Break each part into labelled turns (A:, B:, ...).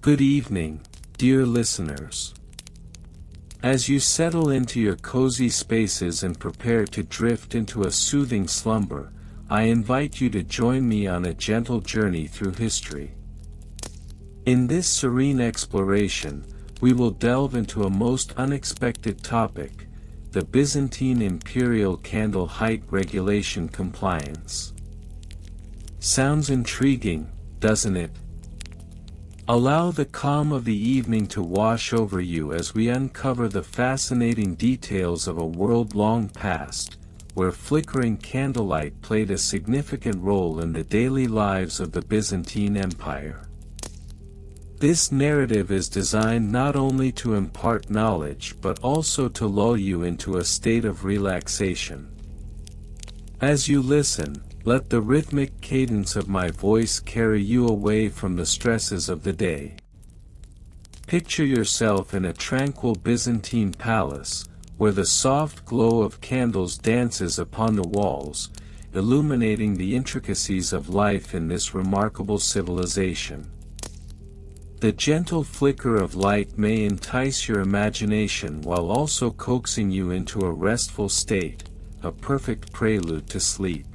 A: Good evening, dear listeners. As you settle into your cozy spaces and prepare to drift into a soothing slumber, I invite you to join me on a gentle journey through history. In this serene exploration, we will delve into a most unexpected topic, the Byzantine imperial candle height regulation compliance. Sounds intriguing, doesn't it? Allow the calm of the evening to wash over you as we uncover the fascinating details of a world long past, where flickering candlelight played a significant role in the daily lives of the Byzantine Empire. This narrative is designed not only to impart knowledge but also to lull you into a state of relaxation. As you listen, let the rhythmic cadence of my voice carry you away from the stresses of the day. Picture yourself in a tranquil Byzantine palace, where the soft glow of candles dances upon the walls, illuminating the intricacies of life in this remarkable civilization. The gentle flicker of light may entice your imagination while also coaxing you into a restful state, a perfect prelude to sleep.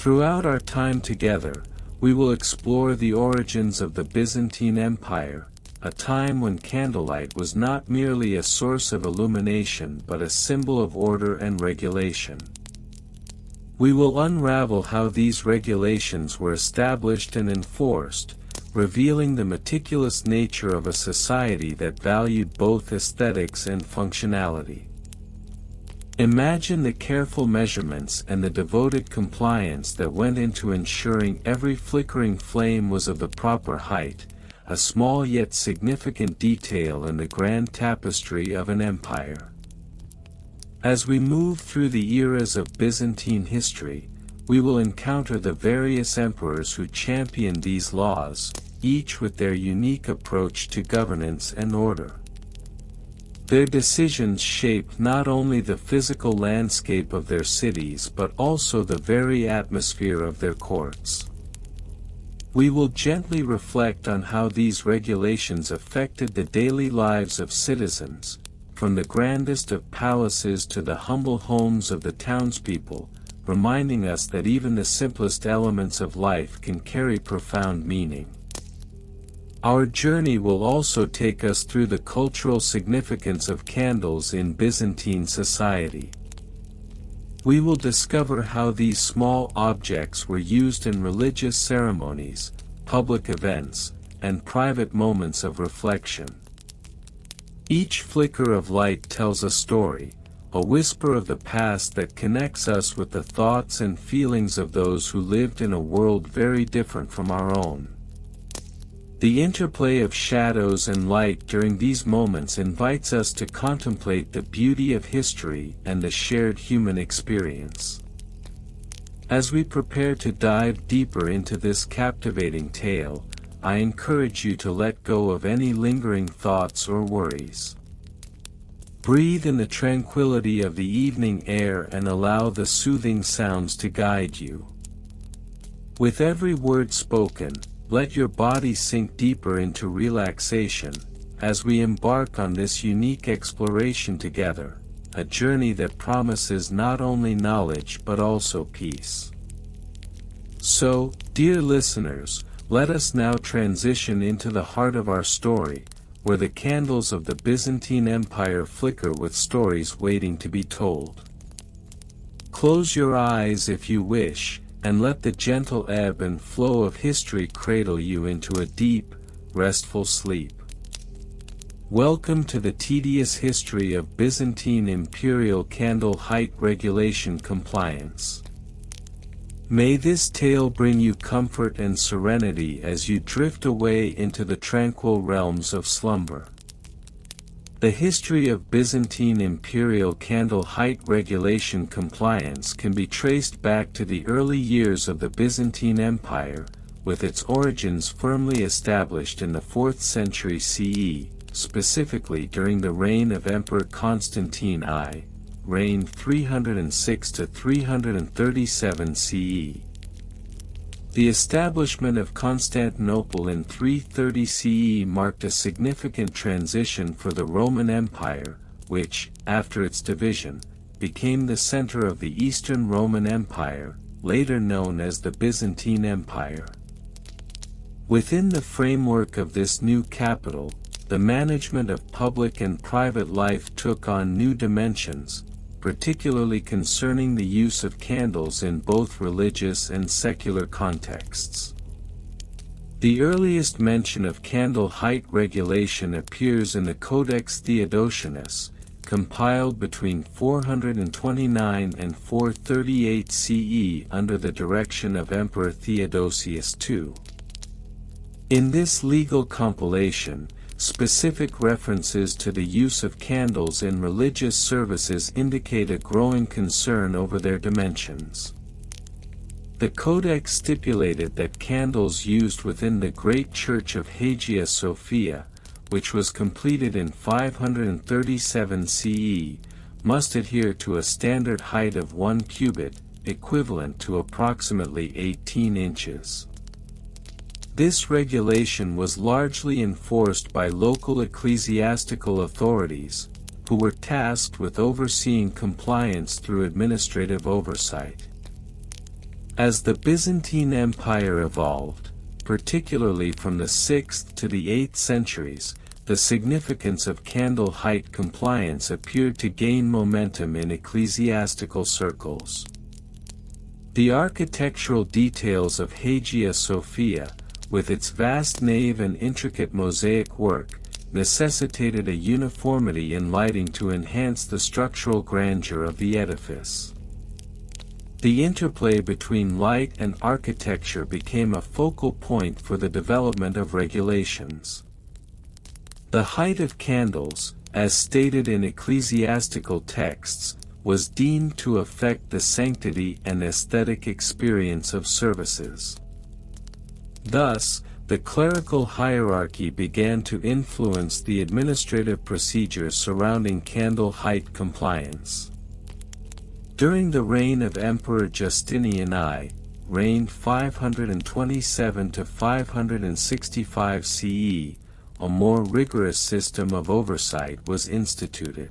A: Throughout our time together, we will explore the origins of the Byzantine Empire, a time when candlelight was not merely a source of illumination but a symbol of order and regulation. We will unravel how these regulations were established and enforced, revealing the meticulous nature of a society that valued both aesthetics and functionality. Imagine the careful measurements and the devoted compliance that went into ensuring every flickering flame was of the proper height, a small yet significant detail in the grand tapestry of an empire. As we move through the eras of Byzantine history, we will encounter the various emperors who championed these laws, each with their unique approach to governance and order. Their decisions shaped not only the physical landscape of their cities but also the very atmosphere of their courts. We will gently reflect on how these regulations affected the daily lives of citizens, from the grandest of palaces to the humble homes of the townspeople, reminding us that even the simplest elements of life can carry profound meaning. Our journey will also take us through the cultural significance of candles in Byzantine society. We will discover how these small objects were used in religious ceremonies, public events, and private moments of reflection. Each flicker of light tells a story, a whisper of the past that connects us with the thoughts and feelings of those who lived in a world very different from our own. The interplay of shadows and light during these moments invites us to contemplate the beauty of history and the shared human experience. As we prepare to dive deeper into this captivating tale, I encourage you to let go of any lingering thoughts or worries. Breathe in the tranquility of the evening air and allow the soothing sounds to guide you. With every word spoken, let your body sink deeper into relaxation, as we embark on this unique exploration together, a journey that promises not only knowledge but also peace. So, dear listeners, let us now transition into the heart of our story, where the candles of the Byzantine Empire flicker with stories waiting to be told. Close your eyes if you wish, and let the gentle ebb and flow of history cradle you into a deep, restful sleep. Welcome to the tedious history of Byzantine imperial candle height regulation compliance. May this tale bring you comfort and serenity as you drift away into the tranquil realms of slumber. The history of Byzantine imperial candle height regulation compliance can be traced back to the early years of the Byzantine Empire, with its origins firmly established in the 4th century CE, specifically during the reign of Emperor Constantine I, reigned 306 to 337 CE. The establishment of Constantinople in 330 CE marked a significant transition for the Roman Empire, which, after its division, became the center of the Eastern Roman Empire, later known as the Byzantine Empire. Within the framework of this new capital, the management of public and private life took on new dimensions, particularly concerning the use of candles in both religious and secular contexts. The earliest mention of candle height regulation appears in the Codex Theodosianus, compiled between 429 and 438 CE under the direction of Emperor Theodosius II. In this legal compilation, specific references to the use of candles in religious services indicate a growing concern over their dimensions. The Codex stipulated that candles used within the Great Church of Hagia Sophia, which was completed in 537 CE, must adhere to a standard height of 1 cubit, equivalent to approximately 18 inches. This regulation was largely enforced by local ecclesiastical authorities, who were tasked with overseeing compliance through administrative oversight. As the Byzantine Empire evolved, particularly from the 6th to the 8th centuries, the significance of candle height compliance appeared to gain momentum in ecclesiastical circles. The architectural details of Hagia Sophia, with its vast nave and intricate mosaic work, necessitated a uniformity in lighting to enhance the structural grandeur of the edifice. The interplay between light and architecture became a focal point for the development of regulations. The height of candles, as stated in ecclesiastical texts, was deemed to affect the sanctity and aesthetic experience of services. Thus, the clerical hierarchy began to influence the administrative procedures surrounding candle height compliance. During the reign of Emperor Justinian I, reigned 527 to 565 CE, a more rigorous system of oversight was instituted.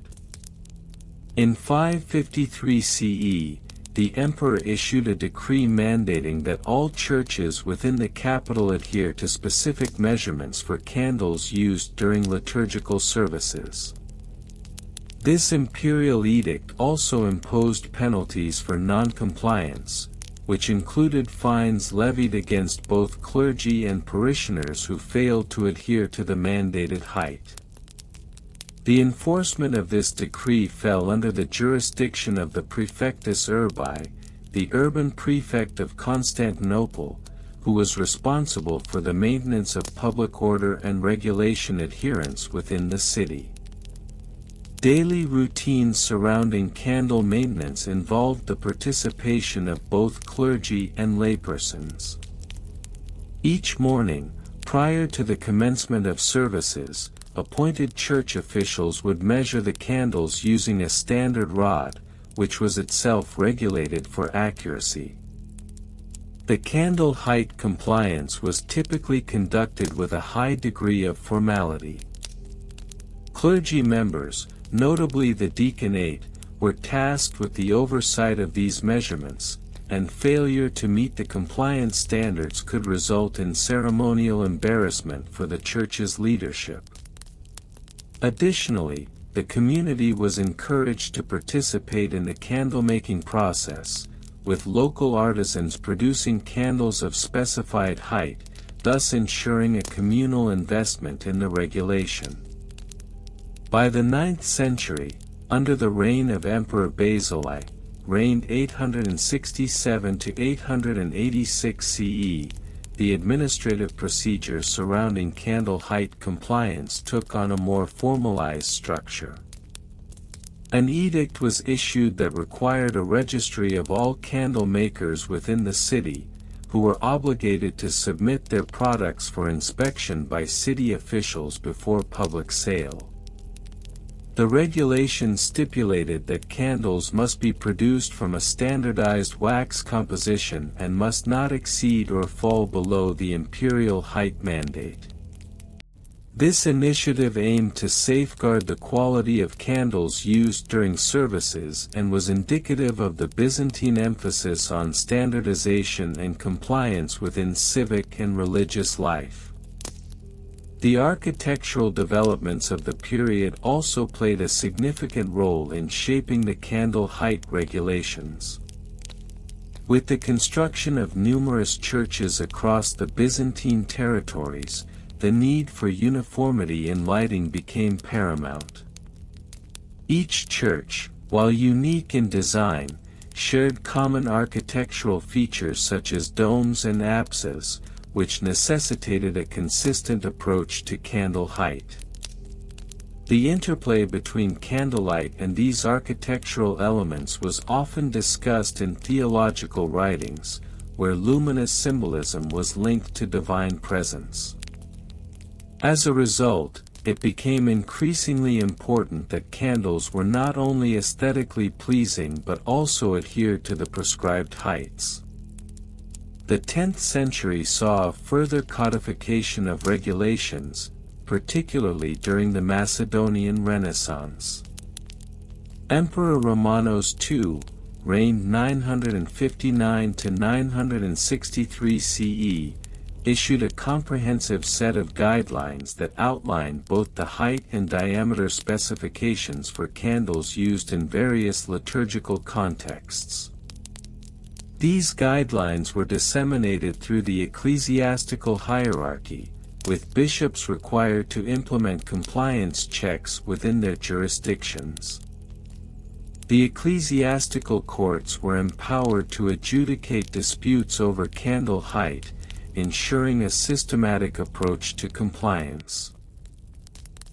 A: In 553 CE, the emperor issued a decree mandating that all churches within the capital adhere to specific measurements for candles used during liturgical services. This imperial edict also imposed penalties for non-compliance, which included fines levied against both clergy and parishioners who failed to adhere to the mandated height. The enforcement of this decree fell under the jurisdiction of the Praefectus Urbi, the urban prefect of Constantinople, who was responsible for the maintenance of public order and regulation adherence within the city. Daily routines surrounding candle maintenance involved the participation of both clergy and laypersons. Each morning, prior to the commencement of services, appointed church officials would measure the candles using a standard rod, which was itself regulated for accuracy. The candle height compliance was typically conducted with a high degree of formality. Clergy members, notably the deaconate, were tasked with the oversight of these measurements, and failure to meet the compliance standards could result in ceremonial embarrassment for the church's leadership. Additionally, the community was encouraged to participate in the candle-making process, with local artisans producing candles of specified height, thus ensuring a communal investment in the regulation. By the 9th century, under the reign of Emperor Basil I, reigned 867 to 886 CE, the administrative procedure surrounding candle height compliance took on a more formalized structure. An edict was issued that required a registry of all candle makers within the city, who were obligated to submit their products for inspection by city officials before public sale. The regulation stipulated that candles must be produced from a standardized wax composition and must not exceed or fall below the imperial height mandate. This initiative aimed to safeguard the quality of candles used during services and was indicative of the Byzantine emphasis on standardization and compliance within civic and religious life. The architectural developments of the period also played a significant role in shaping the candle height regulations. With the construction of numerous churches across the Byzantine territories, the need for uniformity in lighting became paramount. Each church, while unique in design, shared common architectural features such as domes and apses, which necessitated a consistent approach to candle height. The interplay between candlelight and these architectural elements was often discussed in theological writings, where luminous symbolism was linked to divine presence. As a result, it became increasingly important that candles were not only aesthetically pleasing but also adhered to the prescribed heights. The 10th century saw a further codification of regulations, particularly during the Macedonian Renaissance. Emperor Romanos II, reigned 959 to 963 CE, issued a comprehensive set of guidelines that outlined both the height and diameter specifications for candles used in various liturgical contexts. These guidelines were disseminated through the ecclesiastical hierarchy, with bishops required to implement compliance checks within their jurisdictions. The ecclesiastical courts were empowered to adjudicate disputes over candle height, ensuring a systematic approach to compliance.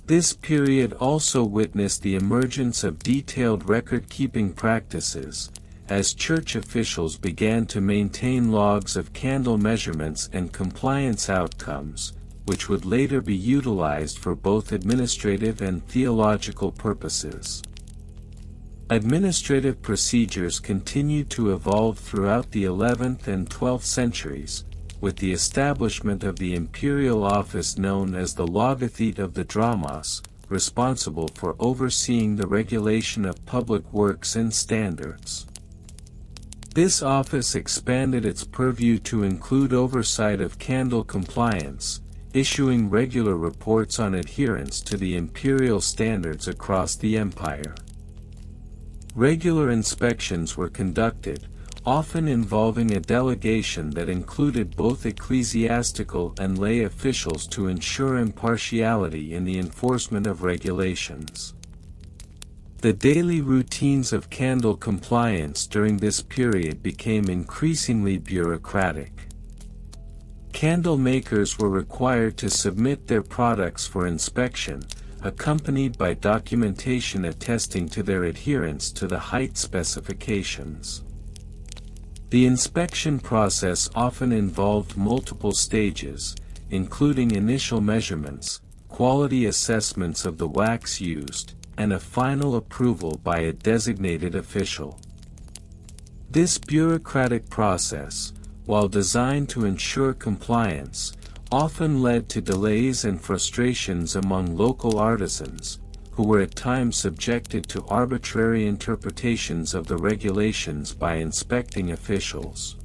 A: This period also witnessed the emergence of detailed record-keeping practices, as church officials began to maintain logs of candle measurements and compliance outcomes, which would later be utilized for both administrative and theological purposes. Administrative procedures continued to evolve throughout the 11th and 12th centuries, with the establishment of the imperial office known as the Logothete of the Dramos, responsible for overseeing the regulation of public works and standards. This office expanded its purview to include oversight of candle compliance, issuing regular reports on adherence to the imperial standards across the empire. Regular inspections were conducted, often involving a delegation that included both ecclesiastical and lay officials to ensure impartiality in the enforcement of regulations. The daily routines of candle compliance during this period became increasingly bureaucratic. Candle makers were required to submit their products for inspection, accompanied by documentation attesting to their adherence to the height specifications. The inspection process often involved multiple stages, including initial measurements, quality assessments of the wax used, and a final approval by a designated official. This bureaucratic process, while designed to ensure compliance, often led to delays and frustrations among local artisans, who were at times subjected to arbitrary interpretations of the regulations by inspecting officials.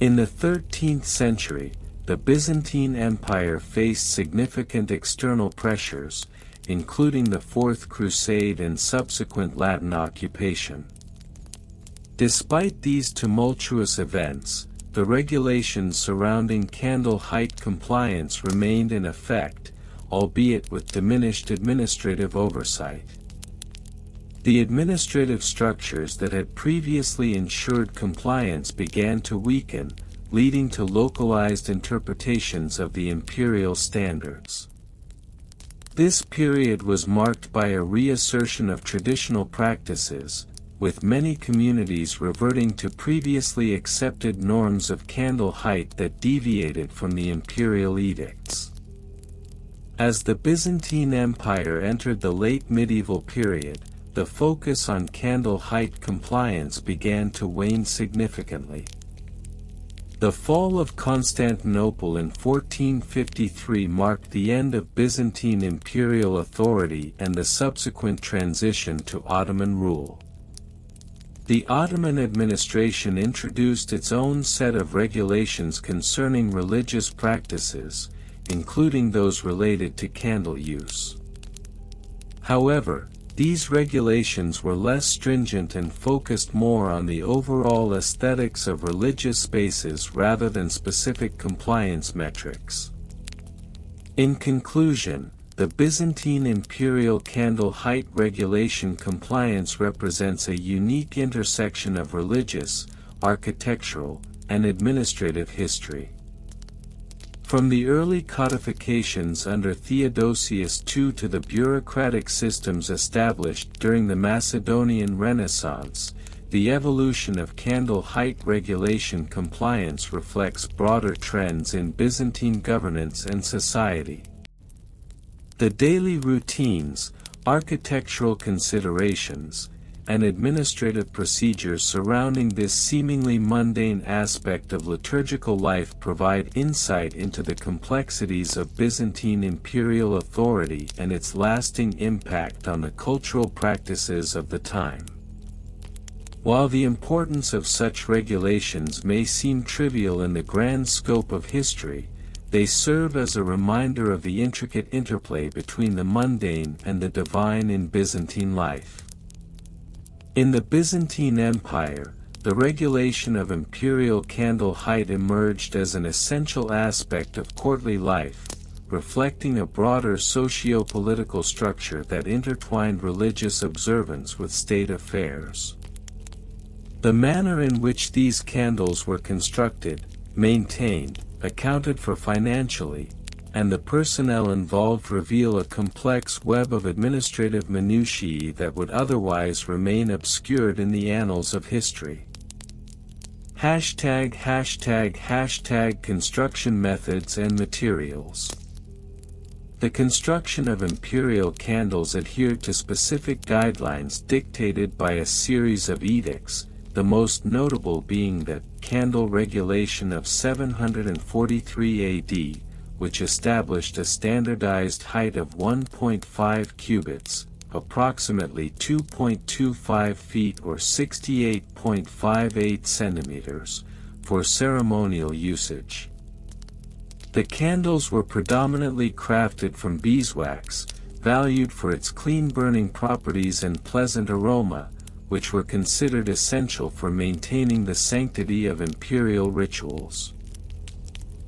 A: In the 13th century, the Byzantine Empire faced significant external pressures, including the Fourth Crusade and subsequent Latin occupation. Despite these tumultuous events, the regulations surrounding candle height compliance remained in effect, albeit with diminished administrative oversight. The administrative structures that had previously ensured compliance began to weaken, leading to localized interpretations of the imperial standards. This period was marked by a reassertion of traditional practices, with many communities reverting to previously accepted norms of candle height that deviated from the imperial edicts. As the Byzantine Empire entered the late medieval period, the focus on candle height compliance began to wane significantly. The fall of Constantinople in 1453 marked the end of Byzantine imperial authority and the subsequent transition to Ottoman rule. The Ottoman administration introduced its own set of regulations concerning religious practices, including those related to candle use. However, these regulations were less stringent and focused more on the overall aesthetics of religious spaces rather than specific compliance metrics. In conclusion, the Byzantine imperial candle height regulation compliance represents a unique intersection of religious, architectural, and administrative history. From the early codifications under Theodosius II to the bureaucratic systems established during the Macedonian Renaissance, the evolution of candle height regulation compliance reflects broader trends in Byzantine governance and society. The daily routines, architectural considerations, and administrative procedures surrounding this seemingly mundane aspect of liturgical life provide insight into the complexities of Byzantine imperial authority and its lasting impact on the cultural practices of the time. While the importance of such regulations may seem trivial in the grand scope of history, they serve as a reminder of the intricate interplay between the mundane and the divine in Byzantine life. In the Byzantine Empire, the regulation of imperial candle height emerged as an essential aspect of courtly life, reflecting a broader socio-political structure that intertwined religious observance with state affairs. The manner in which these candles were constructed, maintained, accounted for financially, and the personnel involved reveal a complex web of administrative minutiae that would otherwise remain obscured in the annals of history. ### Construction methods and materials. The construction of imperial candles adhered to specific guidelines dictated by a series of edicts, the most notable being the Candle Regulation of 743 AD, which established a standardized height of 1.5 cubits, approximately 2.25 feet or 68.58 centimeters, for ceremonial usage. The candles were predominantly crafted from beeswax, valued for its clean-burning properties and pleasant aroma, which were considered essential for maintaining the sanctity of imperial rituals.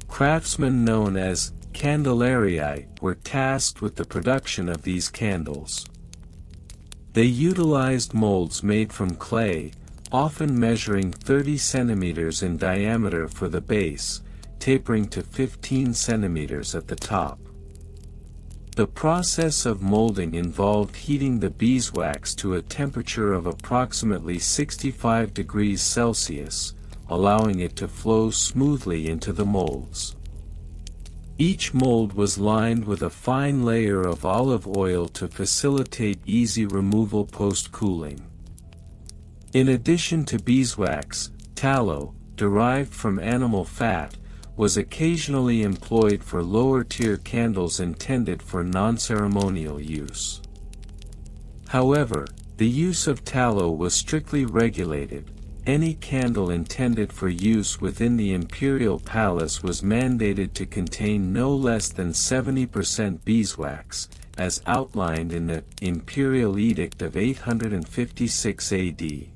A: Craftsmen known as Candelarii were tasked with the production of these candles. They utilized molds made from clay, often measuring 30 centimeters in diameter for the base, tapering to 15 centimeters at the top. The process of molding involved heating the beeswax to a temperature of approximately 65 degrees Celsius, allowing it to flow smoothly into the molds. Each mold was lined with a fine layer of olive oil to facilitate easy removal post-cooling. In addition to beeswax, tallow, derived from animal fat, was occasionally employed for lower-tier candles intended for non-ceremonial use. However, the use of tallow was strictly regulated. Any candle intended for use within the imperial palace was mandated to contain no less than 70% beeswax, as outlined in the Imperial Edict of 856 AD.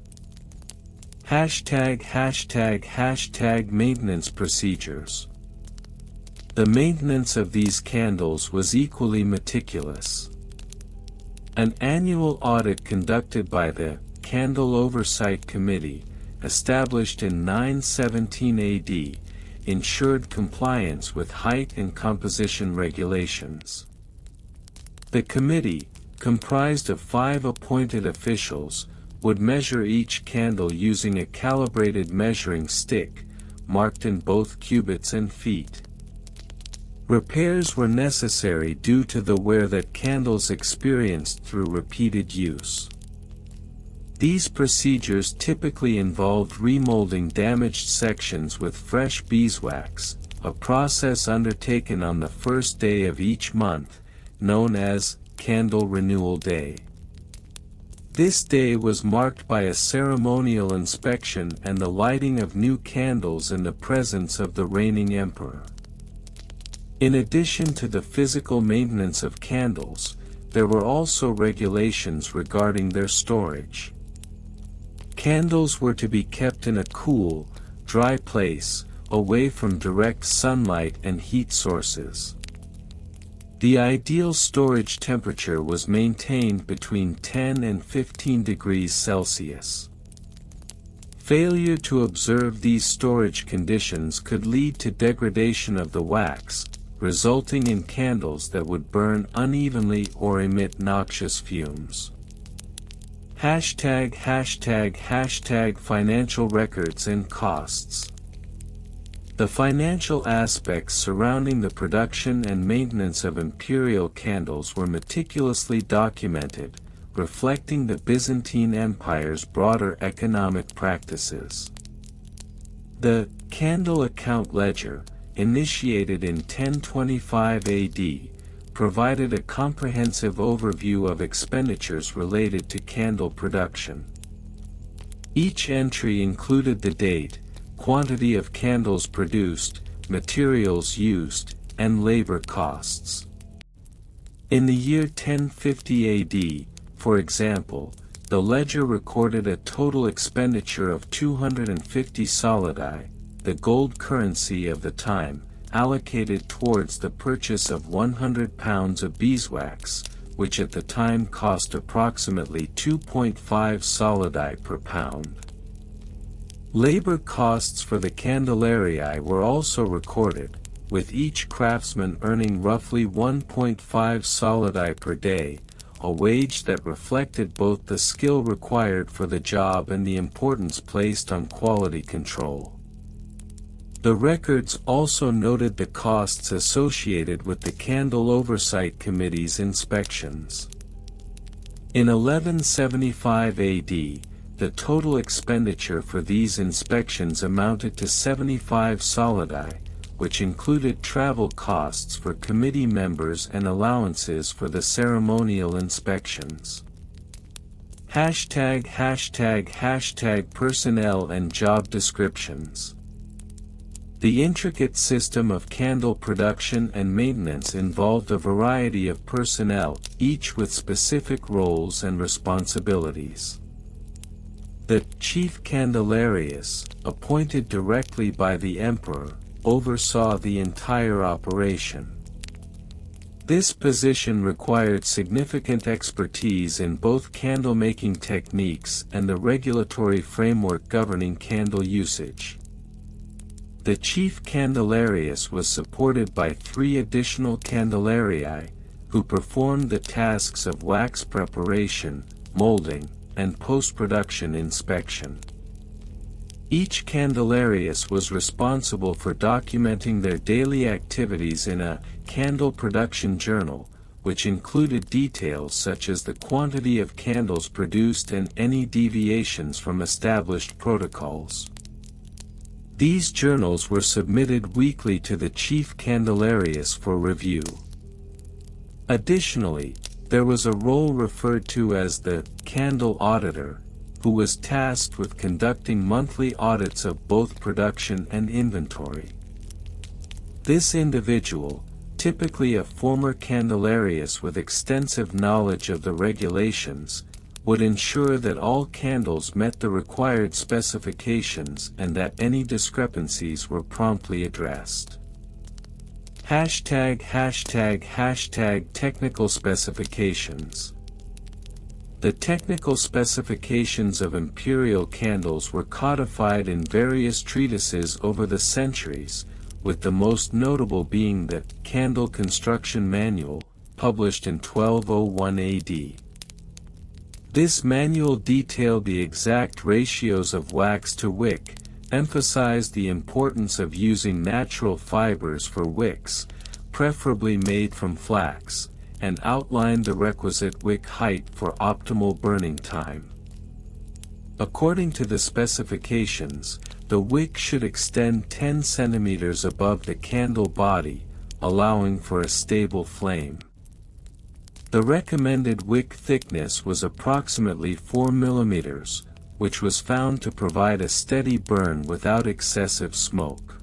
A: ### Maintenance procedures. The maintenance of these candles was equally meticulous. An annual audit conducted by the Candle Oversight Committee, established in 917 AD, ensured compliance with height and composition regulations. The committee, comprised of 5 appointed officials, would measure each candle using a calibrated measuring stick, marked in both cubits and feet. Repairs were necessary due to the wear that candles experienced through repeated use. These procedures typically involved remolding damaged sections with fresh beeswax, a process undertaken on the first day of each month, known as Candle Renewal Day. This day was marked by a ceremonial inspection and the lighting of new candles in the presence of the reigning emperor. In addition to the physical maintenance of candles, there were also regulations regarding their storage. Candles were to be kept in a cool, dry place, away from direct sunlight and heat sources. The ideal storage temperature was maintained between 10 and 15 degrees Celsius. Failure to observe these storage conditions could lead to degradation of the wax, resulting in candles that would burn unevenly or emit noxious fumes. ### Financial records and costs. The financial aspects surrounding the production and maintenance of imperial candles were meticulously documented, reflecting the Byzantine Empire's broader economic practices. The Candle Account Ledger, initiated in 1025 AD, provided a comprehensive overview of expenditures related to candle production. Each entry included the date, quantity of candles produced, materials used, and labor costs. In the year 1050 AD, for example, the ledger recorded a total expenditure of 250 solidi, the gold currency of the time, allocated towards the purchase of 100 pounds of beeswax, which at the time cost approximately 2.5 solidi per pound. Labor costs for the Candelarii were also recorded, with each craftsman earning roughly 1.5 solidi per day, a wage that reflected both the skill required for the job and the importance placed on quality control. The records also noted the costs associated with the Candle Oversight Committee's inspections. In 1175 AD, the total expenditure for these inspections amounted to 75 solidi, which included travel costs for committee members and allowances for the ceremonial inspections. ### Personnel and job descriptions. The intricate system of candle production and maintenance involved a variety of personnel, each with specific roles and responsibilities. The chief Candelarius, appointed directly by the emperor, oversaw the entire operation. This position required significant expertise in both candle-making techniques and the regulatory framework governing candle usage. The chief Candelarius was supported by 3 additional Candelarii, who performed the tasks of wax preparation, molding, and post-production inspection. Each Candelarius was responsible for documenting their daily activities in a candle production journal, which included details such as the quantity of candles produced and any deviations from established protocols. These journals were submitted weekly to the chief Candelarius for review. Additionally, there was a role referred to as the candle auditor, who was tasked with conducting monthly audits of both production and inventory. This individual, typically a former Candelarius with extensive knowledge of the regulations, would ensure that all candles met the required specifications and that any discrepancies were promptly addressed. ### Technical specifications. The technical specifications of imperial candles were codified in various treatises over the centuries, with the most notable being the Candle Construction Manual, published in 1201 AD. This manual detailed the exact ratios of wax to wick, emphasized the importance of using natural fibers for wicks, preferably made from flax, and outlined the requisite wick height for optimal burning time. According to the specifications, the wick should extend 10 centimeters above the candle body, allowing for a stable flame. The recommended wick thickness was approximately 4 millimeters, which was found to provide a steady burn without excessive smoke.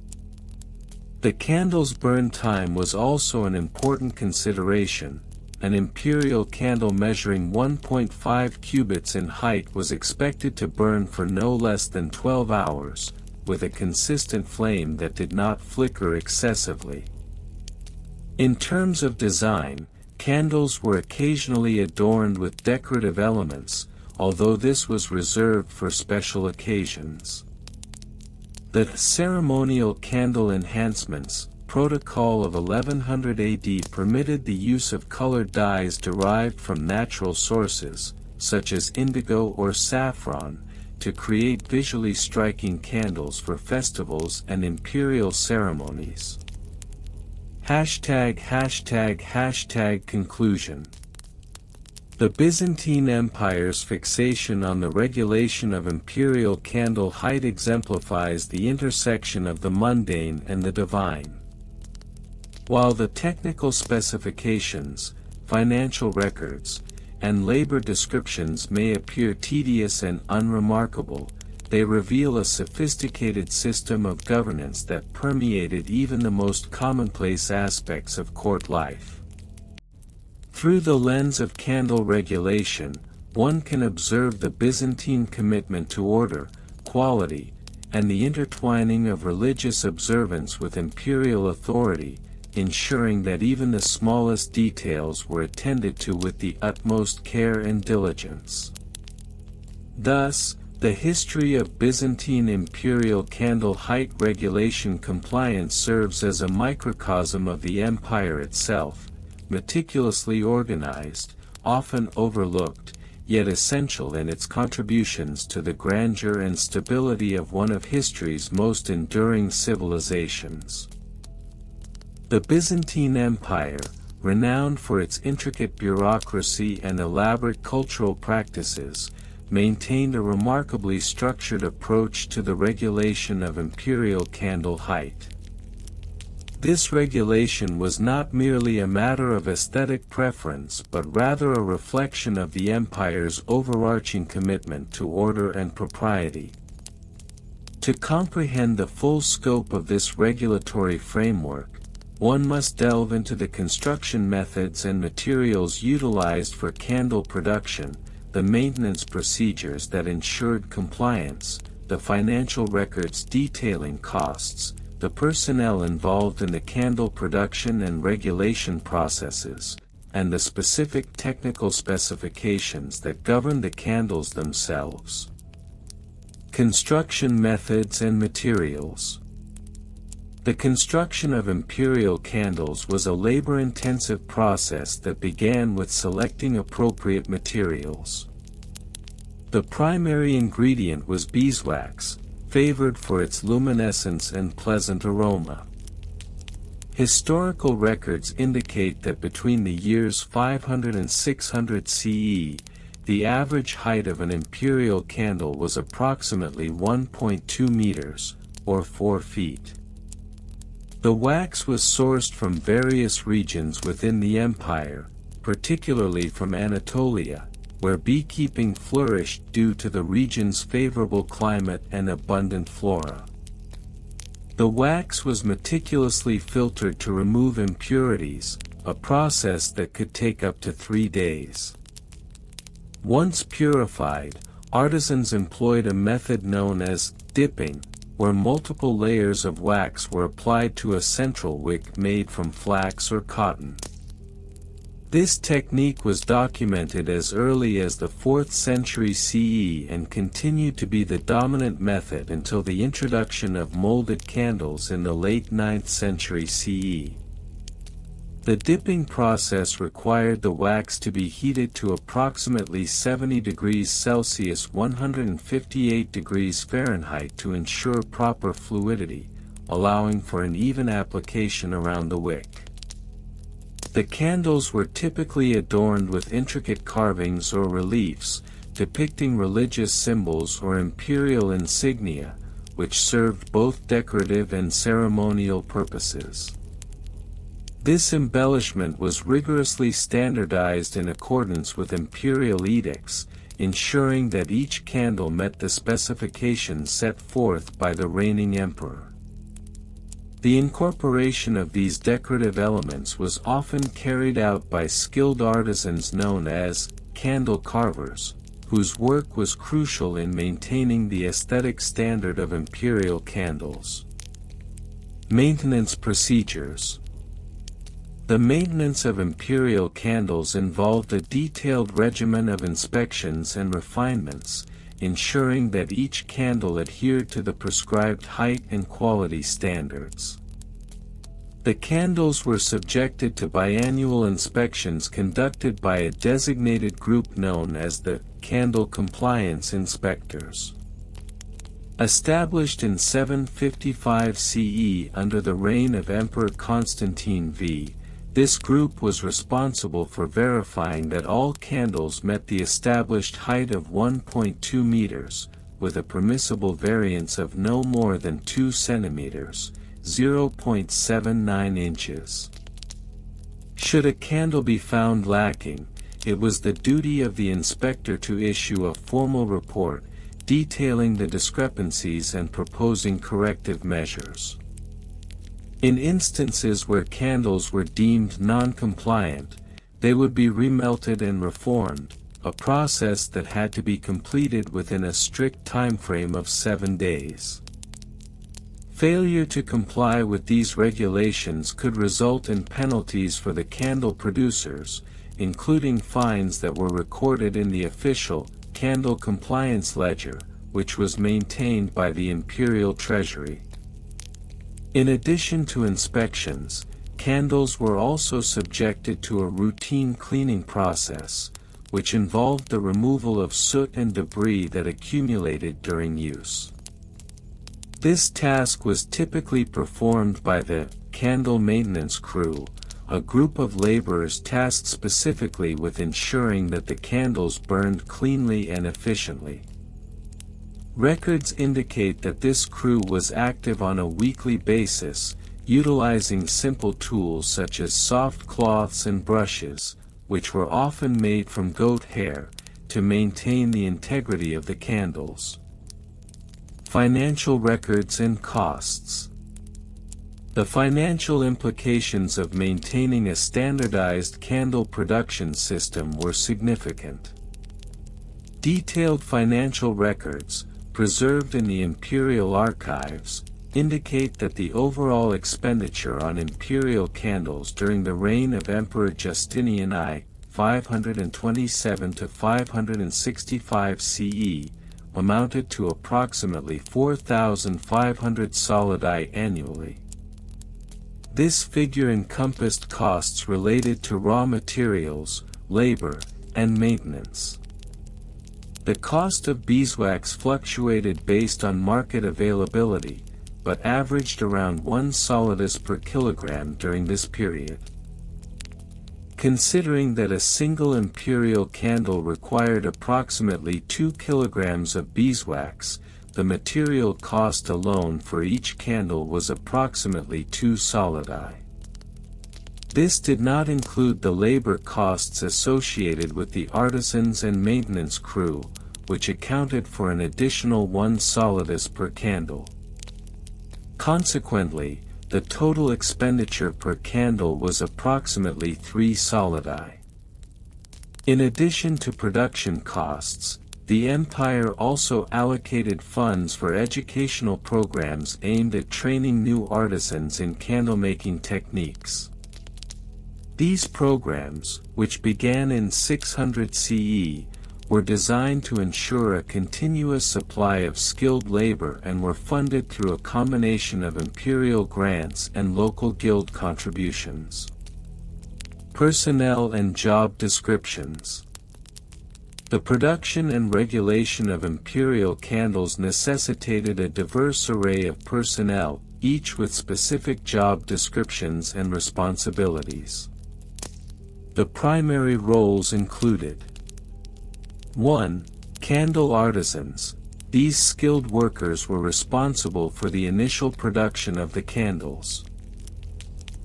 A: The candle's burn time was also an important consideration. An imperial candle measuring 1.5 cubits in height was expected to burn for no less than 12 hours, with a consistent flame that did not flicker excessively. In terms of design, candles were occasionally adorned with decorative elements, although this was reserved for special occasions. The ceremonial candle enhancements protocol of 1100 AD permitted the use of colored dyes derived from natural sources, such as indigo or saffron, to create visually striking candles for festivals and imperial ceremonies. Conclusion. The Byzantine Empire's fixation on the regulation of imperial candle height exemplifies the intersection of the mundane and the divine. While the technical specifications, financial records, and labor descriptions may appear tedious and unremarkable, they reveal a sophisticated system of governance that permeated even the most commonplace aspects of court life. Through the lens of candle regulation, one can observe the Byzantine commitment to order, quality, and the intertwining of religious observance with imperial authority, ensuring that even the smallest details were attended to with the utmost care and diligence. Thus, the history of Byzantine imperial candle height regulation compliance serves as a microcosm of the empire itself, meticulously organized, often overlooked, yet essential in its contributions to the grandeur and stability of one of history's most enduring civilizations. The Byzantine Empire, renowned for its intricate bureaucracy and elaborate cultural practices, maintained a remarkably structured approach to the regulation of imperial candle height. This regulation was not merely a matter of aesthetic preference but rather a reflection of the empire's overarching commitment to order and propriety. To comprehend the full scope of this regulatory framework, one must delve into the construction methods and materials utilized for candle production, the maintenance procedures that ensured compliance, the financial records detailing costs, the personnel involved in the candle production and regulation processes, and the specific technical specifications that govern the candles themselves. Construction methods and materials. The construction of imperial candles was a labor-intensive process that began with selecting appropriate materials. The primary ingredient was beeswax, favored for its luminescence and pleasant aroma. Historical records indicate that between the years 500 and 600 CE, the average height of an imperial candle was approximately 1.2 meters, or 4 feet. The wax was sourced from various regions within the empire, particularly from Anatolia, where beekeeping flourished due to the region's favorable climate and abundant flora. The wax was meticulously filtered to remove impurities, a process that could take up to 3 days. Once purified, artisans employed a method known as dipping, where multiple layers of wax were applied to a central wick made from flax or cotton. This technique was documented as early as the 4th century CE and continued to be the dominant method until the introduction of molded candles in the late 9th century CE. The dipping process required the wax to be heated to approximately 70 degrees Celsius 158 degrees Fahrenheit to ensure proper fluidity, allowing for an even application around the wick. The candles were typically adorned with intricate carvings or reliefs, depicting religious symbols or imperial insignia, which served both decorative and ceremonial purposes. This embellishment was rigorously standardized in accordance with imperial edicts, ensuring that each candle met the specifications set forth by the reigning emperor. The incorporation of these decorative elements was often carried out by skilled artisans known as candle carvers, whose work was crucial in maintaining the aesthetic standard of imperial candles. Maintenance procedures. The maintenance of imperial candles involved a detailed regimen of inspections and refinements, ensuring that each candle adhered to the prescribed height and quality standards. The candles were subjected to biannual inspections conducted by a designated group known as the Candle Compliance Inspectors. Established in 755 CE under the reign of Emperor Constantine V, this group was responsible for verifying that all candles met the established height of 1.2 meters, with a permissible variance of no more than 2 centimeters, 0.79 inches. Should a candle be found lacking, it was the duty of the inspector to issue a formal report, detailing the discrepancies and proposing corrective measures. In instances where candles were deemed non-compliant, they would be remelted and reformed, a process that had to be completed within a strict timeframe of 7 days. Failure to comply with these regulations could result in penalties for the candle producers, including fines that were recorded in the official Candle Compliance Ledger, which was maintained by the Imperial Treasury. In addition to inspections, candles were also subjected to a routine cleaning process, which involved the removal of soot and debris that accumulated during use. This task was typically performed by the candle maintenance crew, a group of laborers tasked specifically with ensuring that the candles burned cleanly and efficiently. Records indicate that this crew was active on a weekly basis, utilizing simple tools such as soft cloths and brushes, which were often made from goat hair, to maintain the integrity of the candles. Financial records and costs. The financial implications of maintaining a standardized candle production system were significant. Detailed financial records, preserved in the imperial archives, indicate that the overall expenditure on imperial candles during the reign of Emperor Justinian I, 527 to 565 CE, amounted to approximately 4,500 solidi annually. This figure encompassed costs related to raw materials, labor, and maintenance. The cost of beeswax fluctuated based on market availability, but averaged around 1 solidus per kilogram during this period. Considering that a single imperial candle required approximately 2 kilograms of beeswax, the material cost alone for each candle was approximately 2 solidi. This did not include the labor costs associated with the artisans and maintenance crew, which accounted for an additional 1 solidus per candle. Consequently, the total expenditure per candle was approximately 3 solidi. In addition to production costs, the empire also allocated funds for educational programs aimed at training new artisans in candlemaking techniques. These programs, which began in 600 CE, were designed to ensure a continuous supply of skilled labor and were funded through a combination of imperial grants and local guild contributions. Personnel and job descriptions. The production and regulation of imperial candles necessitated a diverse array of personnel, each with specific job descriptions and responsibilities. The primary roles included: 1. Candle artisans. These skilled workers were responsible for the initial production of the candles.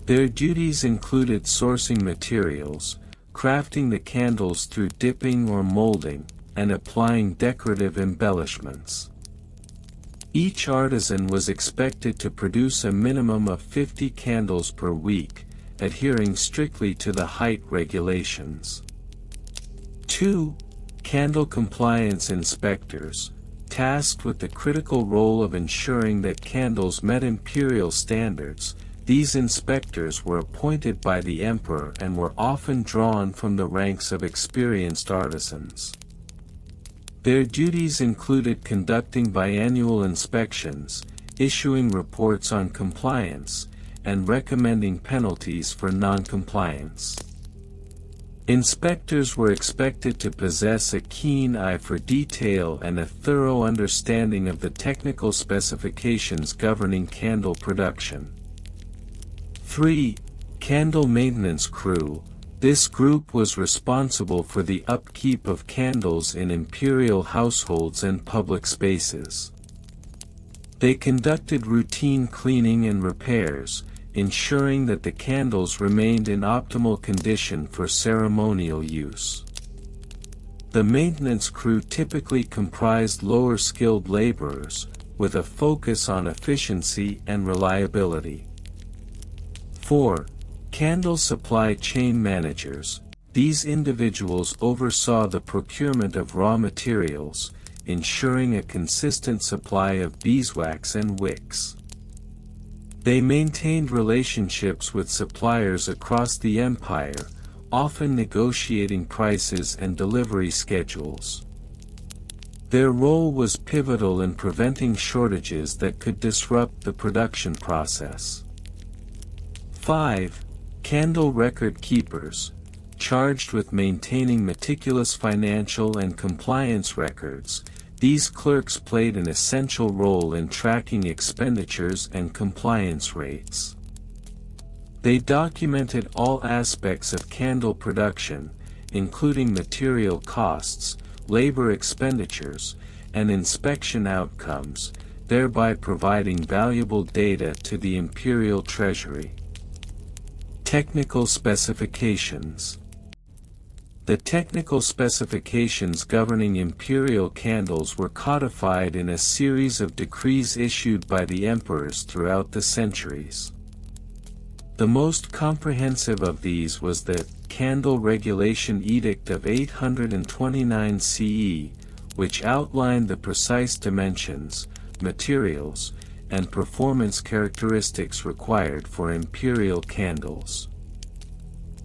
A: Their duties included sourcing materials, crafting the candles through dipping or molding, and applying decorative embellishments. Each artisan was expected to produce a minimum of 50 candles per week, adhering strictly to the height regulations. 2. Candle compliance inspectors, tasked with the critical role of ensuring that candles met imperial standards. These inspectors were appointed by the emperor and were often drawn from the ranks of experienced artisans. Their duties included conducting biannual inspections, issuing reports on compliance, and recommending penalties for non-compliance. Inspectors were expected to possess a keen eye for detail and a thorough understanding of the technical specifications governing candle production. 3. Candle maintenance crew. This group was responsible for the upkeep of candles in imperial households and public spaces. They conducted routine cleaning and repairs, ensuring that the candles remained in optimal condition for ceremonial use. The maintenance crew typically comprised lower-skilled laborers, with a focus on efficiency and reliability. 4. Candle supply chain managers. These individuals oversaw the procurement of raw materials, ensuring a consistent supply of beeswax and wicks. They maintained relationships with suppliers across the empire, often negotiating prices and delivery schedules. Their role was pivotal in preventing shortages that could disrupt the production process. 5. Candle record keepers, charged with maintaining meticulous financial and compliance records. These clerks played an essential role in tracking expenditures and compliance rates. They documented all aspects of candle production, including material costs, labor expenditures, and inspection outcomes, thereby providing valuable data to the imperial treasury. Technical specifications. The technical specifications governing imperial candles were codified in a series of decrees issued by the emperors throughout the centuries. The most comprehensive of these was the Candle Regulation Edict of 829 CE, which outlined the precise dimensions, materials, and performance characteristics required for imperial candles.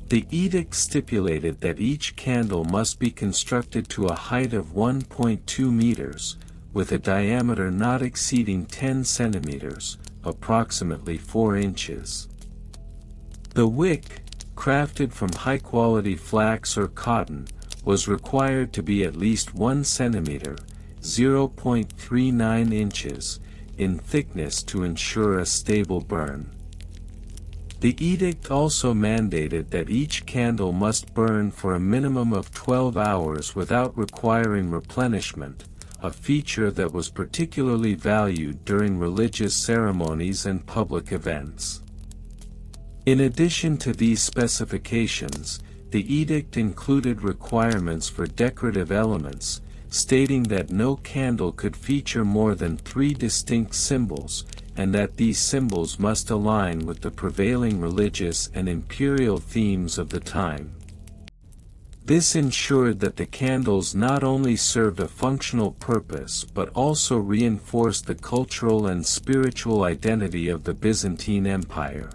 A: The edict stipulated that each candle must be constructed to a height of 1.2 meters, with a diameter not exceeding 10 centimeters, approximately 4 inches. The wick, crafted from high-quality flax or cotton, was required to be at least 1 centimeter, 0.39 inches, in thickness to ensure a stable burn. The edict also mandated that each candle must burn for a minimum of 12 hours without requiring replenishment, a feature that was particularly valued during religious ceremonies and public events. In addition to these specifications, the edict included requirements for decorative elements, stating that no candle could feature more than 3 distinct symbols, and that these symbols must align with the prevailing religious and imperial themes of the time. This ensured that the candles not only served a functional purpose but also reinforced the cultural and spiritual identity of the Byzantine Empire.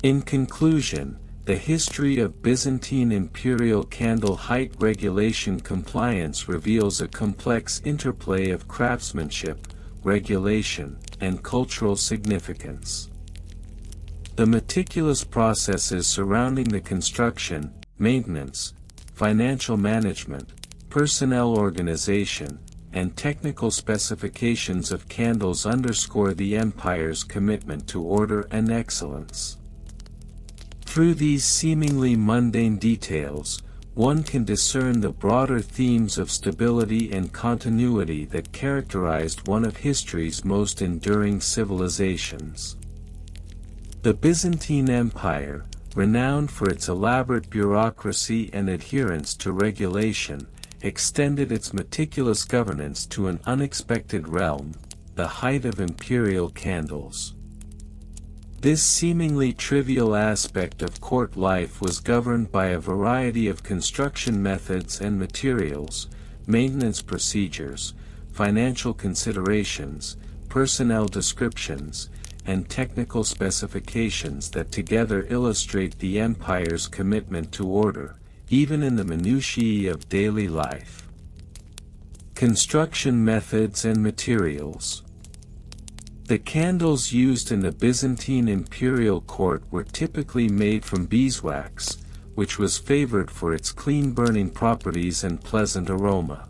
A: In conclusion, the history of Byzantine imperial candle height regulation compliance reveals a complex interplay of craftsmanship, regulation, and cultural significance. The meticulous processes surrounding the construction, maintenance, financial management, personnel organization, and technical specifications of candles underscore the empire's commitment to order and excellence. Through these seemingly mundane details, one can discern the broader themes of stability and continuity that characterized one of history's most enduring civilizations. The Byzantine Empire, renowned for its elaborate bureaucracy and adherence to regulation, extended its meticulous governance to an unexpected realm, the height of imperial candles. This seemingly trivial aspect of court life was governed by a variety of construction methods and materials, maintenance procedures, financial considerations, personnel descriptions, and technical specifications that together illustrate the empire's commitment to order, even in the minutiae of daily life. Construction methods and materials. The candles used in the Byzantine imperial court were typically made from beeswax, which was favored for its clean burning properties and pleasant aroma.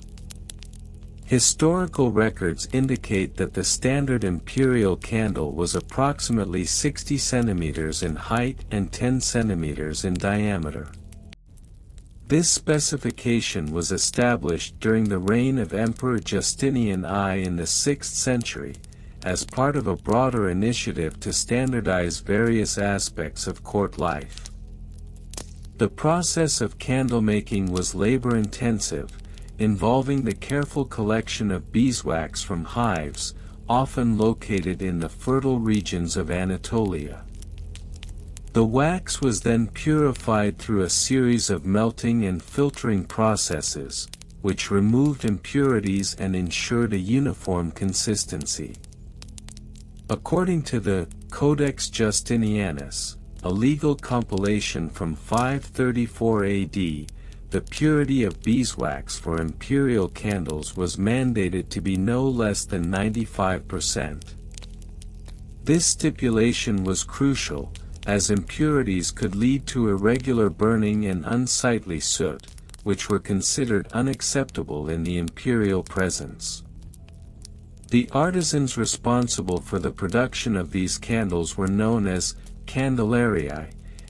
A: Historical records indicate that the standard imperial candle was approximately 60 centimeters in height and 10 centimeters in diameter. This specification was established during the reign of Emperor Justinian I in the 6th century, as part of a broader initiative to standardize various aspects of court life. The process of candle making was labor-intensive, involving the careful collection of beeswax from hives, often located in the fertile regions of Anatolia. The wax was then purified through a series of melting and filtering processes, which removed impurities and ensured a uniform consistency. According to the Codex Justinianus, a legal compilation from 534 AD, the purity of beeswax for imperial candles was mandated to be no less than 95%. This stipulation was crucial, as impurities could lead to irregular burning and unsightly soot, which were considered unacceptable in the imperial presence. The artisans responsible for the production of these candles were known as Candelarii,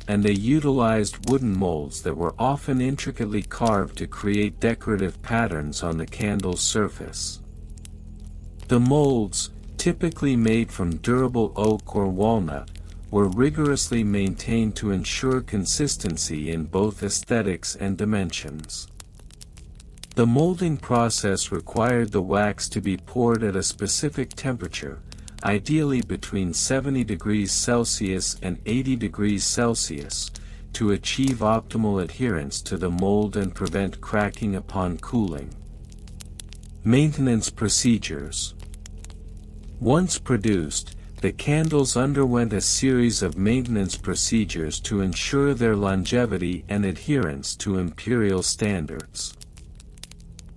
A: and they utilized wooden molds that were often intricately carved to create decorative patterns on the candle's surface. The molds, typically made from durable oak or walnut, were rigorously maintained to ensure consistency in both aesthetics and dimensions. The molding process required the wax to be poured at a specific temperature, ideally between 70 degrees Celsius and 80 degrees Celsius, to achieve optimal adherence to the mold and prevent cracking upon cooling. Maintenance procedures. Once produced, the candles underwent a series of maintenance procedures to ensure their longevity and adherence to imperial standards.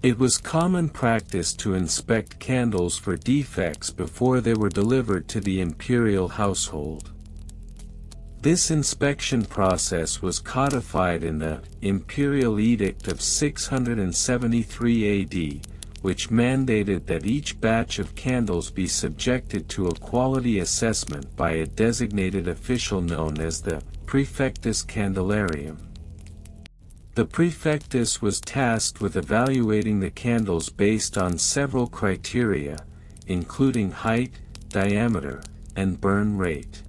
A: It was common practice to inspect candles for defects before they were delivered to the imperial household. This inspection process was codified in the Imperial Edict of 673 AD, which mandated that each batch of candles be subjected to a quality assessment by a designated official known as the Praefectus Candelarium. The praefectus was tasked with evaluating the candles based on several criteria, including height, diameter, and burn rate.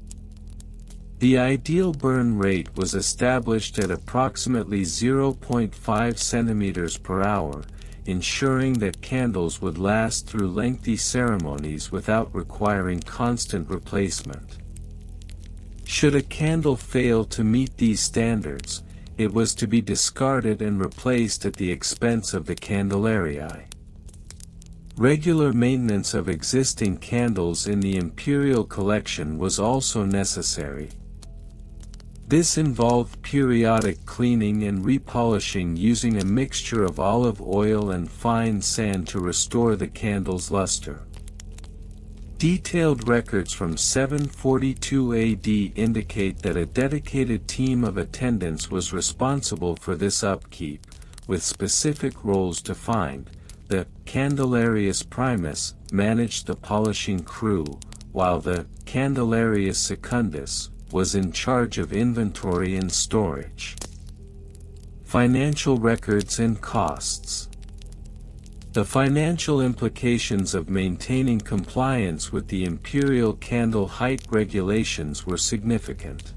A: The ideal burn rate was established at approximately 0.5 centimeters per hour, ensuring that candles would last through lengthy ceremonies without requiring constant replacement. Should a candle fail to meet these standards, it was to be discarded and replaced at the expense of the Candelarii. Regular maintenance of existing candles in the imperial collection was also necessary. This involved periodic cleaning and repolishing using a mixture of olive oil and fine sand to restore the candle's luster. Detailed records from 742 AD indicate that a dedicated team of attendants was responsible for this upkeep, with specific roles defined. The Candelarius Primus managed the polishing crew, while the Candelarius Secundus, was in charge of inventory and storage. Financial records and costs. The financial implications of maintaining compliance with the imperial candle height regulations were significant.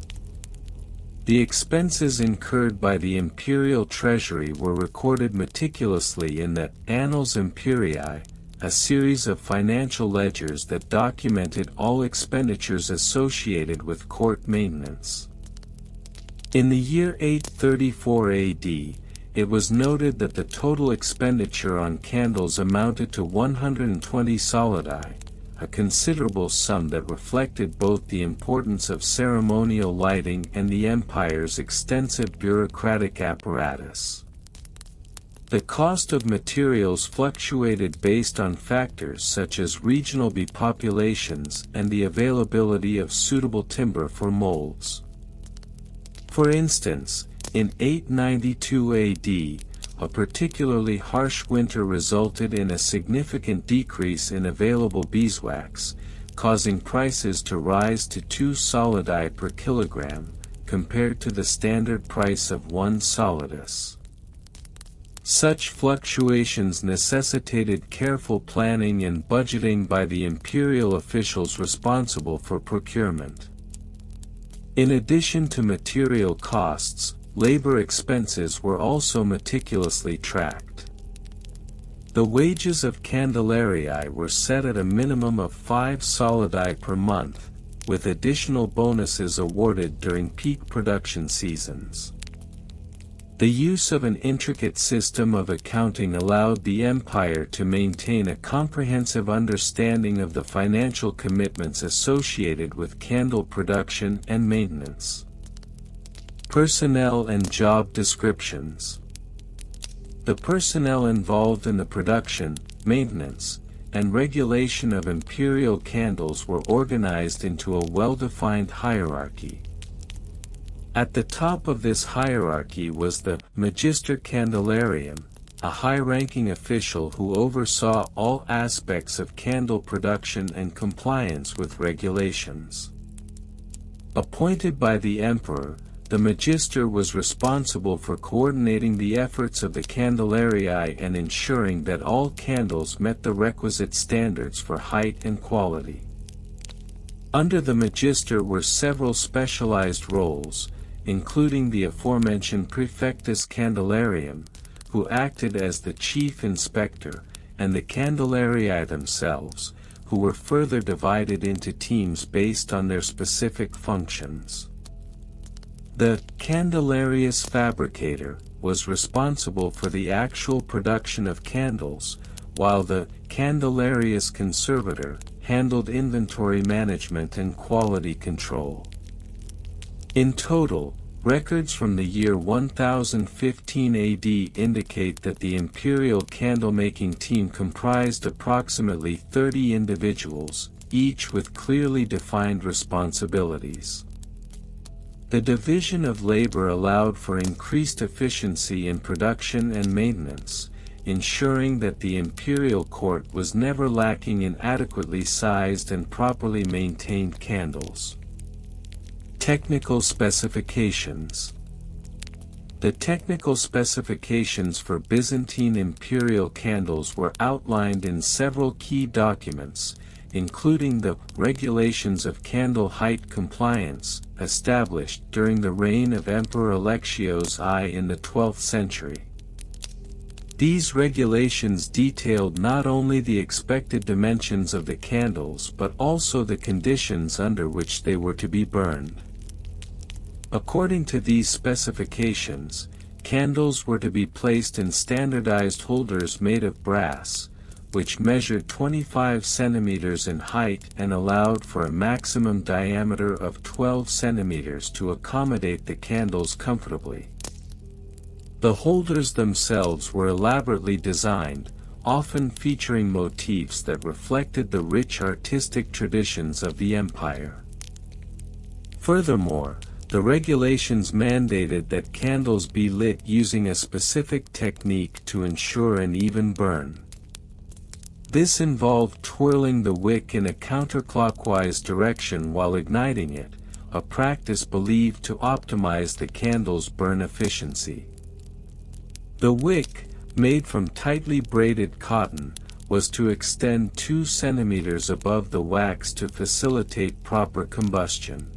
A: The expenses incurred by the imperial treasury were recorded meticulously in the Annals Imperii, a series of financial ledgers that documented all expenditures associated with court maintenance. In the year 834 AD, it was noted that the total expenditure on candles amounted to 120 solidi, a considerable sum that reflected both the importance of ceremonial lighting and the empire's extensive bureaucratic apparatus. The cost of materials fluctuated based on factors such as regional depopulations and the availability of suitable timber for molds. For instance, in 892 AD, a particularly harsh winter resulted in a significant decrease in available beeswax, causing prices to rise to 2 solidi per kilogram, compared to the standard price of 1 solidus. Such fluctuations necessitated careful planning and budgeting by the imperial officials responsible for procurement. In addition to material costs, labor expenses were also meticulously tracked. The wages of Candelarii were set at a minimum of 5 solidi per month, with additional bonuses awarded during peak production seasons. The use of an intricate system of accounting allowed the empire to maintain a comprehensive understanding of the financial commitments associated with candle production and maintenance. Personnel and job descriptions. The personnel involved in the production, maintenance, and regulation of imperial candles were organized into a well-defined hierarchy. At the top of this hierarchy was the Magister Candelarium, a high-ranking official who oversaw all aspects of candle production and compliance with regulations. Appointed by the emperor, the Magister was responsible for coordinating the efforts of the Candelarii and ensuring that all candles met the requisite standards for height and quality. Under the Magister were several specialized roles, including the aforementioned Praefectus Candelarium, who acted as the chief inspector, and the Candelarii themselves, who were further divided into teams based on their specific functions. The Candelarius Fabricator was responsible for the actual production of candles, while the Candelarius Conservator handled inventory management and quality control. In total, records from the year 1015 AD indicate that the imperial candle-making team comprised approximately 30 individuals, each with clearly defined responsibilities. The division of labor allowed for increased efficiency in production and maintenance, ensuring that the imperial court was never lacking in adequately sized and properly maintained candles. Technical specifications. The technical specifications for Byzantine imperial candles were outlined in several key documents, including the Regulations of Candle Height Compliance, established during the reign of Emperor Alexios I in the 12th century. These regulations detailed not only the expected dimensions of the candles but also the conditions under which they were to be burned. According to these specifications, candles were to be placed in standardized holders made of brass, which measured 25 centimeters in height and allowed for a maximum diameter of 12 centimeters to accommodate the candles comfortably. The holders themselves were elaborately designed, often featuring motifs that reflected the rich artistic traditions of the empire. Furthermore, the regulations mandated that candles be lit using a specific technique to ensure an even burn. This involved twirling the wick in a counterclockwise direction while igniting it, a practice believed to optimize the candle's burn efficiency. The wick, made from tightly braided cotton, was to extend 2 centimeters above the wax to facilitate proper combustion.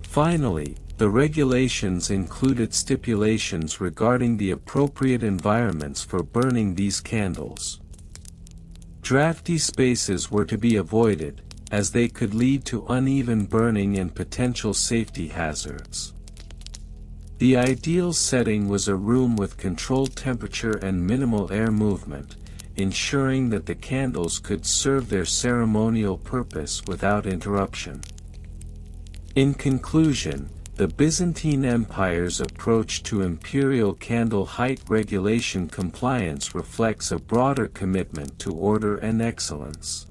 A: Finally, the regulations included stipulations regarding the appropriate environments for burning these candles. Drafty spaces were to be avoided, as they could lead to uneven burning and potential safety hazards. The ideal setting was a room with controlled temperature and minimal air movement, ensuring that the candles could serve their ceremonial purpose without interruption. In conclusion, the Byzantine Empire's approach to imperial candle height regulation compliance reflects a broader commitment to order and excellence.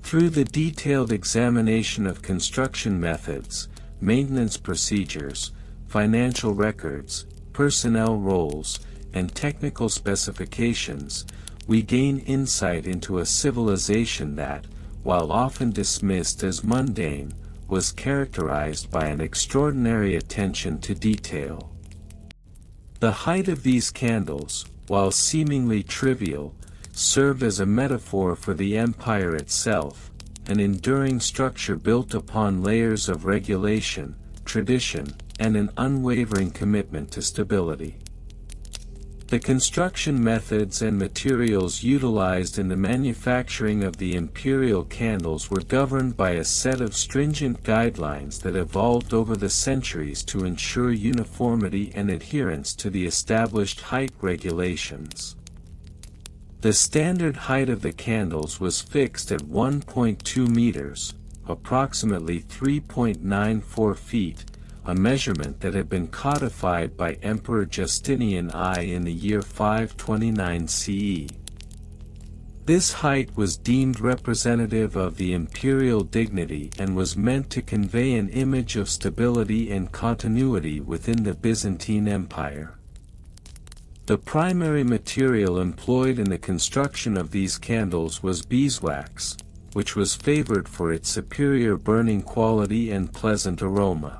A: Through the detailed examination of construction methods, maintenance procedures, financial records, personnel roles, and technical specifications, we gain insight into a civilization that, while often dismissed as mundane, was characterized by an extraordinary attention to detail. The height of these candles, while seemingly trivial, served as a metaphor for the empire itself, an enduring structure built upon layers of regulation, tradition, and an unwavering commitment to stability. The construction methods and materials utilized in the manufacturing of the imperial candles were governed by a set of stringent guidelines that evolved over the centuries to ensure uniformity and adherence to the established height regulations. The standard height of the candles was fixed at 1.2 meters, approximately 3.94 feet, a measurement that had been codified by Emperor Justinian I in the year 529 CE. This height was deemed representative of the imperial dignity and was meant to convey an image of stability and continuity within the Byzantine Empire. The primary material employed in the construction of these candles was beeswax, which was favored for its superior burning quality and pleasant aroma.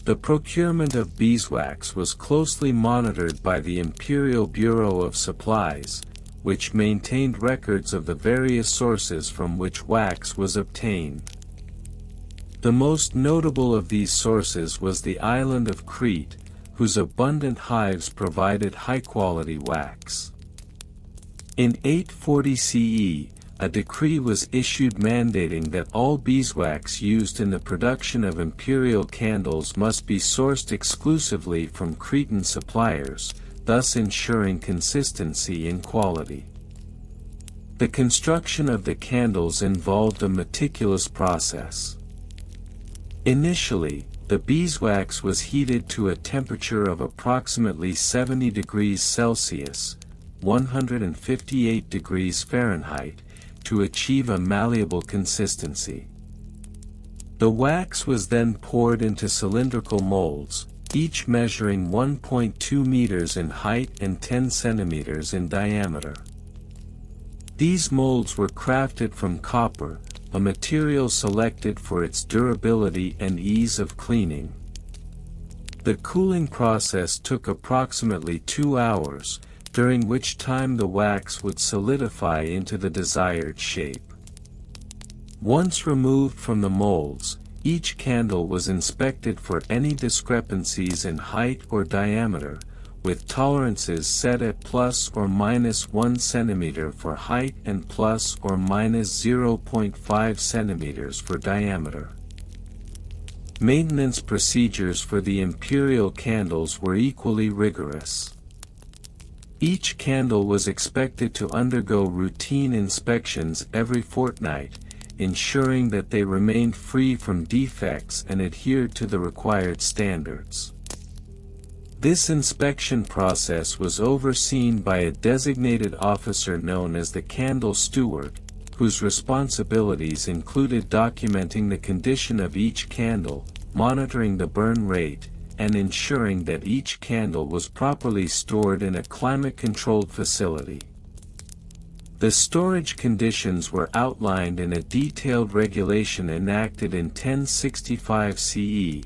A: The procurement of beeswax was closely monitored by the Imperial Bureau of Supplies, which maintained records of the various sources from which wax was obtained. The most notable of these sources was the island of Crete, whose abundant hives provided high-quality wax. In 840 CE, a decree was issued mandating that all beeswax used in the production of imperial candles must be sourced exclusively from Cretan suppliers, thus ensuring consistency in quality. The construction of the candles involved a meticulous process. Initially, the beeswax was heated to a temperature of approximately 70 degrees Celsius, 158 degrees Fahrenheit, to achieve a malleable consistency. The wax was then poured into cylindrical molds, each measuring 1.2 meters in height and 10 centimeters in diameter. These molds were crafted from copper, a material selected for its durability and ease of cleaning. The cooling process took approximately 2 hours, during which time the wax would solidify into the desired shape. Once removed from the molds, each candle was inspected for any discrepancies in height or diameter, with tolerances set at plus or minus 1 centimeter for height and plus or minus 0.5 centimeters for diameter. Maintenance procedures for the imperial candles were equally rigorous. Each candle was expected to undergo routine inspections every fortnight, ensuring that they remained free from defects and adhered to the required standards. This inspection process was overseen by a designated officer known as the candle steward, whose responsibilities included documenting the condition of each candle, monitoring the burn rate, and ensuring that each candle was properly stored in a climate-controlled facility. The storage conditions were outlined in a detailed regulation enacted in 1065 CE,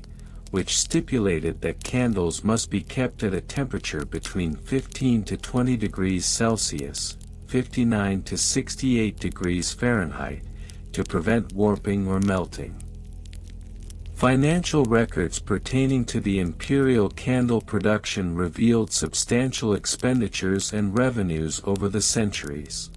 A: which stipulated that candles must be kept at a temperature between 15 to 20 degrees Celsius, 59 to 68 degrees Fahrenheit, to prevent warping or melting. Financial records pertaining to the imperial candle production revealed substantial expenditures and revenues over the centuries.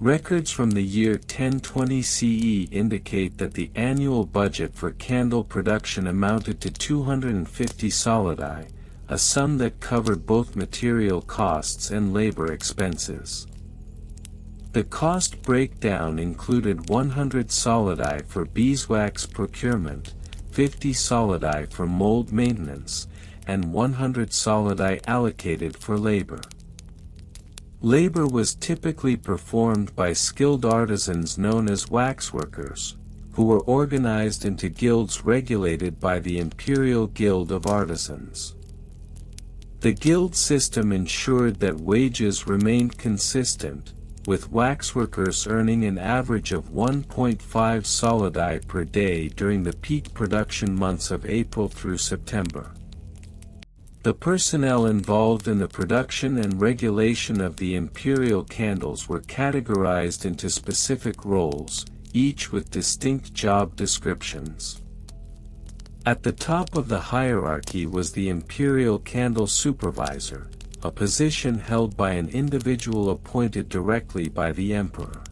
A: Records from the year 1020 CE indicate that the annual budget for candle production amounted to 250 solidi, a sum that covered both material costs and labor expenses. The cost breakdown included 100 solidi for beeswax procurement, 50 solidi for mold maintenance, and 100 solidi allocated for labor. Labor was typically performed by skilled artisans known as waxworkers, who were organized into guilds regulated by the Imperial Guild of Artisans. The guild system ensured that wages remained consistent, with waxworkers earning an average of 1.5 solidi per day during the peak production months of April through September. The personnel involved in the production and regulation of the imperial candles were categorized into specific roles, each with distinct job descriptions. At the top of the hierarchy was the imperial candle supervisor, a position held by an individual appointed directly by the emperor.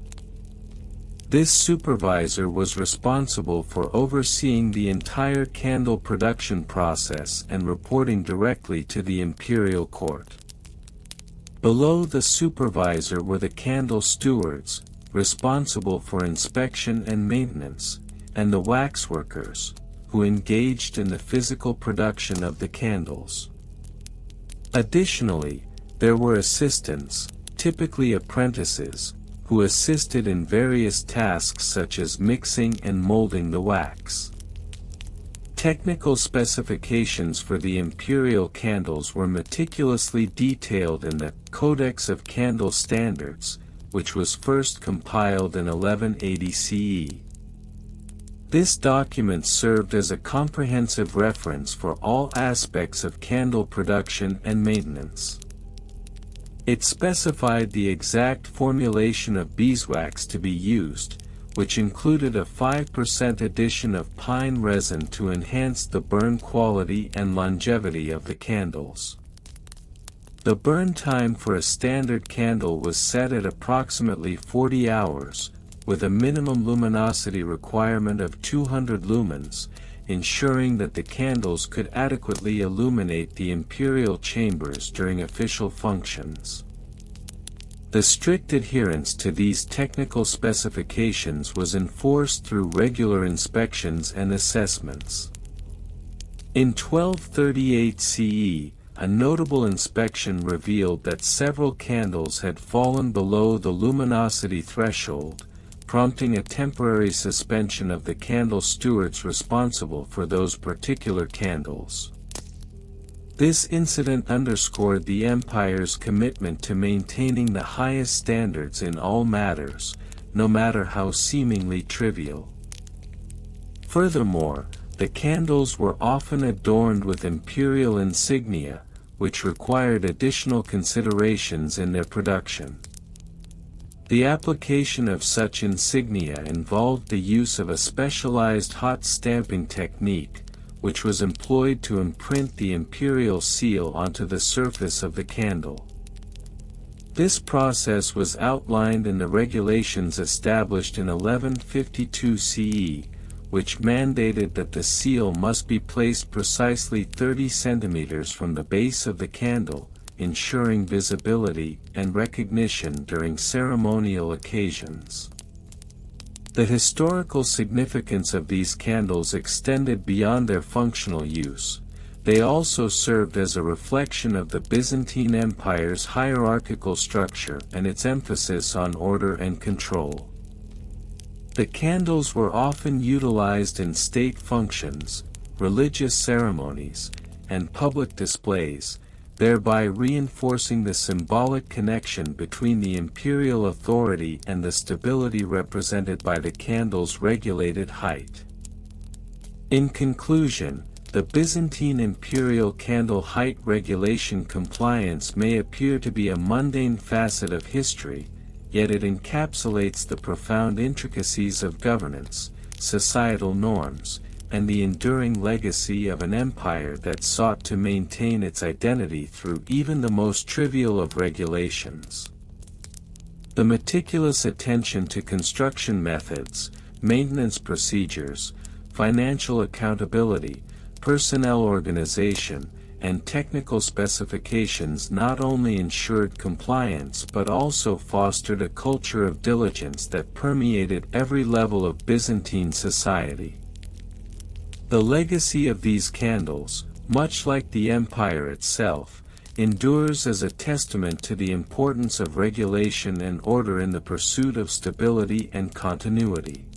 A: This supervisor was responsible for overseeing the entire candle production process and reporting directly to the imperial court. Below the supervisor were the candle stewards, responsible for inspection and maintenance, and the waxworkers, who engaged in the physical production of the candles. Additionally, there were assistants, typically apprentices, who assisted in various tasks such as mixing and molding the wax. Technical specifications for the imperial candles were meticulously detailed in the Codex of Candle Standards, which was first compiled in 1180 CE. This document served as a comprehensive reference for all aspects of candle production and maintenance. It specified the exact formulation of beeswax to be used, which included a 5% addition of pine resin to enhance the burn quality and longevity of the candles. The burn time for a standard candle was set at approximately 40 hours, with a minimum luminosity requirement of 200 lumens, ensuring that the candles could adequately illuminate the imperial chambers during official functions. The strict adherence to these technical specifications was enforced through regular inspections and assessments. In 1238 CE, a notable inspection revealed that several candles had fallen below the luminosity threshold, prompting a temporary suspension of the candle stewards responsible for those particular candles. This incident underscored the empire's commitment to maintaining the highest standards in all matters, no matter how seemingly trivial. Furthermore, the candles were often adorned with imperial insignia, which required additional considerations in their production. The application of such insignia involved the use of a specialized hot stamping technique, which was employed to imprint the imperial seal onto the surface of the candle. This process was outlined in the regulations established in 1152 CE, which mandated that the seal must be placed precisely 30 centimeters from the base of the candle, ensuring visibility and recognition during ceremonial occasions. The historical significance of these candles extended beyond their functional use. They also served as a reflection of the Byzantine Empire's hierarchical structure and its emphasis on order and control. The candles were often utilized in state functions, religious ceremonies, and public displays, thereby reinforcing the symbolic connection between the imperial authority and the stability represented by the candle's regulated height. In conclusion, the Byzantine imperial candle height regulation compliance may appear to be a mundane facet of history, yet it encapsulates the profound intricacies of governance, societal norms, and the enduring legacy of an empire that sought to maintain its identity through even the most trivial of regulations. The meticulous attention to construction methods, maintenance procedures, financial accountability, personnel organization, and technical specifications not only ensured compliance but also fostered a culture of diligence that permeated every level of Byzantine society. The legacy of these candles, much like the empire itself, endures as a testament to the importance of regulation and order in the pursuit of stability and continuity.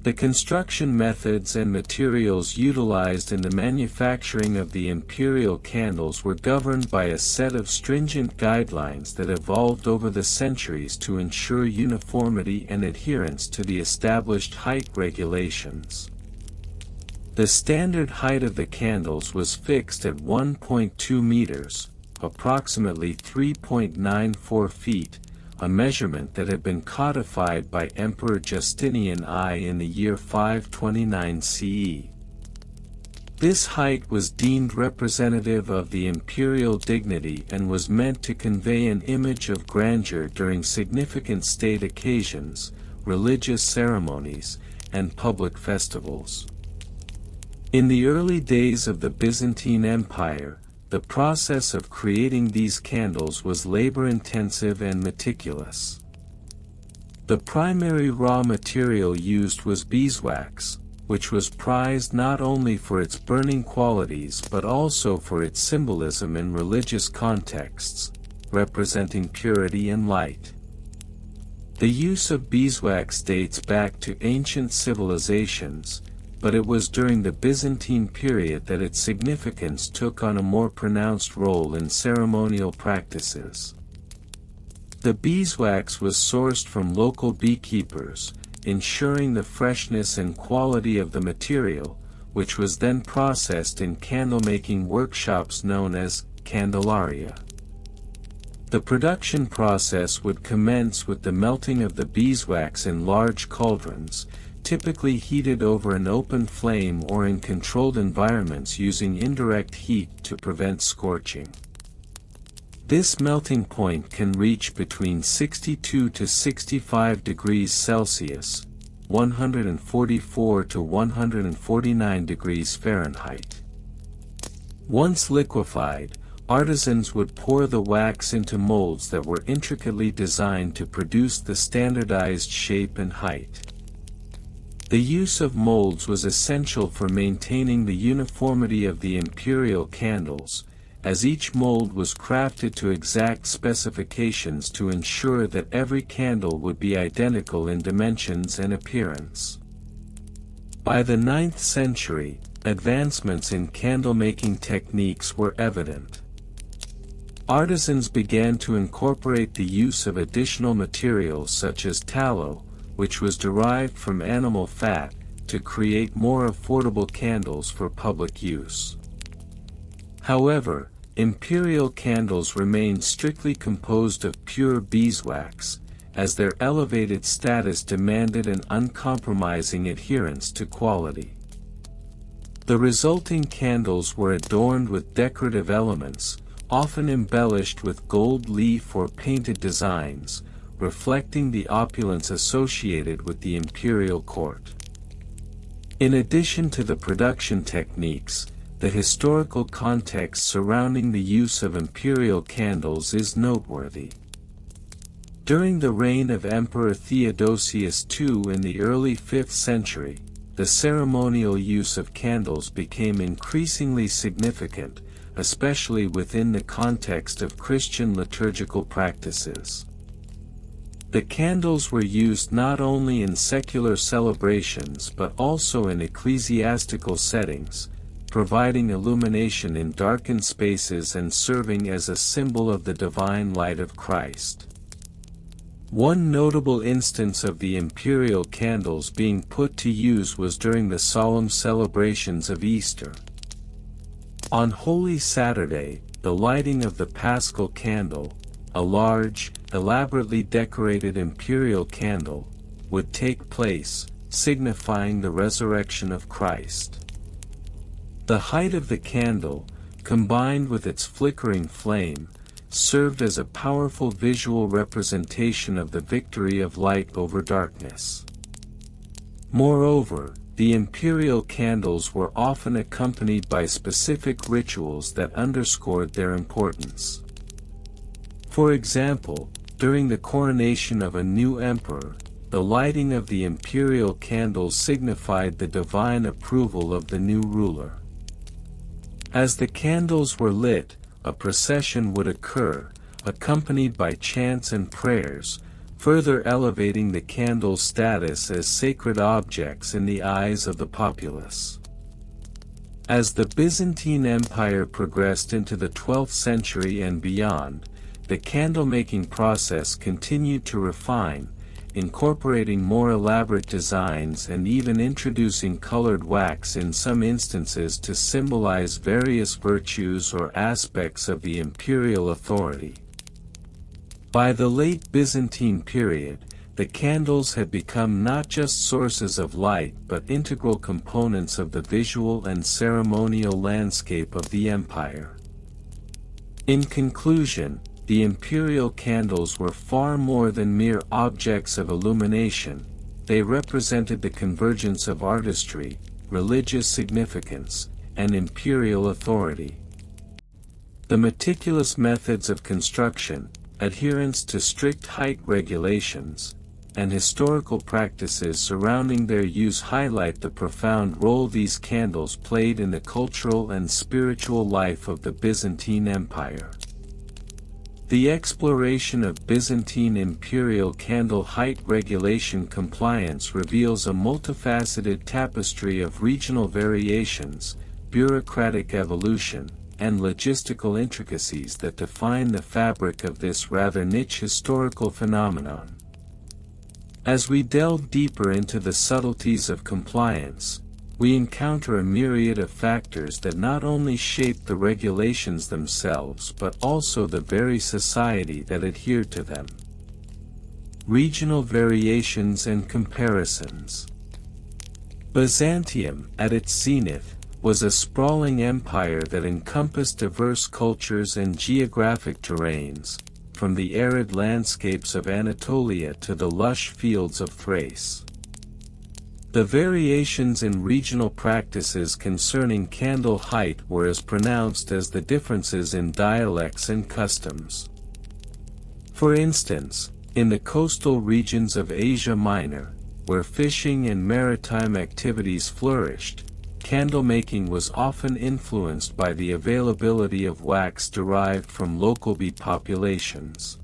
A: The construction methods and materials utilized in the manufacturing of the imperial candles were governed by a set of stringent guidelines that evolved over the centuries to ensure uniformity and adherence to the established height regulations. The standard height of the candles was fixed at 1.2 meters, approximately 3.94 feet, a measurement that had been codified by Emperor Justinian I in the year 529 CE. This height was deemed representative of the imperial dignity and was meant to convey an image of grandeur during significant state occasions, religious ceremonies, and public festivals. In the early days of the Byzantine Empire, the process of creating these candles was labor-intensive and meticulous. The primary raw material used was beeswax, which was prized not only for its burning qualities but also for its symbolism in religious contexts, representing purity and light. The use of beeswax dates back to ancient civilizations, but it was during the Byzantine period that its significance took on a more pronounced role in ceremonial practices. The beeswax was sourced from local beekeepers, ensuring the freshness and quality of the material, which was then processed in candle-making workshops known as candelaria. The production process would commence with the melting of the beeswax in large cauldrons, typically heated over an open flame or in controlled environments using indirect heat to prevent scorching. This melting point can reach between 62 to 65 degrees Celsius, 144 to 149 degrees Fahrenheit. Once liquefied, artisans would pour the wax into molds that were intricately designed to produce the standardized shape and height. The use of molds was essential for maintaining the uniformity of the imperial candles, as each mold was crafted to exact specifications to ensure that every candle would be identical in dimensions and appearance. By the 9th century, advancements in candle-making techniques were evident. Artisans began to incorporate the use of additional materials such as tallow, which was derived from animal fat, to create more affordable candles for public use. However, imperial candles remained strictly composed of pure beeswax, as their elevated status demanded an uncompromising adherence to quality. The resulting candles were adorned with decorative elements, often embellished with gold leaf or painted designs, reflecting the opulence associated with the imperial court. In addition to the production techniques, the historical context surrounding the use of imperial candles is noteworthy. During the reign of Emperor Theodosius II in the early 5th century, the ceremonial use of candles became increasingly significant, especially within the context of Christian liturgical practices. The candles were used not only in secular celebrations but also in ecclesiastical settings, providing illumination in darkened spaces and serving as a symbol of the divine light of Christ. One notable instance of the imperial candles being put to use was during the solemn celebrations of Easter. On Holy Saturday, the lighting of the Paschal candle, a large, elaborately decorated imperial candle, would take place, signifying the resurrection of Christ. The height of the candle, combined with its flickering flame, served as a powerful visual representation of the victory of light over darkness. Moreover, the imperial candles were often accompanied by specific rituals that underscored their importance. For example, during the coronation of a new emperor, the lighting of the imperial candles signified the divine approval of the new ruler. As the candles were lit, a procession would occur, accompanied by chants and prayers, further elevating the candle's status as sacred objects in the eyes of the populace. As the Byzantine Empire progressed into the 12th century and beyond, the candle-making process continued to refine, incorporating more elaborate designs and even introducing colored wax in some instances to symbolize various virtues or aspects of the imperial authority. By the late Byzantine period, the candles had become not just sources of light but integral components of the visual and ceremonial landscape of the empire. In conclusion, the imperial candles were far more than mere objects of illumination. They represented the convergence of artistry, religious significance, and imperial authority. The meticulous methods of construction, adherence to strict height regulations, and historical practices surrounding their use highlight the profound role these candles played in the cultural and spiritual life of the Byzantine Empire. The exploration of Byzantine imperial candle height regulation compliance reveals a multifaceted tapestry of regional variations, bureaucratic evolution, and logistical intricacies that define the fabric of this rather niche historical phenomenon. As we delve deeper into the subtleties of compliance, we encounter a myriad of factors that not only shape the regulations themselves but also the very society that adhered to them. Regional variations and comparisons. Byzantium, at its zenith, was a sprawling empire that encompassed diverse cultures and geographic terrains, from the arid landscapes of Anatolia to the lush fields of Thrace. The variations in regional practices concerning candle height were as pronounced as the differences in dialects and customs. For instance, in the coastal regions of Asia Minor, where fishing and maritime activities flourished, candle-making was often influenced by the availability of wax derived from local bee populations.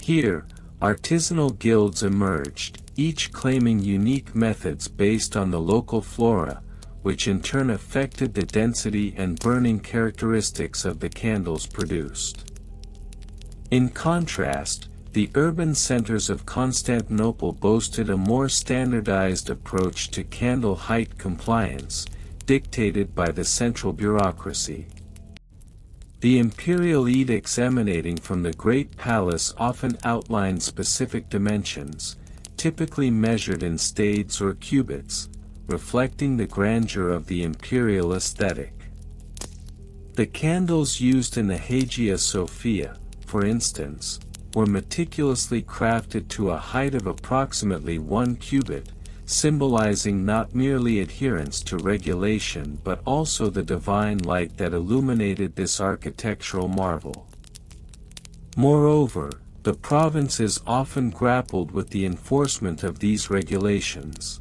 A: Here, artisanal guilds emerged, each claiming unique methods based on the local flora, which in turn affected the density and burning characteristics of the candles produced. In contrast, the urban centers of Constantinople boasted a more standardized approach to candle height compliance, dictated by the central bureaucracy. The imperial edicts emanating from the Great Palace often outlined specific dimensions, typically measured in stades or cubits, reflecting the grandeur of the imperial aesthetic. The candles used in the Hagia Sophia, for instance, were meticulously crafted to a height of approximately 1 cubit, symbolizing not merely adherence to regulation but also the divine light that illuminated this architectural marvel. Moreover, the provinces often grappled with the enforcement of these regulations.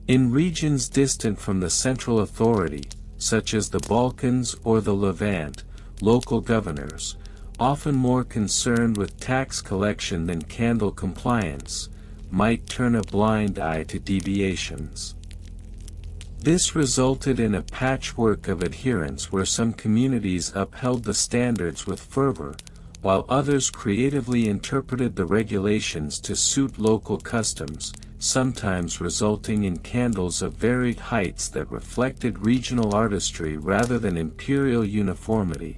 A: In regions distant from the central authority, such as the Balkans or the Levant, local governors, often more concerned with tax collection than candle compliance, might turn a blind eye to deviations. This resulted in a patchwork of adherence where some communities upheld the standards with fervor, while others creatively interpreted the regulations to suit local customs, sometimes resulting in candles of varied heights that reflected regional artistry rather than imperial uniformity.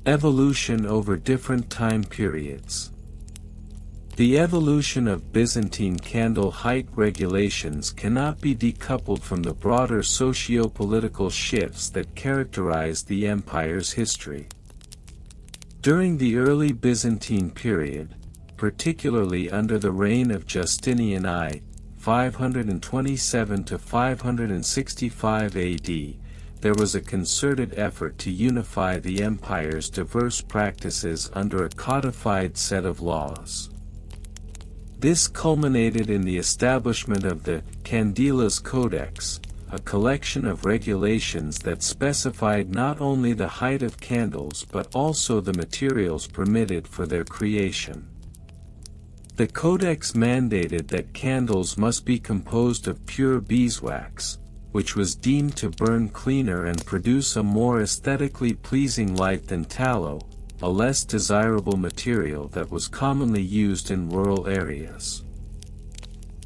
A: Evolution over different time periods. The evolution of Byzantine candle height regulations cannot be decoupled from the broader socio-political shifts that characterized the empire's history. During the early Byzantine period, particularly under the reign of Justinian I, 527 to 565 AD, there was a concerted effort to unify the empire's diverse practices under a codified set of laws. This culminated in the establishment of the Candelas Codex, a collection of regulations that specified not only the height of candles but also the materials permitted for their creation. The Codex mandated that candles must be composed of pure beeswax, which was deemed to burn cleaner and produce a more aesthetically pleasing light than tallow, a less desirable material that was commonly used in rural areas.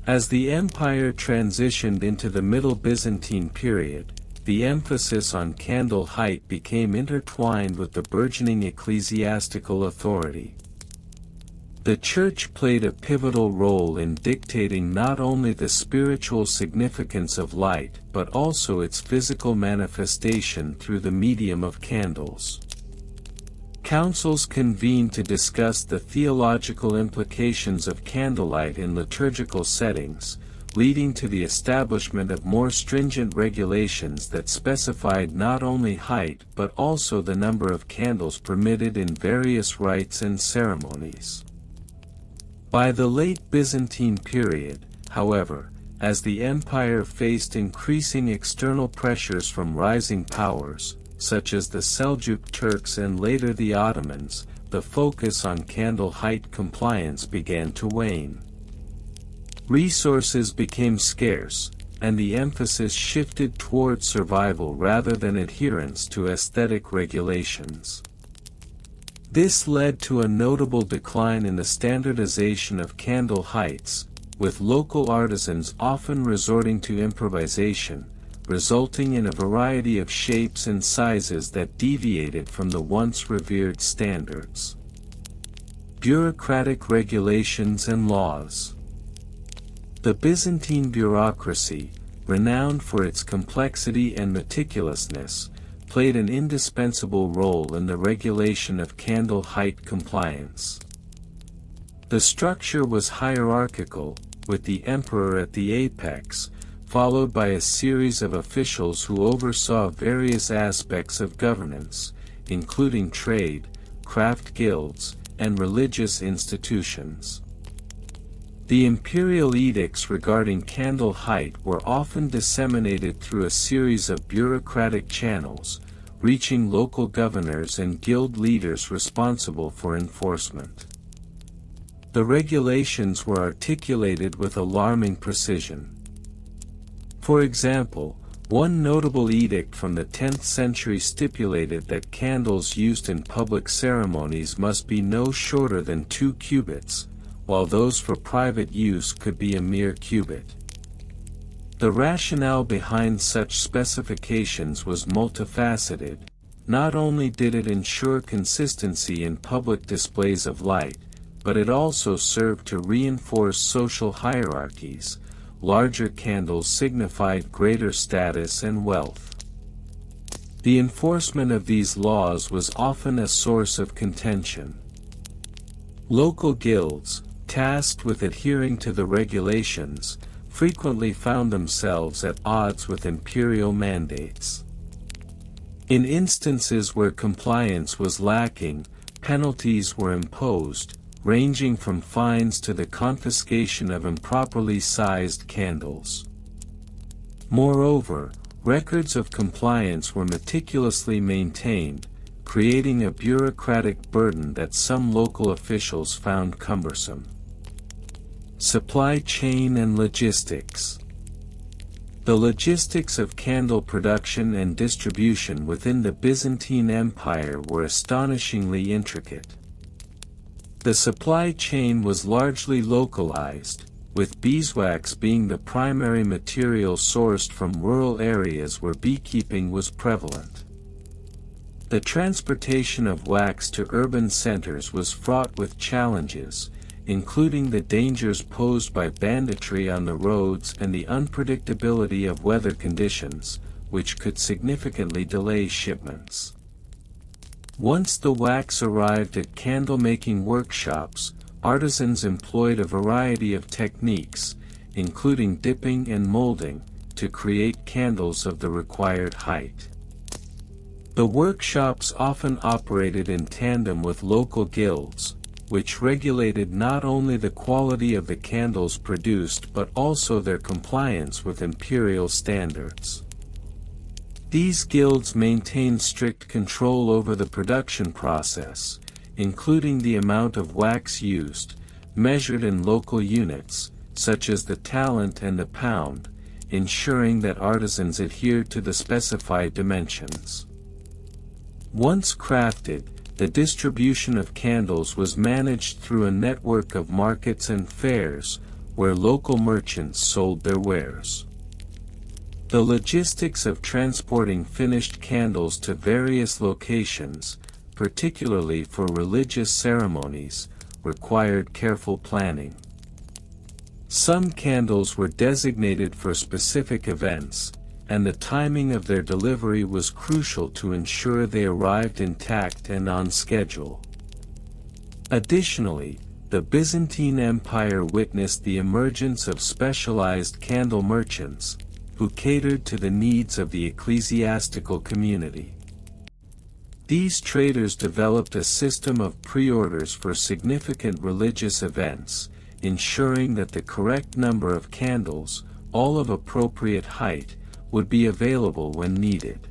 A: As the empire transitioned into the Middle Byzantine period, the emphasis on candle height became intertwined with the burgeoning ecclesiastical authority. The Church played a pivotal role in dictating not only the spiritual significance of light but also its physical manifestation through the medium of candles. Councils convened to discuss the theological implications of candlelight in liturgical settings, leading to the establishment of more stringent regulations that specified not only height but also the number of candles permitted in various rites and ceremonies. By the late Byzantine period, however, as the empire faced increasing external pressures from rising powers, such as the Seljuk Turks and later the Ottomans, the focus on candle height compliance began to wane. Resources became scarce, and the emphasis shifted toward survival rather than adherence to aesthetic regulations. This led to a notable decline in the standardization of candle heights, with local artisans often resorting to improvisation, resulting in a variety of shapes and sizes that deviated from the once revered standards. Bureaucratic regulations and laws. The Byzantine bureaucracy, renowned for its complexity and meticulousness, played an indispensable role in the regulation of candle height compliance. The structure was hierarchical, with the emperor at the apex, followed by a series of officials who oversaw various aspects of governance, including trade, craft guilds, and religious institutions. The imperial edicts regarding candle height were often disseminated through a series of bureaucratic channels, reaching local governors and guild leaders responsible for enforcement. The regulations were articulated with alarming precision. For example, one notable edict from the 10th century stipulated that candles used in public ceremonies must be no shorter than 2 cubits, while those for private use could be a mere cubit. The rationale behind such specifications was multifaceted. Not only did it ensure consistency in public displays of light, but it also served to reinforce social hierarchies. Larger candles signified greater status and wealth. The enforcement of these laws was often a source of contention. Local guilds, tasked with adhering to the regulations, frequently found themselves at odds with imperial mandates. In instances where compliance was lacking, penalties were imposed, ranging from fines to the confiscation of improperly sized candles. Moreover, records of compliance were meticulously maintained, creating a bureaucratic burden that some local officials found cumbersome. Supply chain and logistics. The logistics of candle production and distribution within the Byzantine Empire were astonishingly intricate. The supply chain was largely localized, with beeswax being the primary material sourced from rural areas where beekeeping was prevalent. The transportation of wax to urban centers was fraught with challenges, including the dangers posed by banditry on the roads and the unpredictability of weather conditions, which could significantly delay shipments. Once the wax arrived at candle-making workshops, artisans employed a variety of techniques, including dipping and molding, to create candles of the required height. The workshops often operated in tandem with local guilds, which regulated not only the quality of the candles produced but also their compliance with imperial standards. These guilds maintained strict control over the production process, including the amount of wax used, measured in local units, such as the talent and the pound, ensuring that artisans adhered to the specified dimensions. Once crafted, the distribution of candles was managed through a network of markets and fairs, where local merchants sold their wares. The logistics of transporting finished candles to various locations, particularly for religious ceremonies, required careful planning. Some candles were designated for specific events, and the timing of their delivery was crucial to ensure they arrived intact and on schedule. Additionally, the Byzantine Empire witnessed the emergence of specialized candle merchants, who catered to the needs of the ecclesiastical community. These traders developed a system of pre-orders for significant religious events, ensuring that the correct number of candles, all of appropriate height, would be available when needed.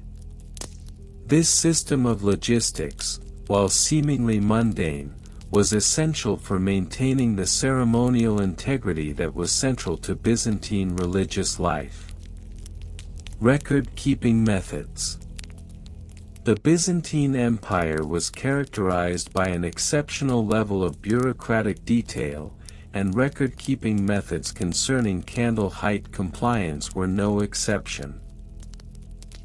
A: This system of logistics, while seemingly mundane, was essential for maintaining the ceremonial integrity that was central to Byzantine religious life. Record-keeping methods. The Byzantine Empire was characterized by an exceptional level of bureaucratic detail, and record-keeping methods concerning candle height compliance were no exception.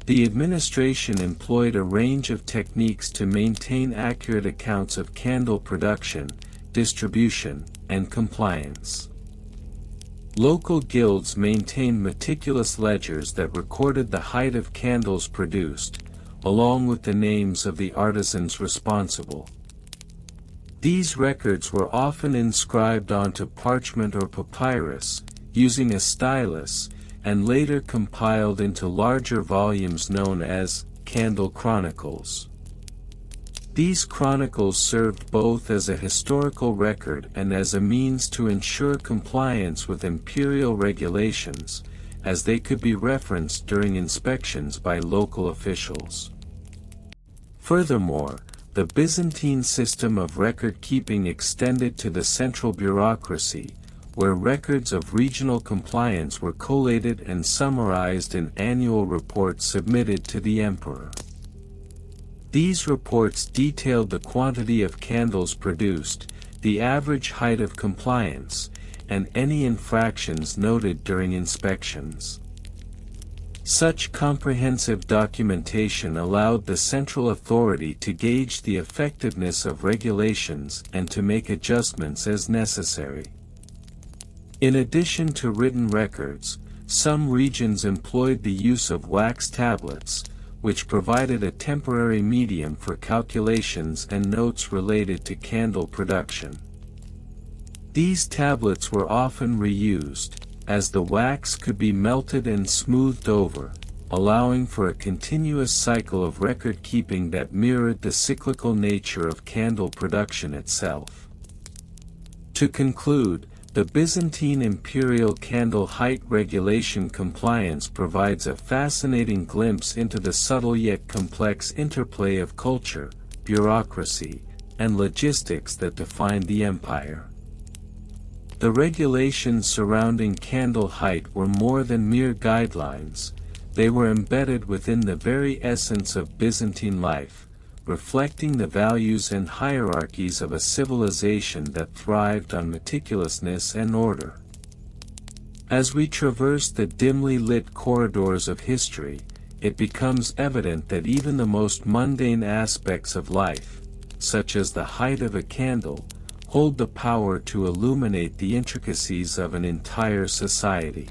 A: The administration employed a range of techniques to maintain accurate accounts of candle production, distribution, and compliance. Local guilds maintained meticulous ledgers that recorded the height of candles produced, along with the names of the artisans responsible. These records were often inscribed onto parchment or papyrus, using a stylus, and later compiled into larger volumes known as candle chronicles. These chronicles served both as a historical record and as a means to ensure compliance with imperial regulations, as they could be referenced during inspections by local officials. Furthermore, the Byzantine system of record-keeping extended to the central bureaucracy, where records of regional compliance were collated and summarized in annual reports submitted to the emperor. These reports detailed the quantity of candles produced, the average height of compliance, and any infractions noted during inspections. Such comprehensive documentation allowed the central authority to gauge the effectiveness of regulations and to make adjustments as necessary. In addition to written records, some regions employed the use of wax tablets, which provided a temporary medium for calculations and notes related to candle production. These tablets were often reused, as the wax could be melted and smoothed over, allowing for a continuous cycle of record-keeping that mirrored the cyclical nature of candle production itself. To conclude, the Byzantine imperial candle height regulation compliance provides a fascinating glimpse into the subtle yet complex interplay of culture, bureaucracy, and logistics that defined the empire. The regulations surrounding candle height were more than mere guidelines, they were embedded within the very essence of Byzantine life, reflecting the values and hierarchies of a civilization that thrived on meticulousness and order. As we traverse the dimly lit corridors of history, it becomes evident that even the most mundane aspects of life, such as the height of a candle, hold the power to illuminate the intricacies of an entire society.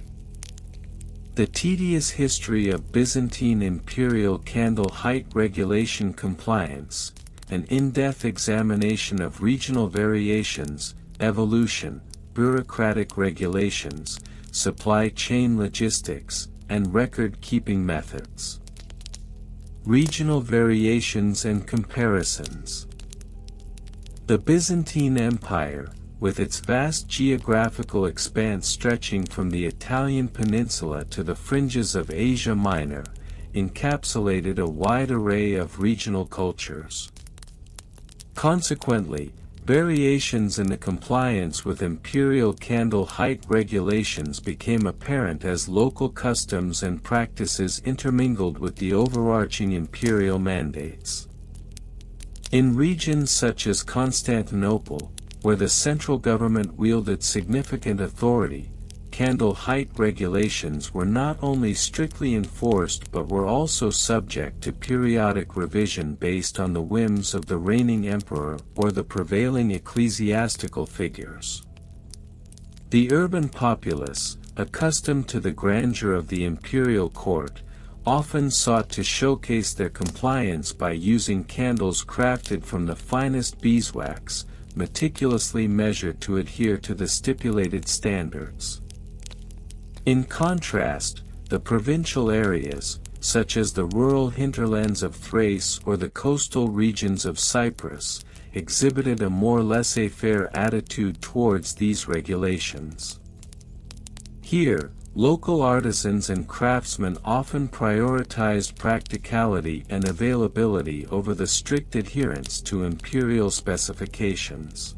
A: The tedious history of Byzantine imperial candle height regulation compliance, an in-depth examination of regional variations, evolution, bureaucratic regulations, supply chain logistics, and record-keeping methods. Regional variations and comparisons. The Byzantine Empire, with its vast geographical expanse stretching from the Italian peninsula to the fringes of Asia Minor, encapsulated a wide array of regional cultures. Consequently, variations in the compliance with imperial candle height regulations became apparent as local customs and practices intermingled with the overarching imperial mandates. In regions such as Constantinople, where the central government wielded significant authority, candle height regulations were not only strictly enforced but were also subject to periodic revision based on the whims of the reigning emperor or the prevailing ecclesiastical figures. The urban populace, accustomed to the grandeur of the imperial court, often sought to showcase their compliance by using candles crafted from the finest beeswax, meticulously measured to adhere to the stipulated standards. In contrast, the provincial areas, such as the rural hinterlands of Thrace or the coastal regions of Cyprus, exhibited a more laissez-faire attitude towards these regulations. Here, local artisans and craftsmen often prioritized practicality and availability over the strict adherence to imperial specifications.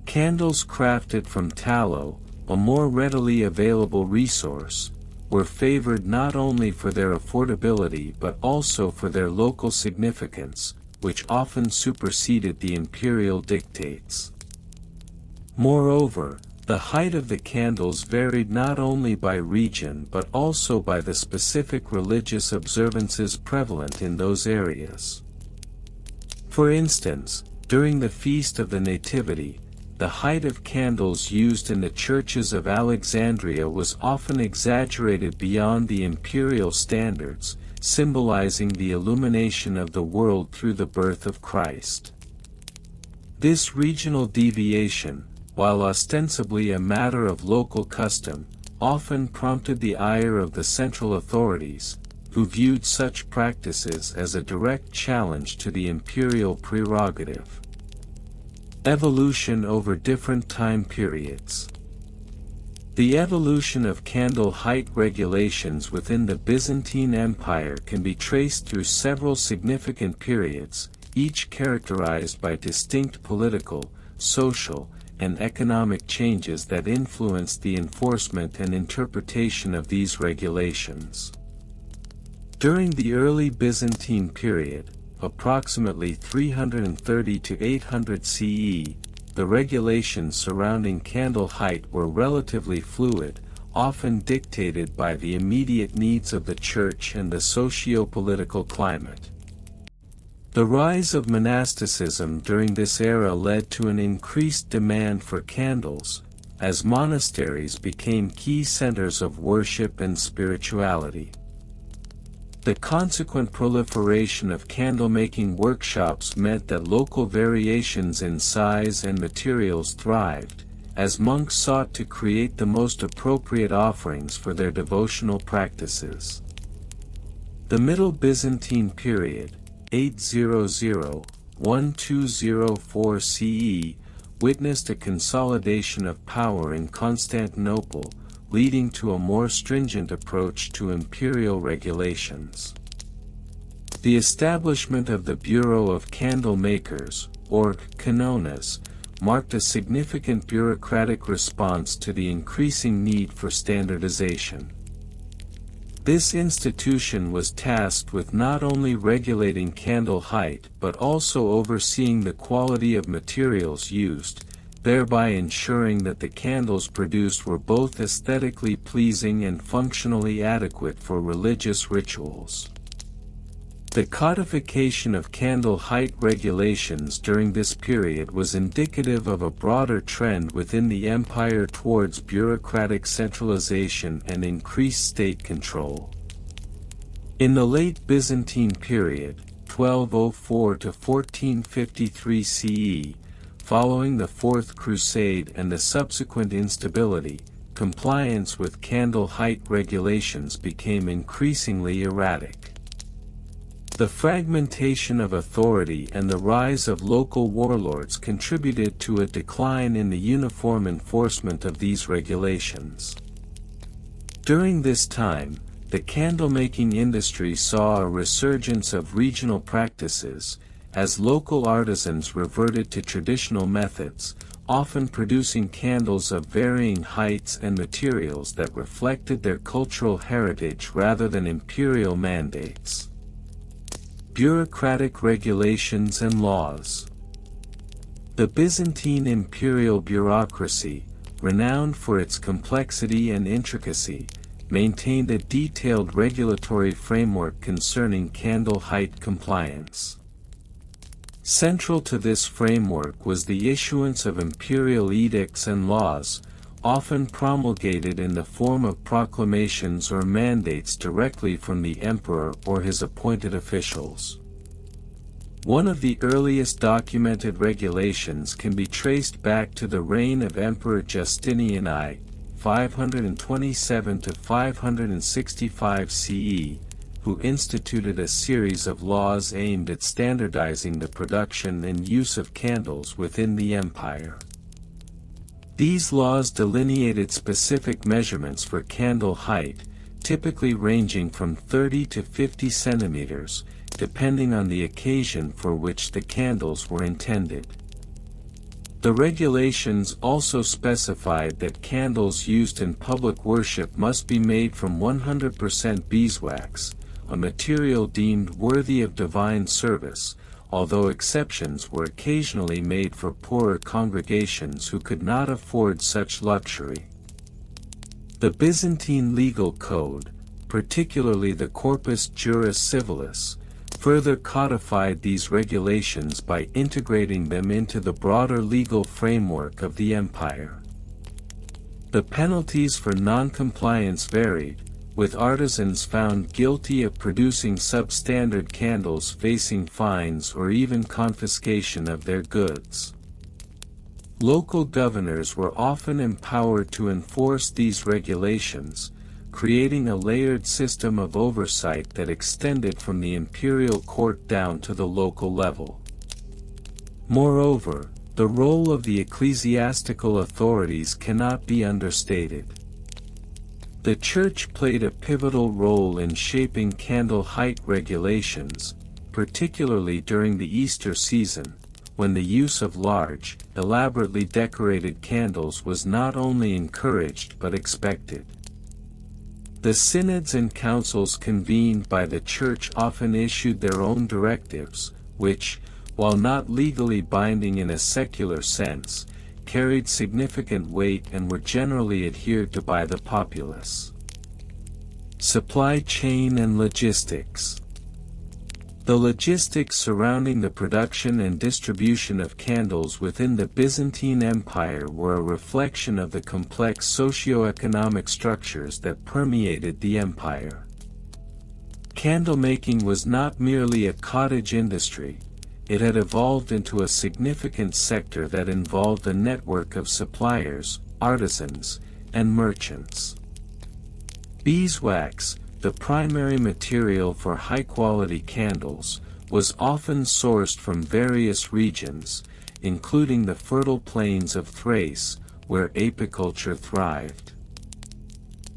A: Candles crafted from tallow, a more readily available resource, were favored not only for their affordability but also for their local significance, which often superseded the imperial dictates. Moreover, the height of the candles varied not only by region but also by the specific religious observances prevalent in those areas. For instance, during the Feast of the Nativity, the height of candles used in the churches of Alexandria was often exaggerated beyond the imperial standards, symbolizing the illumination of the world through the birth of Christ. This regional deviation, while ostensibly a matter of local custom, often prompted the ire of the central authorities, who viewed such practices as a direct challenge to the imperial prerogative. Evolution over different time periods. The evolution of candle height regulations within the Byzantine Empire can be traced through several significant periods, each characterized by distinct political, social, and economic changes that influenced the enforcement and interpretation of these regulations. During the early Byzantine period, approximately 330 to 800 CE, the regulations surrounding candle height were relatively fluid, often dictated by the immediate needs of the church and the socio-political climate. The rise of monasticism during this era led to an increased demand for candles, as monasteries became key centers of worship and spirituality. The consequent proliferation of candle-making workshops meant that local variations in size and materials thrived, as monks sought to create the most appropriate offerings for their devotional practices. The Middle Byzantine period, 800–1204 CE, witnessed a consolidation of power in Constantinople, leading to a more stringent approach to imperial regulations. The establishment of the Bureau of Candle Makers, or Canonas, marked a significant bureaucratic response to the increasing need for standardization. This institution was tasked with not only regulating candle height but also overseeing the quality of materials used, thereby ensuring that the candles produced were both aesthetically pleasing and functionally adequate for religious rituals. The codification of candle height regulations during this period was indicative of a broader trend within the empire towards bureaucratic centralization and increased state control. In the late Byzantine period, 1204 to 1453 CE, following the Fourth Crusade and the subsequent instability, compliance with candle height regulations became increasingly erratic. The fragmentation of authority and the rise of local warlords contributed to a decline in the uniform enforcement of these regulations. During this time, the candlemaking industry saw a resurgence of regional practices, as local artisans reverted to traditional methods, often producing candles of varying heights and materials that reflected their cultural heritage rather than imperial mandates. Bureaucratic regulations and laws. The Byzantine imperial bureaucracy, renowned for its complexity and intricacy, maintained a detailed regulatory framework concerning candle height compliance. Central to this framework was the issuance of imperial edicts and laws, often promulgated in the form of proclamations or mandates directly from the emperor or his appointed officials. One of the earliest documented regulations can be traced back to the reign of Emperor Justinian I, 527 to 565 CE, who instituted a series of laws aimed at standardizing the production and use of candles within the empire. These laws delineated specific measurements for candle height, typically ranging from 30 to 50 centimeters, depending on the occasion for which the candles were intended. The regulations also specified that candles used in public worship must be made from 100% beeswax, a material deemed worthy of divine service, although exceptions were occasionally made for poorer congregations who could not afford such luxury. The Byzantine legal code, particularly the Corpus Juris Civilis, further codified these regulations by integrating them into the broader legal framework of the empire. The penalties for non-compliance varied, with artisans found guilty of producing substandard candles facing fines or even confiscation of their goods. Local governors were often empowered to enforce these regulations, creating a layered system of oversight that extended from the imperial court down to the local level. Moreover, the role of the ecclesiastical authorities cannot be understated. The Church played a pivotal role in shaping candle height regulations, particularly during the Easter season, when the use of large, elaborately decorated candles was not only encouraged but expected. The synods and councils convened by the Church often issued their own directives, which, while not legally binding in a secular sense, carried significant weight and were generally adhered to by the populace. Supply chain and logistics. The logistics surrounding the production and distribution of candles within the Byzantine Empire were a reflection of the complex socio-economic structures that permeated the empire. Candlemaking was not merely a cottage industry. It had evolved into a significant sector that involved a network of suppliers, artisans, and merchants. Beeswax, the primary material for high-quality candles, was often sourced from various regions, including the fertile plains of Thrace, where apiculture thrived.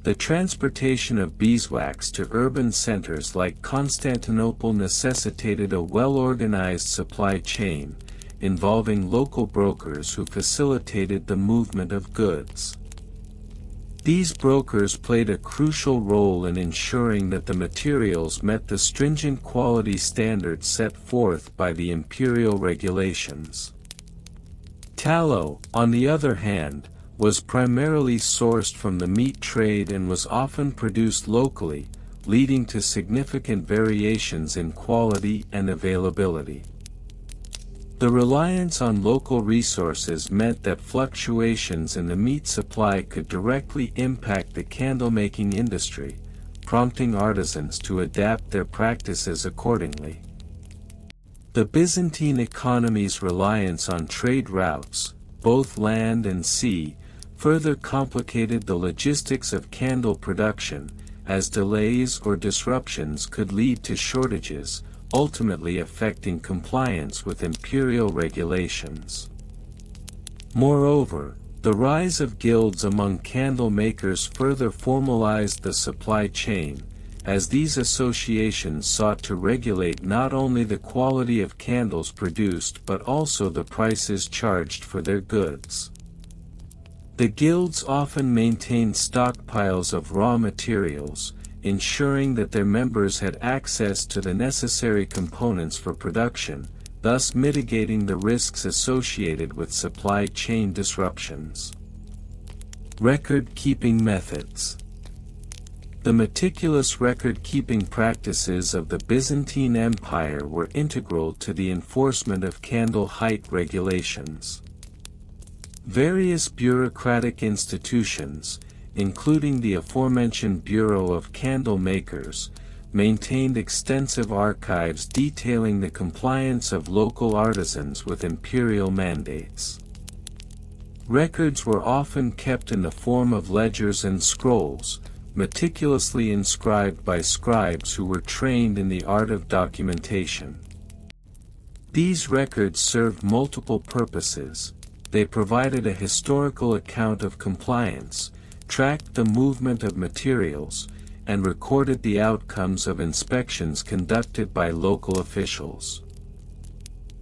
A: The transportation of beeswax to urban centers like Constantinople necessitated a well-organized supply chain, involving local brokers who facilitated the movement of goods. These brokers played a crucial role in ensuring that the materials met the stringent quality standards set forth by the imperial regulations. Tallow, on the other hand, was primarily sourced from the meat trade and was often produced locally, leading to significant variations in quality and availability. The reliance on local resources meant that fluctuations in the meat supply could directly impact the candle-making industry, prompting artisans to adapt their practices accordingly. The Byzantine economy's reliance on trade routes, both land and sea, further complicated the logistics of candle production, as delays or disruptions could lead to shortages, ultimately affecting compliance with imperial regulations. Moreover, the rise of guilds among candle makers further formalized the supply chain, as these associations sought to regulate not only the quality of candles produced but also the prices charged for their goods. The guilds often maintained stockpiles of raw materials, ensuring that their members had access to the necessary components for production, thus mitigating the risks associated with supply chain disruptions. Record-keeping methods. The meticulous record-keeping practices of the Byzantine Empire were integral to the enforcement of candle height regulations. Various bureaucratic institutions, including the aforementioned Bureau of Candle Makers, maintained extensive archives detailing the compliance of local artisans with imperial mandates. Records were often kept in the form of ledgers and scrolls, meticulously inscribed by scribes who were trained in the art of documentation. These records served multiple purposes. They provided a historical account of compliance, tracked the movement of materials, and recorded the outcomes of inspections conducted by local officials.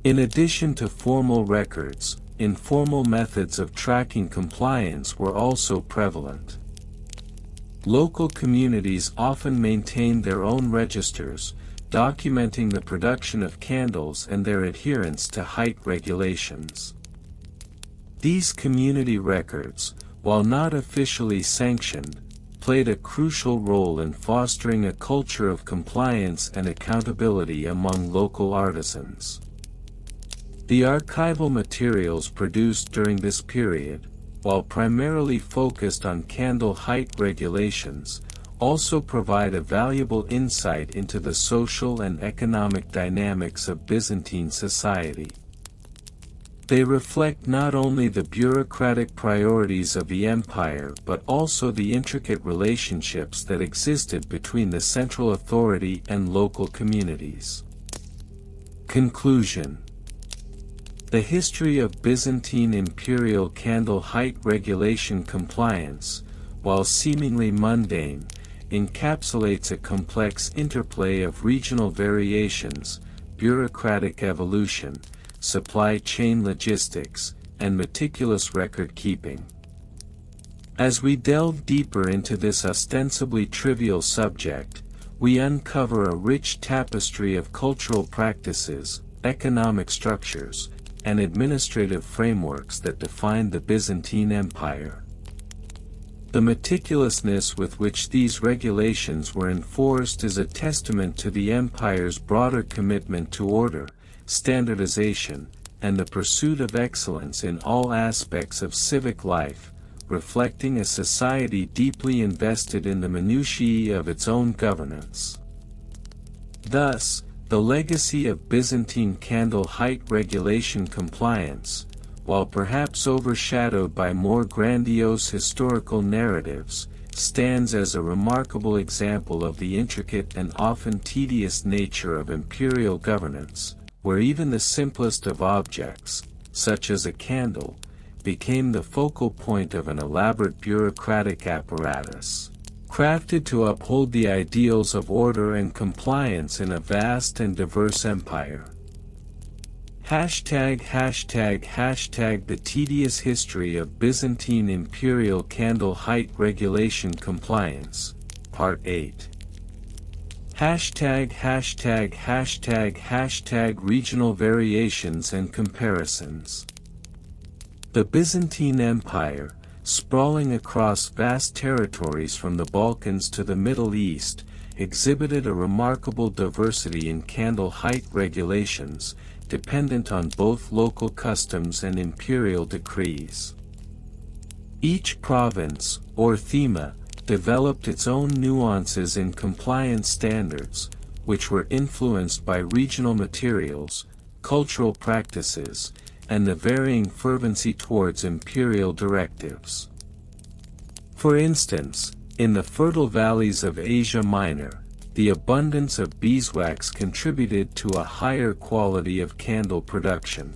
A: In addition to formal records, informal methods of tracking compliance were also prevalent. Local communities often maintained their own registers, documenting the production of candles and their adherence to height regulations. These community records, while not officially sanctioned, played a crucial role in fostering a culture of compliance and accountability among local artisans. The archival materials produced during this period, while primarily focused on candle height regulations, also provide a valuable insight into the social and economic dynamics of Byzantine society. They reflect not only the bureaucratic priorities of the empire but also the intricate relationships that existed between the central authority and local communities. Conclusion. The history of Byzantine imperial candle height regulation compliance, while seemingly mundane, encapsulates a complex interplay of regional variations, bureaucratic evolution, supply chain logistics, and meticulous record-keeping. As we delve deeper into this ostensibly trivial subject, we uncover a rich tapestry of cultural practices, economic structures, and administrative frameworks that defined the Byzantine Empire. The meticulousness with which these regulations were enforced is a testament to the empire's broader commitment to order, standardization, and the pursuit of excellence in all aspects of civic life, reflecting a society deeply invested in the minutiae of its own governance. Thus, the legacy of Byzantine candle height regulation compliance, while perhaps overshadowed by more grandiose historical narratives, stands as a remarkable example of the intricate and often tedious nature of imperial governance, where even the simplest of objects, such as a candle, became the focal point of an elaborate bureaucratic apparatus, crafted to uphold the ideals of order and compliance in a vast and diverse empire. The tedious history of Byzantine imperial candle height regulation compliance, Part 8. Regional variations and comparisons. The Byzantine Empire, sprawling across vast territories from the Balkans to the Middle East, exhibited a remarkable diversity in candle height regulations, dependent on both local customs and imperial decrees. Each province, or thema, developed its own nuances in compliance standards, which were influenced by regional materials, cultural practices, and the varying fervency towards imperial directives. For instance, in the fertile valleys of Asia Minor, the abundance of beeswax contributed to a higher quality of candle production.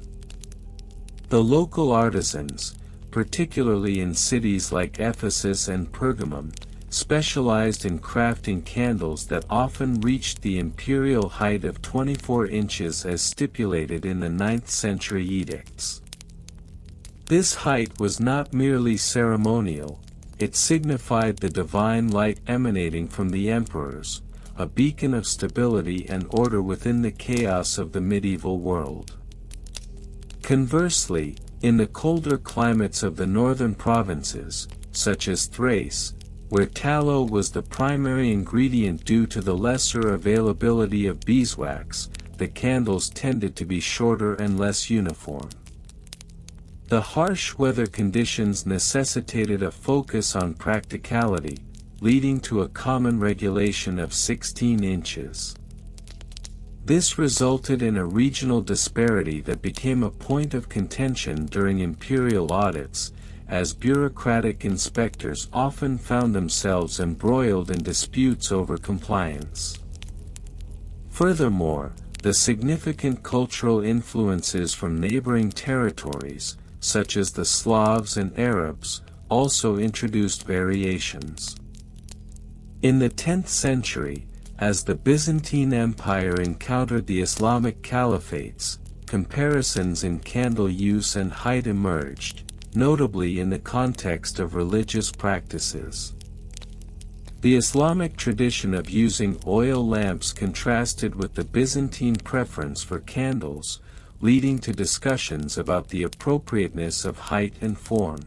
A: The local artisans, particularly in cities like Ephesus and Pergamum, specialized in crafting candles that often reached the imperial height of 24 inches as stipulated in the 9th century edicts. This height was not merely ceremonial, it signified the divine light emanating from the emperors, a beacon of stability and order within the chaos of the medieval world. Conversely, in the colder climates of the northern provinces, such as Thrace, where tallow was the primary ingredient due to the lesser availability of beeswax, the candles tended to be shorter and less uniform. The harsh weather conditions necessitated a focus on practicality, leading to a common regulation of 16 inches. This resulted in a regional disparity that became a point of contention during imperial audits, as bureaucratic inspectors often found themselves embroiled in disputes over compliance. Furthermore, the significant cultural influences from neighboring territories, such as the Slavs and Arabs, also introduced variations. In the 10th century, as the Byzantine Empire encountered the Islamic caliphates, comparisons in candle use and height emerged, notably in the context of religious practices. The Islamic tradition of using oil lamps contrasted with the Byzantine preference for candles, leading to discussions about the appropriateness of height and form.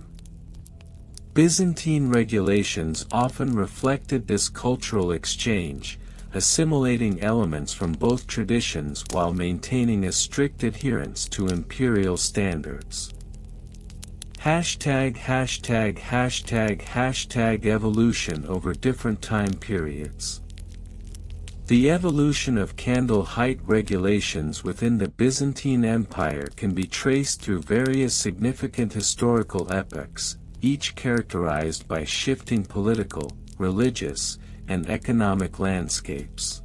A: Byzantine regulations often reflected this cultural exchange, assimilating elements from both traditions while maintaining a strict adherence to imperial standards. Evolution over different time periods. The evolution of candle height regulations within the Byzantine Empire can be traced through various significant historical epochs, each characterized by shifting political, religious, and economic landscapes.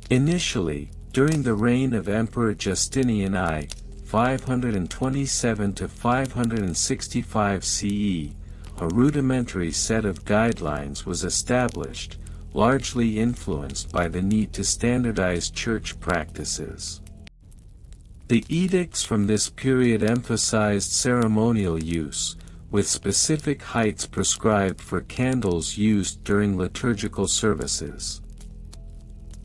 A: Initially, during the reign of Emperor Justinian I, 527 to 565 CE, a rudimentary set of guidelines was established, largely influenced by the need to standardize church practices. The edicts from this period emphasized ceremonial use, with specific heights prescribed for candles used during liturgical services.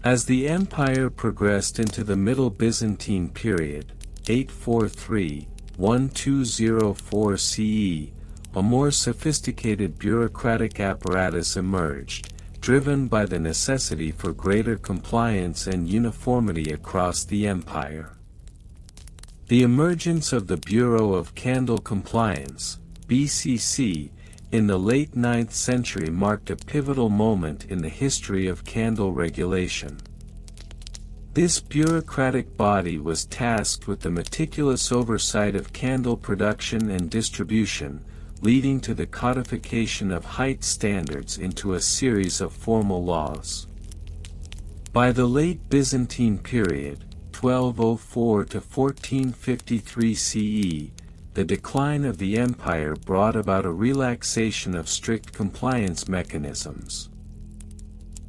A: As the empire progressed into the Middle Byzantine period, 843–1204 CE, a more sophisticated bureaucratic apparatus emerged, driven by the necessity for greater compliance and uniformity across the empire. The emergence of the Bureau of Candle Compliance, BCC, in the late 9th century marked a pivotal moment in the history of candle regulation. This bureaucratic body was tasked with the meticulous oversight of candle production and distribution, leading to the codification of height standards into a series of formal laws. By the late Byzantine period, 1204 to 1453 CE, the decline of the empire brought about a relaxation of strict compliance mechanisms.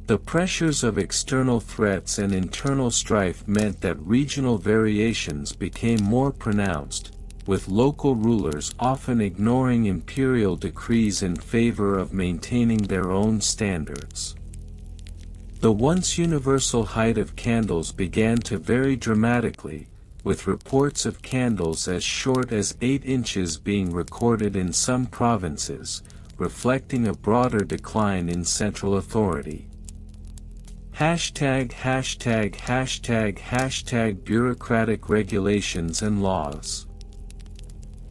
A: The pressures of external threats and internal strife meant that regional variations became more pronounced, with local rulers often ignoring imperial decrees in favor of maintaining their own standards. The once universal height of candles began to vary dramatically, with reports of candles as short as 8 inches being recorded in some provinces, reflecting a broader decline in central authority. #Bureaucratic regulations and laws.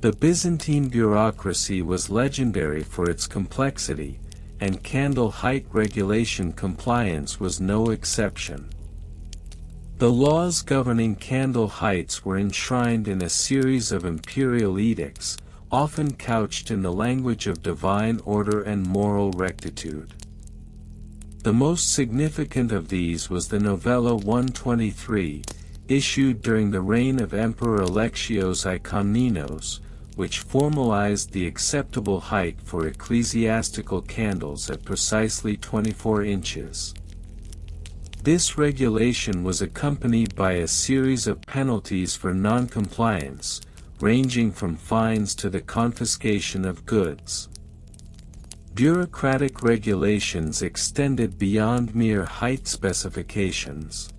A: The Byzantine bureaucracy was legendary for its complexity, and candle height regulation compliance was no exception. The laws governing candle heights were enshrined in a series of imperial edicts, often couched in the language of divine order and moral rectitude. The most significant of these was the Novella 123, issued during the reign of Emperor Alexios I Komnenos, which formalized the acceptable height for ecclesiastical candles at precisely 24 inches. This regulation was accompanied by a series of penalties for non-compliance, ranging from fines to the confiscation of goods. Bureaucratic regulations extended beyond mere height specifications.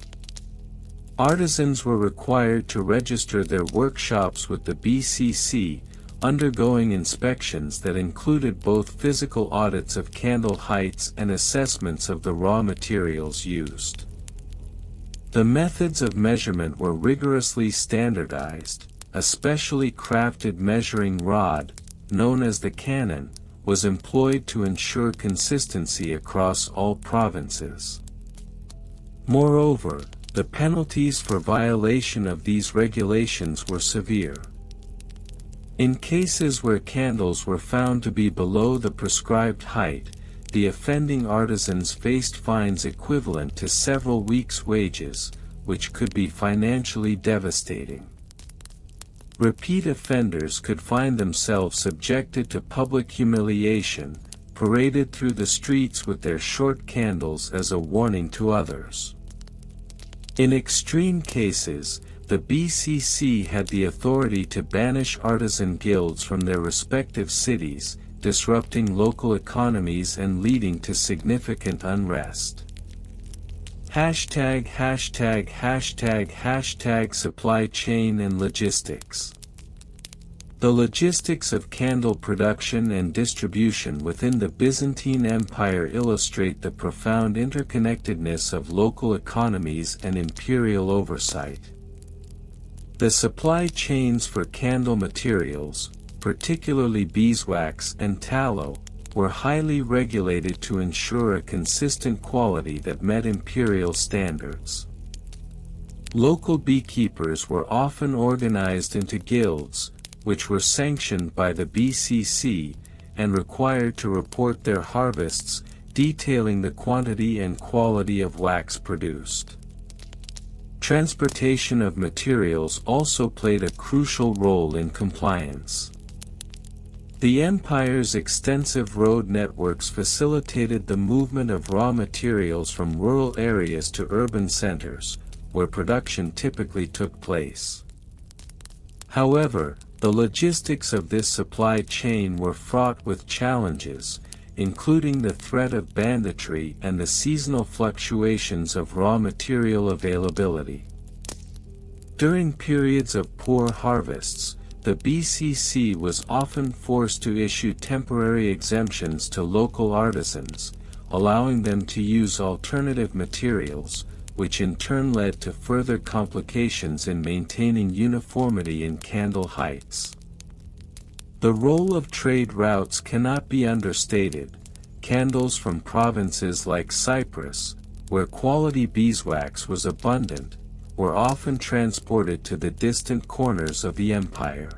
A: Artisans were required to register their workshops with the BCC, undergoing inspections that included both physical audits of candle heights and assessments of the raw materials used. The methods of measurement were rigorously standardized. A specially crafted measuring rod, known as the canon, was employed to ensure consistency across all provinces. Moreover, the penalties for violation of these regulations were severe. In cases where candles were found to be below the prescribed height, the offending artisans faced fines equivalent to several weeks' wages, which could be financially devastating. Repeat offenders could find themselves subjected to public humiliation, paraded through the streets with their short candles as a warning to others. In extreme cases, the BCC had the authority to banish artisan guilds from their respective cities, disrupting local economies and leading to significant unrest. ###Supply chain and logistics. The logistics of candle production and distribution within the Byzantine Empire illustrate the profound interconnectedness of local economies and imperial oversight. The supply chains for candle materials, particularly beeswax and tallow, were highly regulated to ensure a consistent quality that met imperial standards. Local beekeepers were often organized into guilds, which were sanctioned by the BCC, and required to report their harvests, detailing the quantity and quality of wax produced. Transportation of materials also played a crucial role in compliance. The empire's extensive road networks facilitated the movement of raw materials from rural areas to urban centers, where production typically took place. However, the logistics of this supply chain were fraught with challenges, including the threat of banditry and the seasonal fluctuations of raw material availability. During periods of poor harvests, the BCC was often forced to issue temporary exemptions to local artisans, allowing them to use alternative materials, which in turn led to further complications in maintaining uniformity in candle heights. The role of trade routes cannot be understated. Candles from provinces like Cyprus, where quality beeswax was abundant, were often transported to the distant corners of the empire.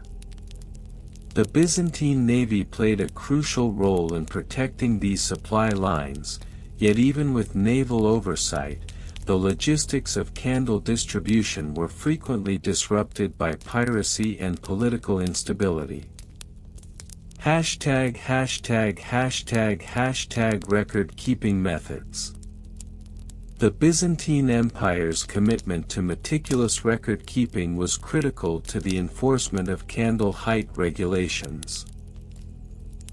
A: The Byzantine navy played a crucial role in protecting these supply lines, yet even with naval oversight, the logistics of candle distribution were frequently disrupted by piracy and political instability. ###Record-keeping methods. The Byzantine Empire's commitment to meticulous record-keeping was critical to the enforcement of candle height regulations.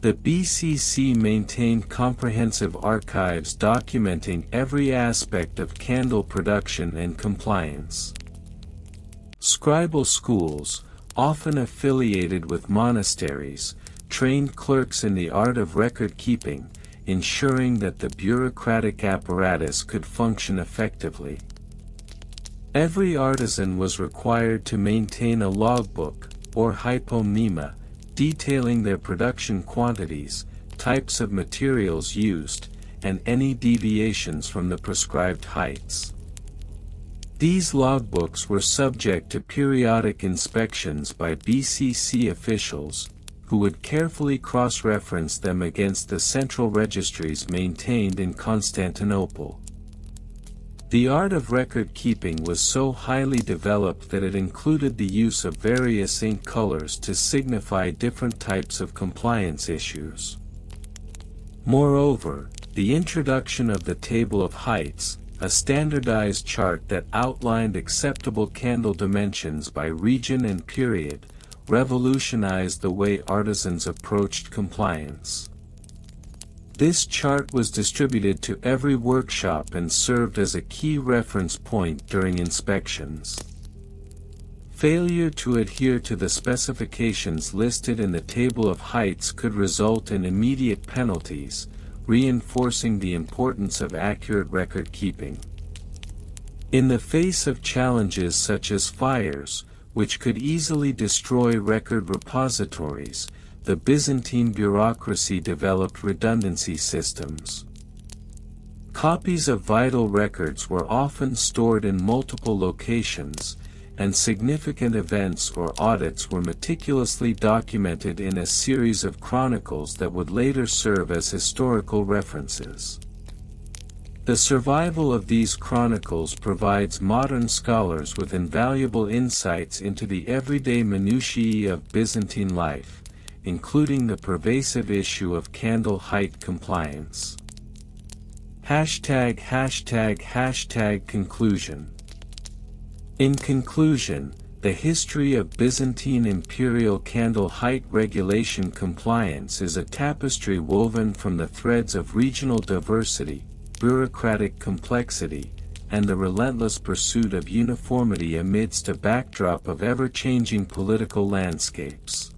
A: The BCC maintained comprehensive archives documenting every aspect of candle production and compliance. Scribal schools, often affiliated with monasteries, trained clerks in the art of record-keeping, ensuring that the bureaucratic apparatus could function effectively. Every artisan was required to maintain a logbook, or hypomnema, detailing their production quantities, types of materials used, and any deviations from the prescribed heights. These logbooks were subject to periodic inspections by BCC officials, who would carefully cross-reference them against the central registries maintained in Constantinople. The art of record-keeping was so highly developed that it included the use of various ink colors to signify different types of compliance issues. Moreover, the introduction of the Table of Heights, a standardized chart that outlined acceptable candle dimensions by region and period, revolutionized the way artisans approached compliance. This chart was distributed to every workshop and served as a key reference point during inspections. Failure to adhere to the specifications listed in the Table of Heights could result in immediate penalties, reinforcing the importance of accurate record-keeping. In the face of challenges such as fires, which could easily destroy record repositories, the Byzantine bureaucracy developed redundancy systems. Copies of vital records were often stored in multiple locations, and significant events or audits were meticulously documented in a series of chronicles that would later serve as historical references. The survival of these chronicles provides modern scholars with invaluable insights into the everyday minutiae of Byzantine life, including the pervasive issue of candle height compliance. ###Conclusion. In conclusion, the history of Byzantine imperial candle height regulation compliance is a tapestry woven from the threads of regional diversity, bureaucratic complexity, and the relentless pursuit of uniformity amidst a backdrop of ever-changing political landscapes.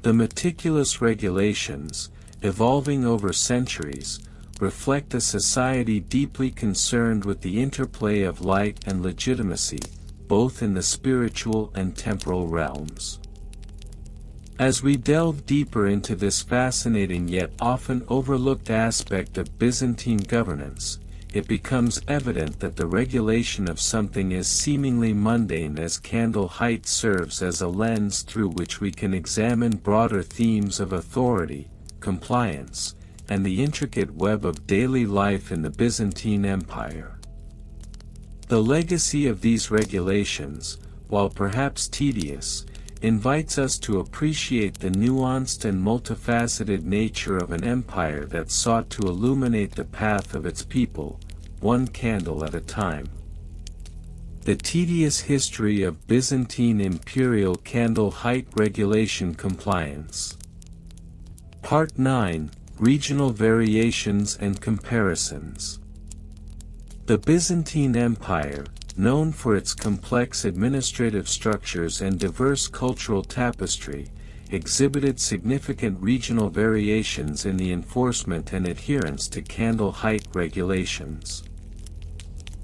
A: The meticulous regulations, evolving over centuries, reflect a society deeply concerned with the interplay of light and legitimacy, both in the spiritual and temporal realms. As we delve deeper into this fascinating yet often overlooked aspect of Byzantine governance, it becomes evident that the regulation of something as seemingly mundane as candle height serves as a lens through which we can examine broader themes of authority, compliance, and the intricate web of daily life in the Byzantine Empire. The legacy of these regulations, while perhaps tedious, invites us to appreciate the nuanced and multifaceted nature of an empire that sought to illuminate the path of its people, one candle at a time. The tedious history of Byzantine imperial candle height regulation compliance. Part 9. Regional variations and comparisons. The Byzantine Empire, known for its complex administrative structures and diverse cultural tapestry, exhibited significant regional variations in the enforcement and adherence to candle height regulations.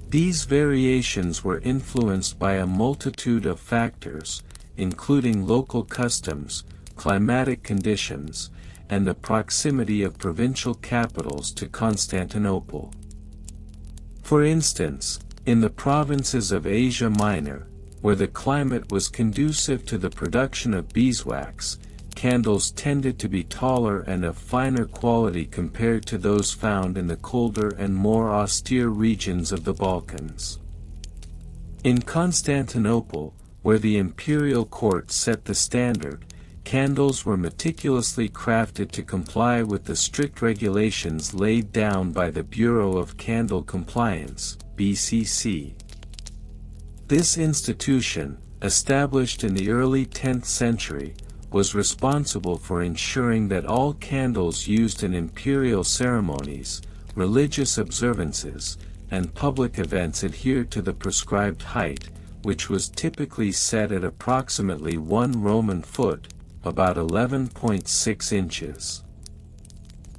A: These variations were influenced by a multitude of factors, including local customs, climatic conditions, and the proximity of provincial capitals to Constantinople. For instance, in the provinces of Asia Minor, where the climate was conducive to the production of beeswax, candles tended to be taller and of finer quality compared to those found in the colder and more austere regions of the Balkans. In Constantinople, where the imperial court set the standard, candles were meticulously crafted to comply with the strict regulations laid down by the Bureau of Candle Compliance, BCC. This institution, established in the early 10th century, was responsible for ensuring that all candles used in imperial ceremonies, religious observances, and public events adhered to the prescribed height, which was typically set at approximately 1 Roman foot, about 11.6 inches.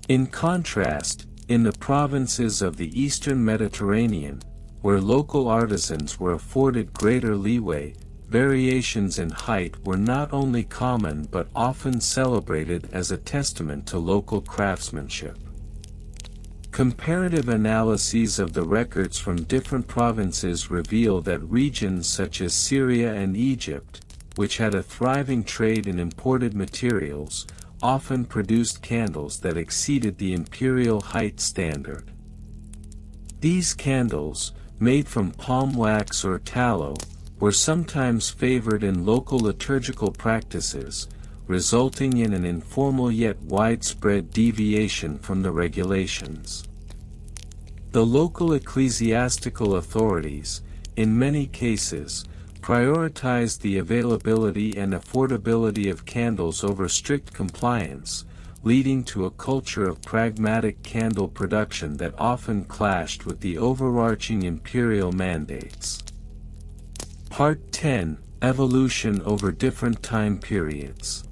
A: In contrast, in the provinces of the eastern Mediterranean, where local artisans were afforded greater leeway, variations in height were not only common but often celebrated as a testament to local craftsmanship. Comparative analyses of the records from different provinces reveal that regions such as Syria and Egypt, which had a thriving trade in imported materials, often produced candles that exceeded the imperial height standard. These candles, made from palm wax or tallow, were sometimes favored in local liturgical practices, resulting in an informal yet widespread deviation from the regulations. The local ecclesiastical authorities, in many cases, prioritized the availability and affordability of candles over strict compliance, leading to a culture of pragmatic candle production that often clashed with the overarching imperial mandates. Part 10: Evolution over different time periods.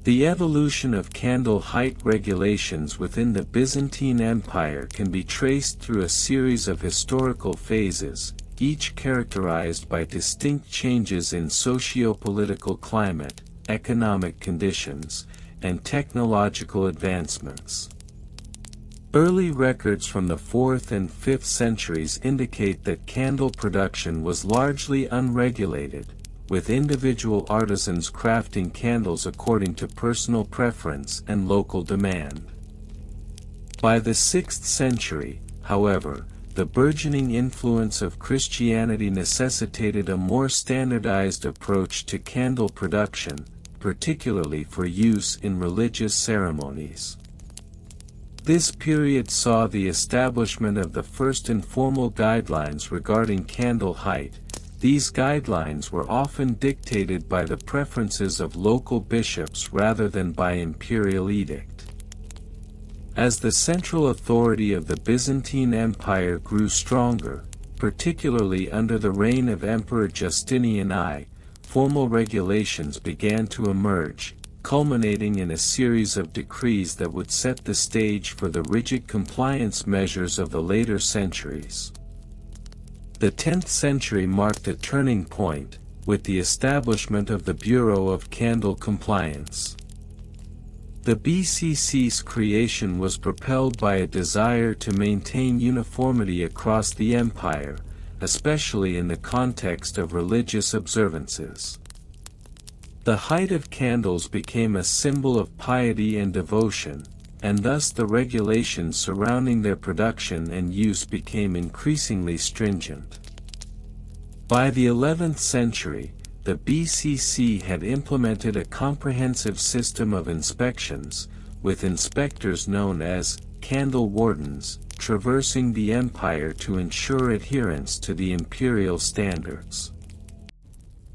A: The evolution of candle height regulations within the Byzantine Empire can be traced through a series of historical phases, each characterized by distinct changes in socio-political climate, economic conditions, and technological advancements. Early records from the 4th and 5th centuries indicate that candle production was largely unregulated, with individual artisans crafting candles according to personal preference and local demand. By the 6th century, however, the burgeoning influence of Christianity necessitated a more standardized approach to candle production, particularly for use in religious ceremonies. This period saw the establishment of the first informal guidelines regarding candle height. These guidelines were often dictated by the preferences of local bishops rather than by imperial edict. As the central authority of the Byzantine Empire grew stronger, particularly under the reign of Emperor Justinian I, formal regulations began to emerge, culminating in a series of decrees that would set the stage for the rigid compliance measures of the later centuries. The 10th century marked a turning point, with the establishment of the Bureau of Candle Compliance. The BCC's creation was propelled by a desire to maintain uniformity across the empire, especially in the context of religious observances. The height of candles became a symbol of piety and devotion, and thus the regulations surrounding their production and use became increasingly stringent. By the 11th century, the BCC had implemented a comprehensive system of inspections, with inspectors known as candle wardens, traversing the empire to ensure adherence to the imperial standards.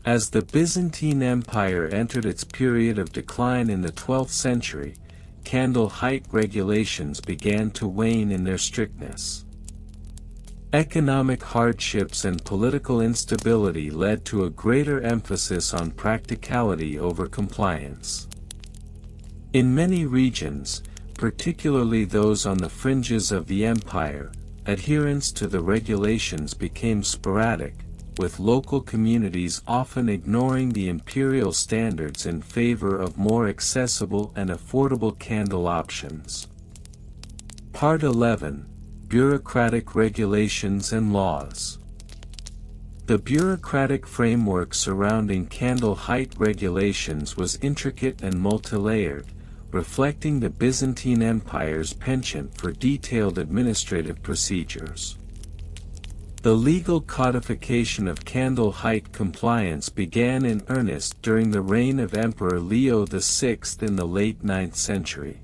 A: As the Byzantine Empire entered its period of decline in the 12th century, candle height regulations began to wane in their strictness. Economic hardships and political instability led to a greater emphasis on practicality over compliance. In many regions, particularly those on the fringes of the empire, adherence to the regulations became sporadic, with local communities often ignoring the imperial standards in favor of more accessible and affordable candle options. Part 11: Bureaucratic Regulations and Laws. The bureaucratic framework surrounding candle height regulations was intricate and multilayered, reflecting the Byzantine Empire's penchant for detailed administrative procedures. The legal codification of candle height compliance began in earnest during the reign of Emperor Leo VI in the late 9th century.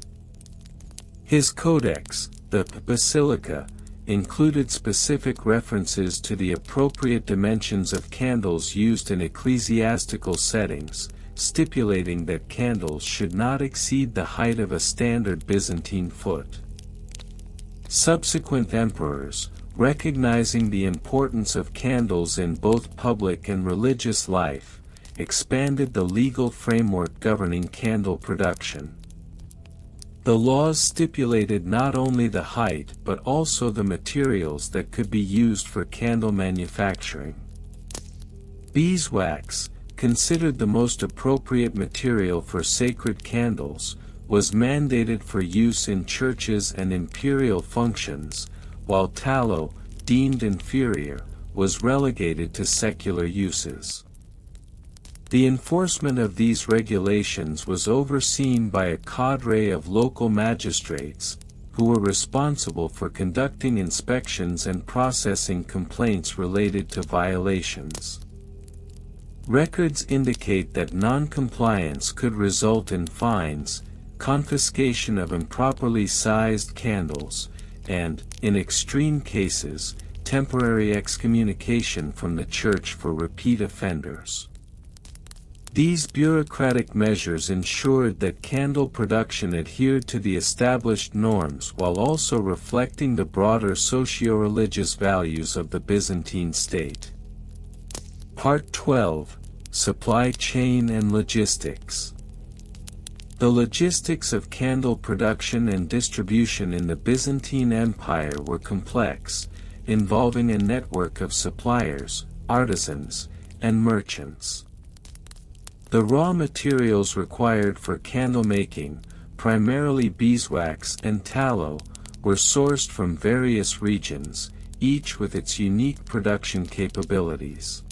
A: His codex, the Basilica, included specific references to the appropriate dimensions of candles used in ecclesiastical settings, stipulating that candles should not exceed the height of a standard Byzantine foot. Subsequent emperors, recognizing the importance of candles in both public and religious life, expanded the legal framework governing candle production. The laws stipulated not only the height but also the materials that could be used for candle manufacturing. Beeswax, considered the most appropriate material for sacred candles, was mandated for use in churches and imperial functions, while tallow, deemed inferior, was relegated to secular uses. The enforcement of these regulations was overseen by a cadre of local magistrates, who were responsible for conducting inspections and processing complaints related to violations. Records indicate that non-compliance could result in fines, confiscation of improperly sized candles, and, in extreme cases, temporary excommunication from the church for repeat offenders. These bureaucratic measures ensured that candle production adhered to the established norms while also reflecting the broader socio-religious values of the Byzantine state. Part 12: Supply Chain and Logistics. The logistics of candle production and distribution in the Byzantine Empire were complex, involving a network of suppliers, artisans, and merchants. The raw materials required for candle making, primarily beeswax and tallow, were sourced from various regions, each with its unique production capabilities.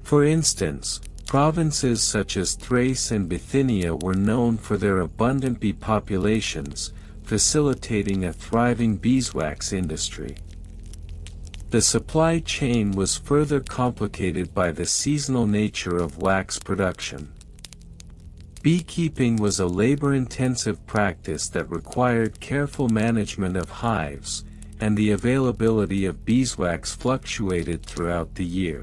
A: For instance, provinces such as Thrace and Bithynia were known for their abundant bee populations, facilitating a thriving beeswax industry. The supply chain was further complicated by the seasonal nature of wax production. Beekeeping was a labor-intensive practice that required careful management of hives, and the availability of beeswax fluctuated throughout the year.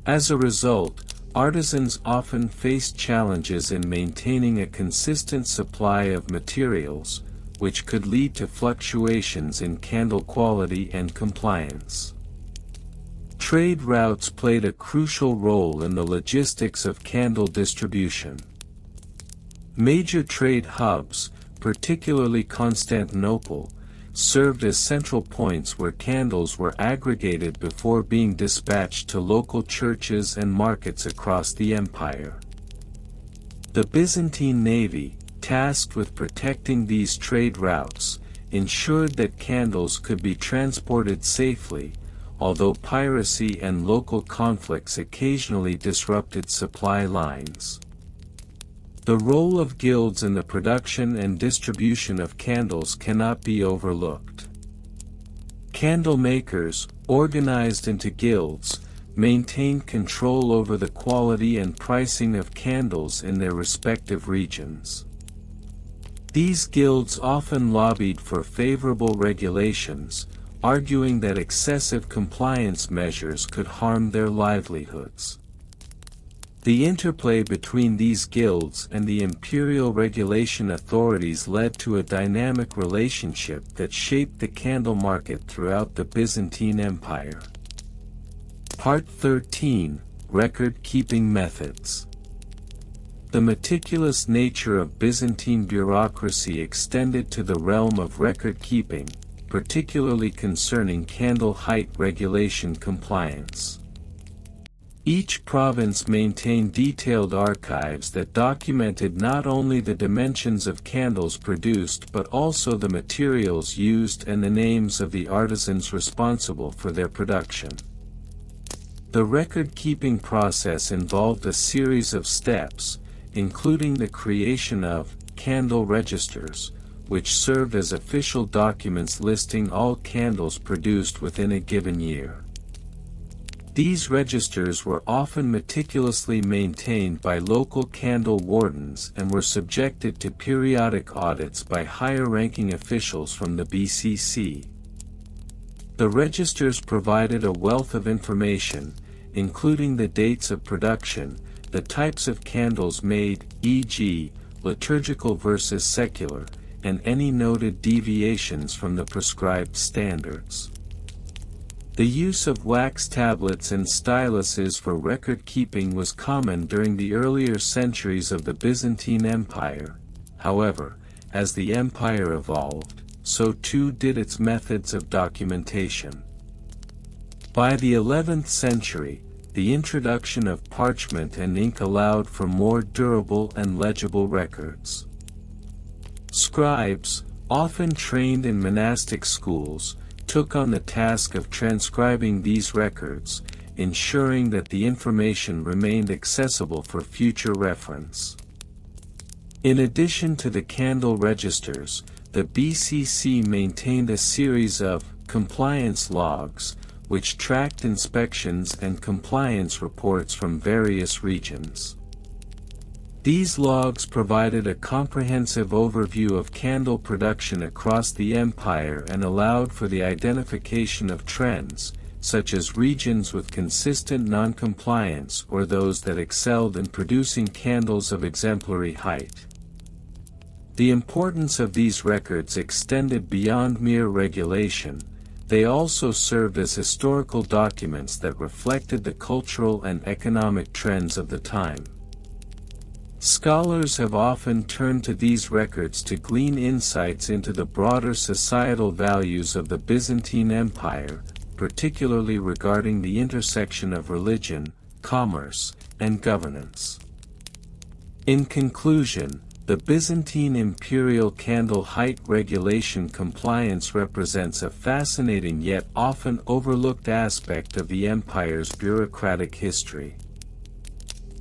A: As a result, artisans often faced challenges in maintaining a consistent supply of materials, which could lead to fluctuations in candle quality and compliance. Trade routes played a crucial role in the logistics of candle distribution. Major trade hubs, particularly Constantinople, served as central points where candles were aggregated before being dispatched to local churches and markets across the empire. The Byzantine navy, tasked with protecting these trade routes, ensured that candles could be transported safely, although piracy and local conflicts occasionally disrupted supply lines. The role of guilds in the production and distribution of candles cannot be overlooked. Candle makers, organized into guilds, maintained control over the quality and pricing of candles in their respective regions. These guilds often lobbied for favorable regulations, arguing that excessive compliance measures could harm their livelihoods. The interplay between these guilds and the imperial regulation authorities led to a dynamic relationship that shaped the candle market throughout the Byzantine Empire. Part 13: Record-keeping methods. The meticulous nature of Byzantine bureaucracy extended to the realm of record-keeping, particularly concerning candle height regulation compliance. Each province maintained detailed archives that documented not only the dimensions of candles produced but also the materials used and the names of the artisans responsible for their production. The record-keeping process involved a series of steps, including the creation of candle registers, which served as official documents listing all candles produced within a given year. These registers were often meticulously maintained by local candle wardens and were subjected to periodic audits by higher-ranking officials from the BCC. The registers provided a wealth of information, including the dates of production, the types of candles made, e.g., liturgical versus secular, and any noted deviations from the prescribed standards. The use of wax tablets and styluses for record-keeping was common during the earlier centuries of the Byzantine Empire. However, as the empire evolved, so too did its methods of documentation. By the 11th century, the introduction of parchment and ink allowed for more durable and legible records. Scribes, often trained in monastic schools, took on the task of transcribing these records, ensuring that the information remained accessible for future reference. In addition to the candle registers, the BCC maintained a series of compliance logs, which tracked inspections and compliance reports from various regions. These logs provided a comprehensive overview of candle production across the empire and allowed for the identification of trends, such as regions with consistent non-compliance or those that excelled in producing candles of exemplary height. The importance of these records extended beyond mere regulation. They also served as historical documents that reflected the cultural and economic trends of the time. Scholars have often turned to these records to glean insights into the broader societal values of the Byzantine Empire, particularly regarding the intersection of religion, commerce, and governance. In conclusion, the Byzantine imperial candle height regulation compliance represents a fascinating yet often overlooked aspect of the empire's bureaucratic history.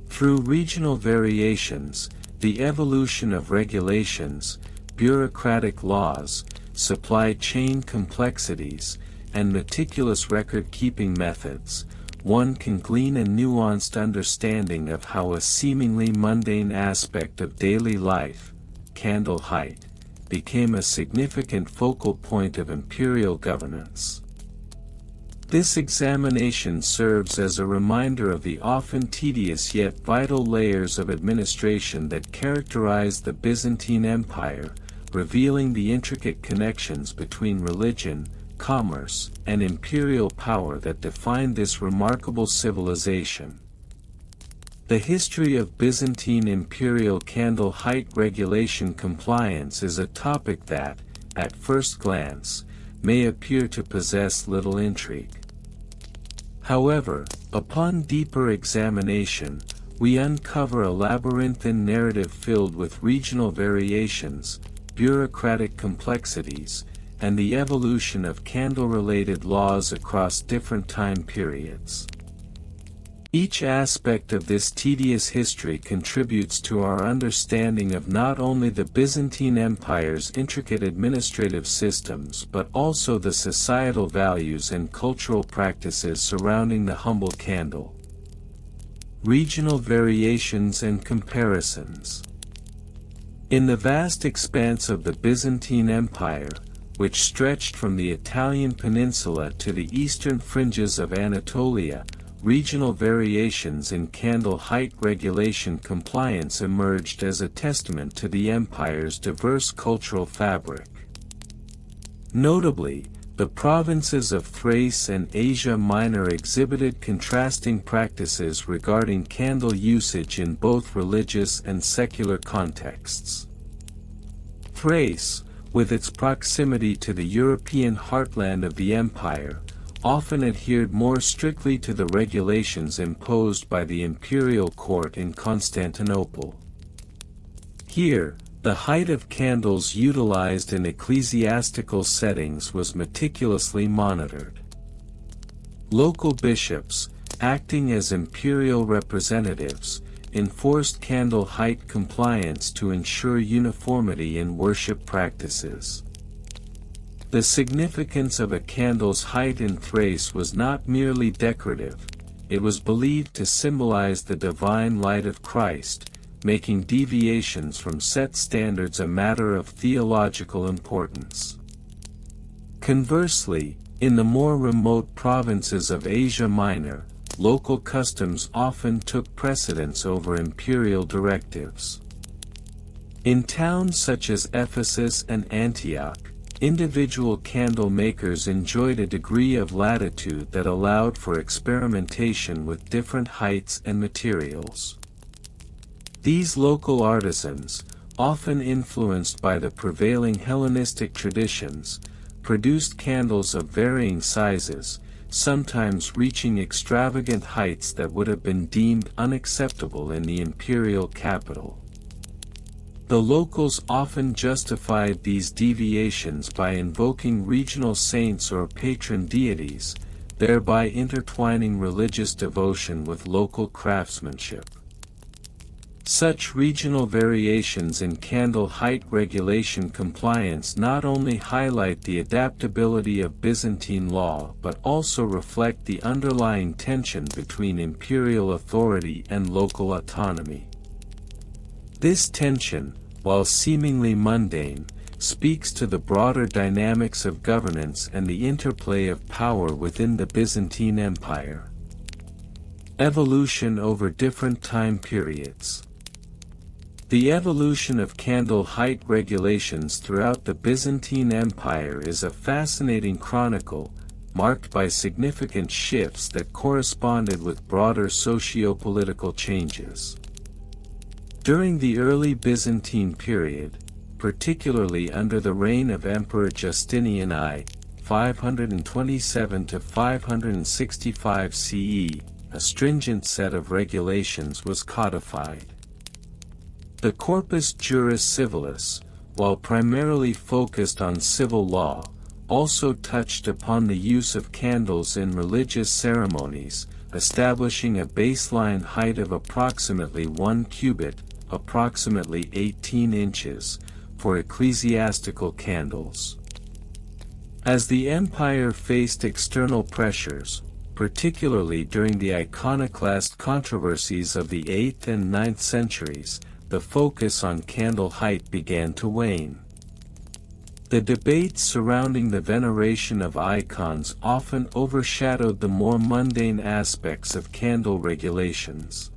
A: Through regional variations, the evolution of regulations, bureaucratic laws, supply chain complexities, and meticulous record-keeping methods, one can glean a nuanced understanding of how a seemingly mundane aspect of daily life, candle height, became a significant focal point of imperial governance. This examination serves as a reminder of the often tedious yet vital layers of administration that characterized the Byzantine Empire, revealing the intricate connections between religion, commerce, and imperial power that defined this remarkable civilization. The history of Byzantine imperial candle height regulation compliance is a topic that, at first glance, may appear to possess little intrigue. However, upon deeper examination, we uncover a labyrinthine narrative filled with regional variations, bureaucratic complexities, and the evolution of candle-related laws across different time periods. Each aspect of this tedious history contributes to our understanding of not only the Byzantine Empire's intricate administrative systems but also the societal values and cultural practices surrounding the humble candle. Regional variations and comparisons. In the vast expanse of the Byzantine Empire, which stretched from the Italian peninsula to the eastern fringes of Anatolia, regional variations in candle height regulation compliance emerged as a testament to the empire's diverse cultural fabric. Notably, the provinces of Thrace and Asia Minor exhibited contrasting practices regarding candle usage in both religious and secular contexts. Thrace, with its proximity to the European heartland of the empire, often adhered more strictly to the regulations imposed by the imperial court in Constantinople. Here, the height of candles utilized in ecclesiastical settings was meticulously monitored. Local bishops, acting as imperial representatives, enforced candle height compliance to ensure uniformity in worship practices. The significance of a candle's height in Thrace was not merely decorative, it was believed to symbolize the divine light of Christ, making deviations from set standards a matter of theological importance. Conversely, in the more remote provinces of Asia Minor, local customs often took precedence over imperial directives. In towns such as Ephesus and Antioch, individual candle makers enjoyed a degree of latitude that allowed for experimentation with different heights and materials. These local artisans, often influenced by the prevailing Hellenistic traditions, produced candles of varying sizes, sometimes reaching extravagant heights that would have been deemed unacceptable in the imperial capital. The locals often justified these deviations by invoking regional saints or patron deities, thereby intertwining religious devotion with local craftsmanship. Such regional variations in candle height regulation compliance not only highlight the adaptability of Byzantine law but also reflect the underlying tension between imperial authority and local autonomy. This tension, while seemingly mundane, speaks to the broader dynamics of governance and the interplay of power within the Byzantine Empire. Evolution over different time periods. The evolution of candle height regulations throughout the Byzantine Empire is a fascinating chronicle, marked by significant shifts that corresponded with broader socio-political changes. During the early Byzantine period, particularly under the reign of Emperor Justinian I, 527 to 565 CE, a stringent set of regulations was codified. The Corpus Juris Civilis, while primarily focused on civil law, also touched upon the use of candles in religious ceremonies, establishing a baseline height of approximately 1 cubit, approximately 18 inches, for ecclesiastical candles. As the empire faced external pressures, particularly during the iconoclast controversies of the 8th and 9th centuries, the focus on candle height began to wane. The debates surrounding the veneration of icons often overshadowed the more mundane aspects of candle regulations.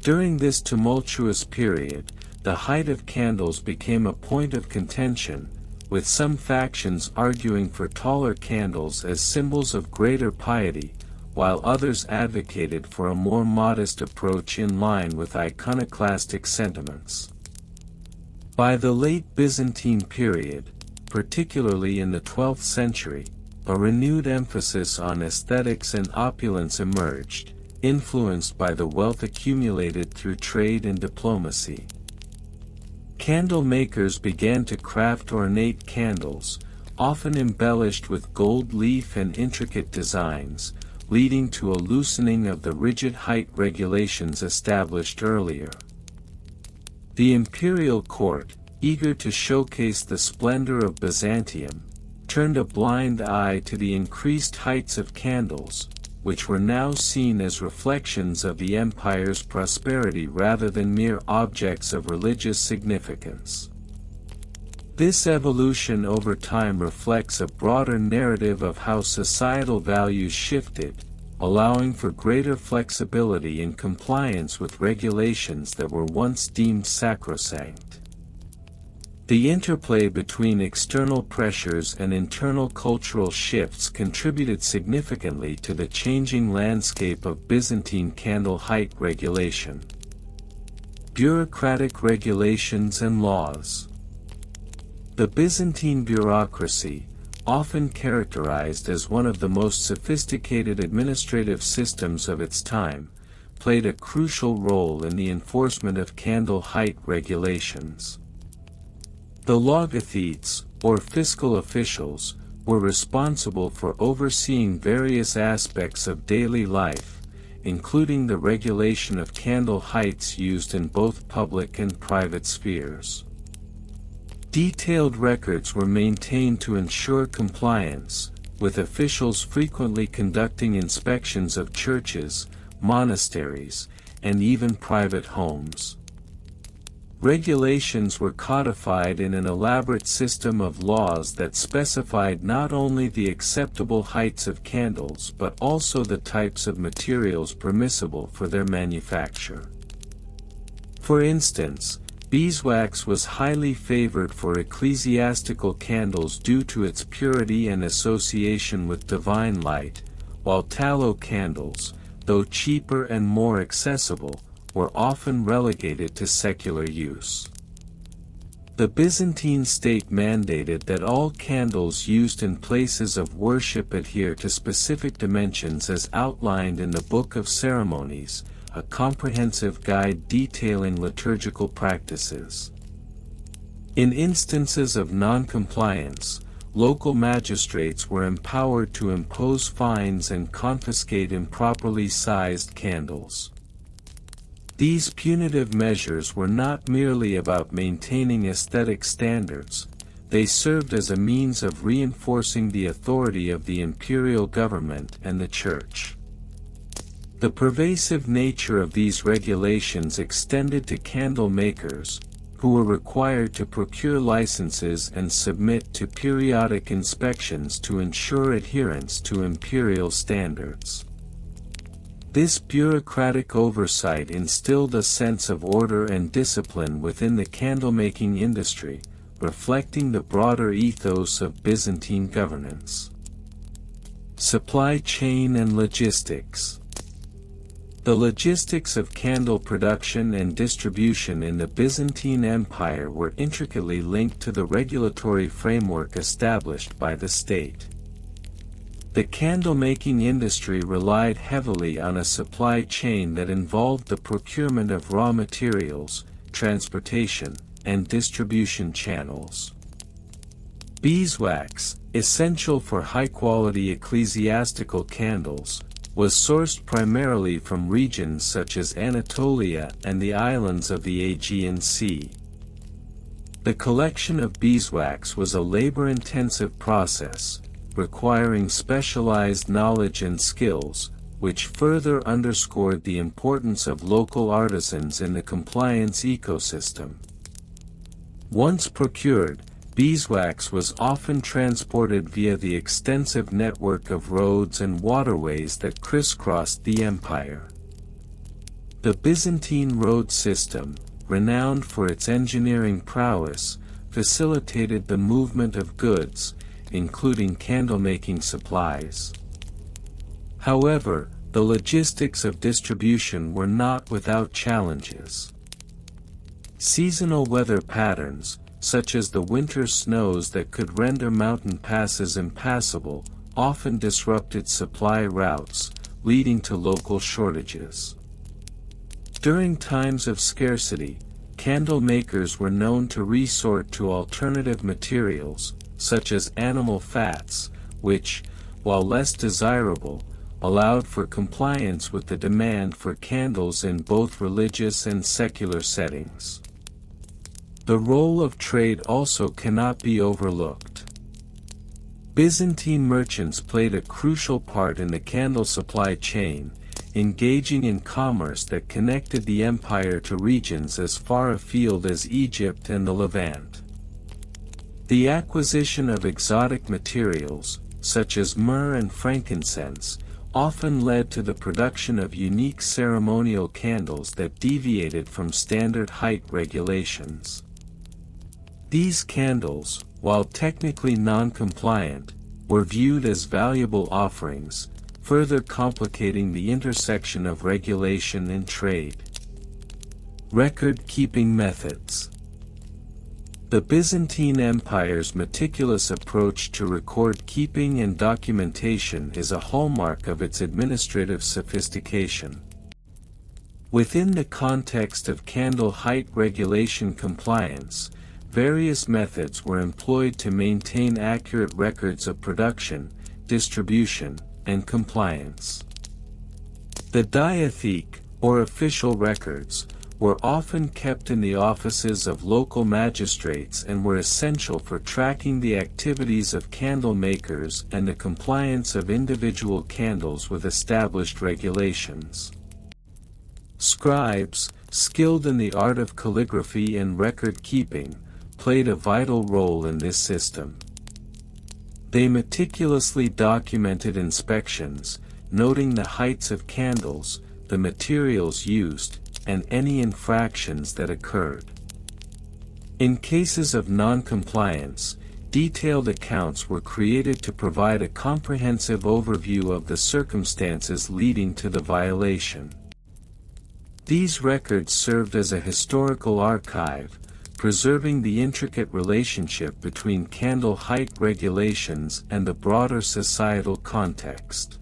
A: During this tumultuous period, the height of candles became a point of contention, with some factions arguing for taller candles as symbols of greater piety, while others advocated for a more modest approach in line with iconoclastic sentiments. By the late Byzantine period, particularly in the 12th century, a renewed emphasis on aesthetics and opulence emerged, influenced by the wealth accumulated through trade and diplomacy. Candle makers began to craft ornate candles, often embellished with gold leaf and intricate designs, leading to a loosening of the rigid height regulations established earlier. The imperial court, eager to showcase the splendor of Byzantium, turned a blind eye to the increased heights of candles, which were now seen as reflections of the empire's prosperity rather than mere objects of religious significance. This evolution over time reflects a broader narrative of how societal values shifted, allowing for greater flexibility in compliance with regulations that were once deemed sacrosanct. The interplay between external pressures and internal cultural shifts contributed significantly to the changing landscape of Byzantine candle height regulation. Bureaucratic regulations and laws. The Byzantine bureaucracy, often characterized as one of the most sophisticated administrative systems of its time, played a crucial role in the enforcement of candle height regulations. The logothetes, or fiscal officials, were responsible for overseeing various aspects of daily life, including the regulation of candle heights used in both public and private spheres. Detailed records were maintained to ensure compliance, with officials frequently conducting inspections of churches, monasteries, and even private homes. Regulations were codified in an elaborate system of laws that specified not only the acceptable heights of candles but also the types of materials permissible for their manufacture. For instance, beeswax was highly favored for ecclesiastical candles due to its purity and association with divine light, while tallow candles, though cheaper and more accessible, were often relegated to secular use. The Byzantine state mandated that all candles used in places of worship adhere to specific dimensions as outlined in the Book of Ceremonies, a comprehensive guide detailing liturgical practices. In instances of non-compliance, local magistrates were empowered to impose fines and confiscate improperly sized candles. These punitive measures were not merely about maintaining aesthetic standards, they served as a means of reinforcing the authority of the imperial government and the Church. The pervasive nature of these regulations extended to candle makers, who were required to procure licenses and submit to periodic inspections to ensure adherence to imperial standards. This bureaucratic oversight instilled a sense of order and discipline within the candlemaking industry, reflecting the broader ethos of Byzantine governance. Supply chain and logistics. The logistics of candle production and distribution in the Byzantine Empire were intricately linked to the regulatory framework established by the state. The candle-making industry relied heavily on a supply chain that involved the procurement of raw materials, transportation, and distribution channels. Beeswax, essential for high-quality ecclesiastical candles, was sourced primarily from regions such as Anatolia and the islands of the Aegean Sea. The collection of beeswax was a labor-intensive process, requiring specialized knowledge and skills, which further underscored the importance of local artisans in the compliance ecosystem. Once procured, beeswax was often transported via the extensive network of roads and waterways that crisscrossed the empire. The Byzantine road system, renowned for its engineering prowess, facilitated the movement of goods, including candlemaking supplies. However, the logistics of distribution were not without challenges. Seasonal weather patterns, such as the winter snows that could render mountain passes impassable, often disrupted supply routes, leading to local shortages. During times of scarcity, candle makers were known to resort to alternative materials, such as animal fats, which, while less desirable, allowed for compliance with the demand for candles in both religious and secular settings. The role of trade also cannot be overlooked. Byzantine merchants played a crucial part in the candle supply chain, engaging in commerce that connected the empire to regions as far afield as Egypt and the Levant. The acquisition of exotic materials, such as myrrh and frankincense, often led to the production of unique ceremonial candles that deviated from standard height regulations. These candles, while technically non-compliant, were viewed as valuable offerings, further complicating the intersection of regulation and trade. Record-keeping methods. The Byzantine Empire's meticulous approach to record-keeping and documentation is a hallmark of its administrative sophistication. Within the context of candle height regulation compliance, various methods were employed to maintain accurate records of production, distribution, and compliance. The diatheke, or official records, were often kept in the offices of local magistrates and were essential for tracking the activities of candle makers and the compliance of individual candles with established regulations. Scribes, skilled in the art of calligraphy and record-keeping, played a vital role in this system. They meticulously documented inspections, noting the heights of candles, the materials used, and any infractions that occurred. In cases of non-compliance, detailed accounts were created to provide a comprehensive overview of the circumstances leading to the violation. These records served as a historical archive, preserving the intricate relationship between candle height regulations and the broader societal context.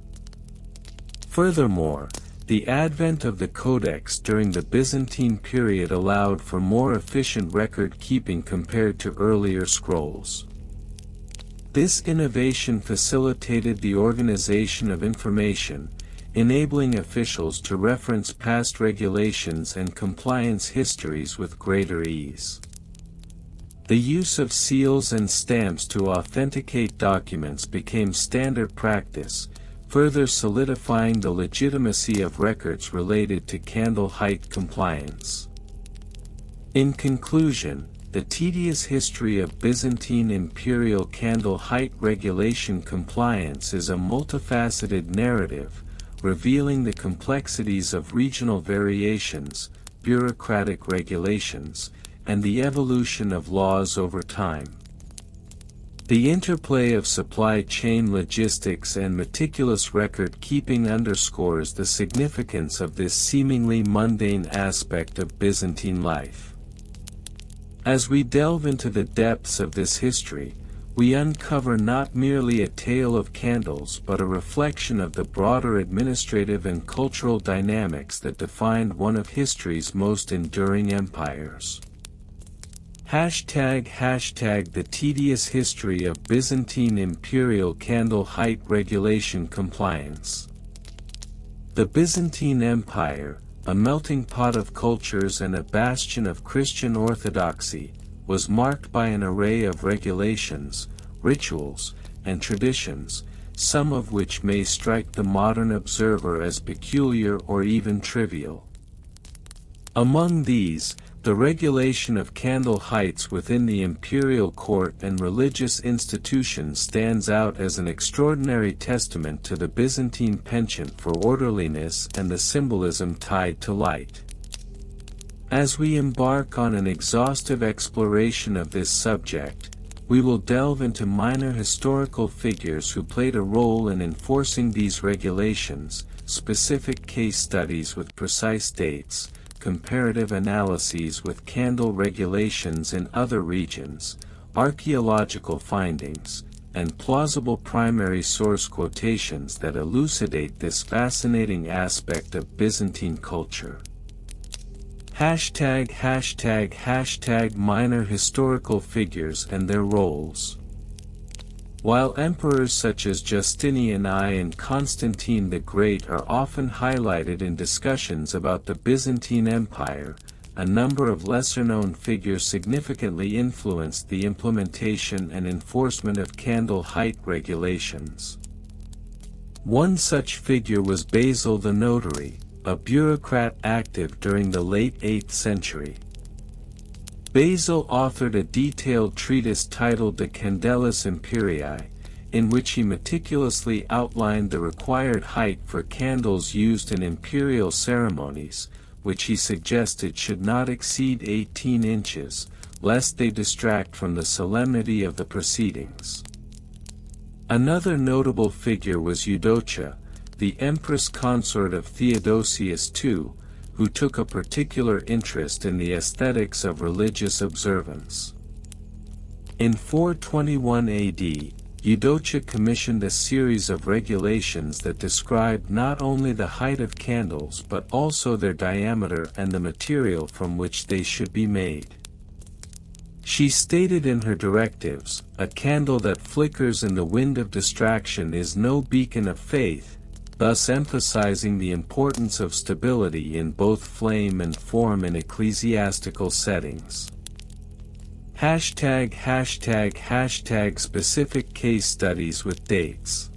A: Furthermore, the advent of the codex during the Byzantine period allowed for more efficient record-keeping compared to earlier scrolls. This innovation facilitated the organization of information, enabling officials to reference past regulations and compliance histories with greater ease. The use of seals and stamps to authenticate documents became standard practice, further solidifying the legitimacy of records related to candle height compliance. In conclusion, the tedious history of Byzantine imperial candle height regulation compliance is a multifaceted narrative, revealing the complexities of regional variations, bureaucratic regulations, and the evolution of laws over time. The interplay of supply chain logistics and meticulous record-keeping underscores the significance of this seemingly mundane aspect of Byzantine life. As we delve into the depths of this history, we uncover not merely a tale of candles but a reflection of the broader administrative and cultural dynamics that defined one of history's most enduring empires. #The tedious history of Byzantine imperial candle height regulation compliance. The Byzantine Empire, a melting pot of cultures and a bastion of Christian orthodoxy, was marked by an array of regulations, rituals, and traditions, some of which may strike the modern observer as peculiar or even trivial. Among these, the regulation of candle heights within the imperial court and religious institutions stands out as an extraordinary testament to the Byzantine penchant for orderliness and the symbolism tied to light. As we embark on an exhaustive exploration of this subject, we will delve into minor historical figures who played a role in enforcing these regulations, specific case studies with precise dates, comparative analyses with candle regulations in other regions, archaeological findings, and plausible primary source quotations that elucidate this fascinating aspect of Byzantine culture. Minor historical figures and their roles. While emperors such as Justinian I and Constantine the Great are often highlighted in discussions about the Byzantine Empire, a number of lesser-known figures significantly influenced the implementation and enforcement of candle height regulations. One such figure was Basil the Notary, a bureaucrat active during the late 8th century. Basil authored a detailed treatise titled De Candelis Imperii, in which he meticulously outlined the required height for candles used in imperial ceremonies, which he suggested should not exceed 18 inches, lest they distract from the solemnity of the proceedings. Another notable figure was Eudocia, the empress consort of Theodosius II, who took a particular interest in the aesthetics of religious observance. In 421 AD, Eudocia commissioned a series of regulations that described not only the height of candles but also their diameter and the material from which they should be made. She stated in her directives, "A candle that flickers in the wind of distraction is no beacon of faith, thus emphasizing the importance of stability in both flame and form in ecclesiastical settings. ### Specific case studies with dates.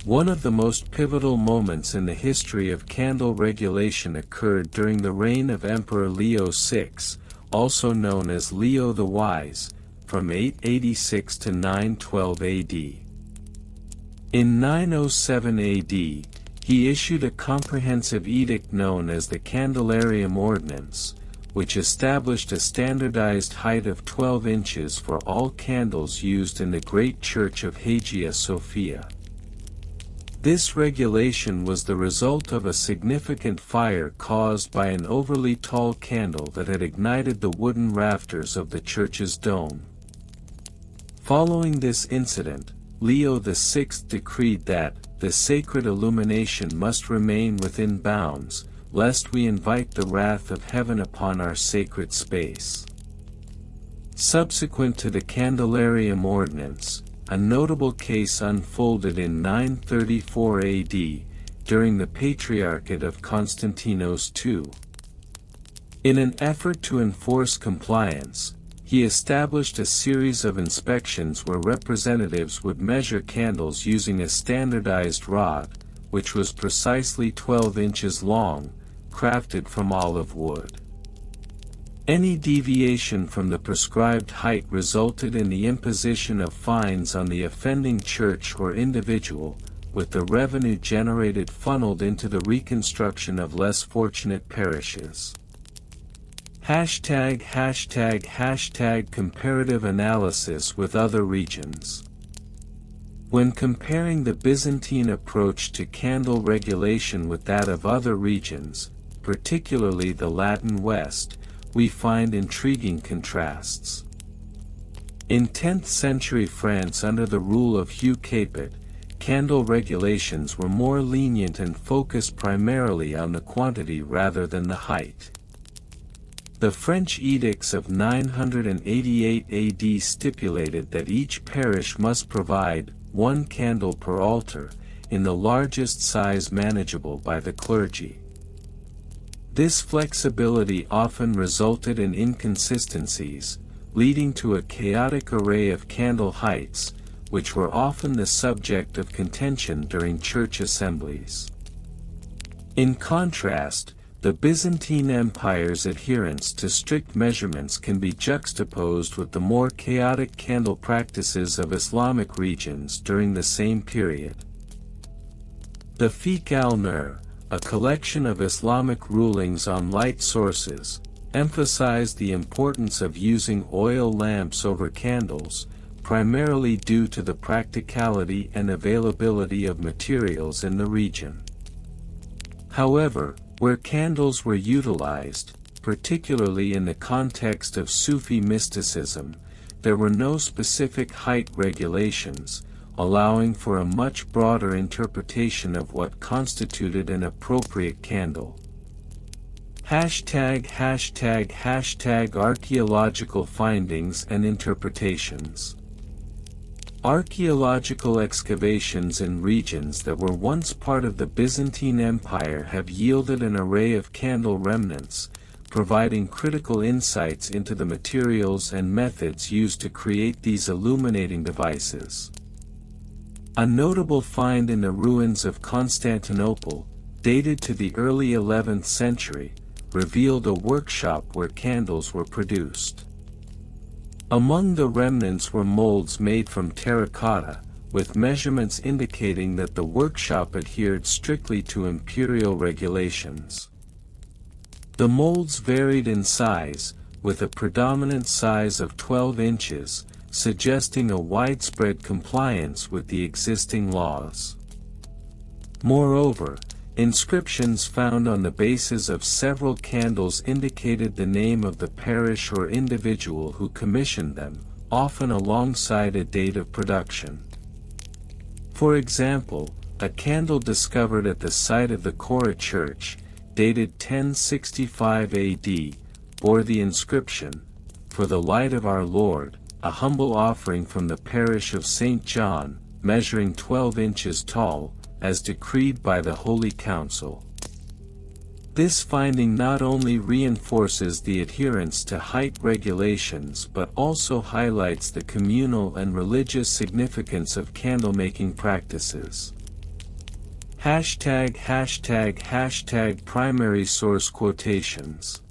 A: One of the most pivotal moments in the history of candle regulation occurred during the reign of Emperor Leo VI, also known as Leo the Wise, from 886 to 912 AD. In 907 AD, he issued a comprehensive edict known as the Candelarium Ordinance, which established a standardized height of 12 inches for all candles used in the Great Church of Hagia Sophia. This regulation was the result of a significant fire caused by an overly tall candle that had ignited the wooden rafters of the church's dome. Following this incident, Leo VI decreed that the sacred illumination must remain within bounds, lest we invite the wrath of heaven upon our sacred space. Subsequent to the Candelarium Ordinance, a notable case unfolded in 934 AD, during the Patriarchate of Constantinos II. In an effort to enforce compliance, he established a series of inspections where representatives would measure candles using a standardized rod, which was precisely 12 inches long, crafted from olive wood. Any deviation from the prescribed height resulted in the imposition of fines on the offending church or individual, with the revenue generated funneled into the reconstruction of less fortunate parishes. ### Comparative analysis with other regions. When comparing the Byzantine approach to candle regulation with that of other regions, particularly the Latin West, we find intriguing contrasts. In 10th century France under the rule of Hugh Capet, candle regulations were more lenient and focused primarily on the quantity rather than the height. The French edicts of 988 AD stipulated that each parish must provide one candle per altar, in the largest size manageable by the clergy. This flexibility often resulted in inconsistencies, leading to a chaotic array of candle heights, which were often the subject of contention during church assemblies. In contrast, the Byzantine Empire's adherence to strict measurements can be juxtaposed with the more chaotic candle practices of Islamic regions during the same period. The Fiqh al-Nur, a collection of Islamic rulings on light sources, emphasized the importance of using oil lamps over candles, primarily due to the practicality and availability of materials in the region. However, where candles were utilized, particularly in the context of Sufi mysticism, there were no specific height regulations, allowing for a much broader interpretation of what constituted an appropriate candle. ### Archaeological findings and interpretations. Archaeological excavations in regions that were once part of the Byzantine Empire have yielded an array of candle remnants, providing critical insights into the materials and methods used to create these illuminating devices. A notable find in the ruins of Constantinople, dated to the early 11th century, revealed a workshop where candles were produced. Among the remnants were molds made from terracotta, with measurements indicating that the workshop adhered strictly to imperial regulations. The molds varied in size, with a predominant size of 12 inches, suggesting a widespread compliance with the existing laws. Moreover, inscriptions found on the bases of several candles indicated the name of the parish or individual who commissioned them, often alongside a date of production. For example, a candle discovered at the site of the Cora Church, dated 1065 AD, bore the inscription, "For the light of our Lord, a humble offering from the parish of St. John, measuring 12 inches tall, as decreed by the Holy Council. This finding not only reinforces the adherence to height regulations but also highlights the communal and religious significance of candlemaking practices. ### Primary source quotations.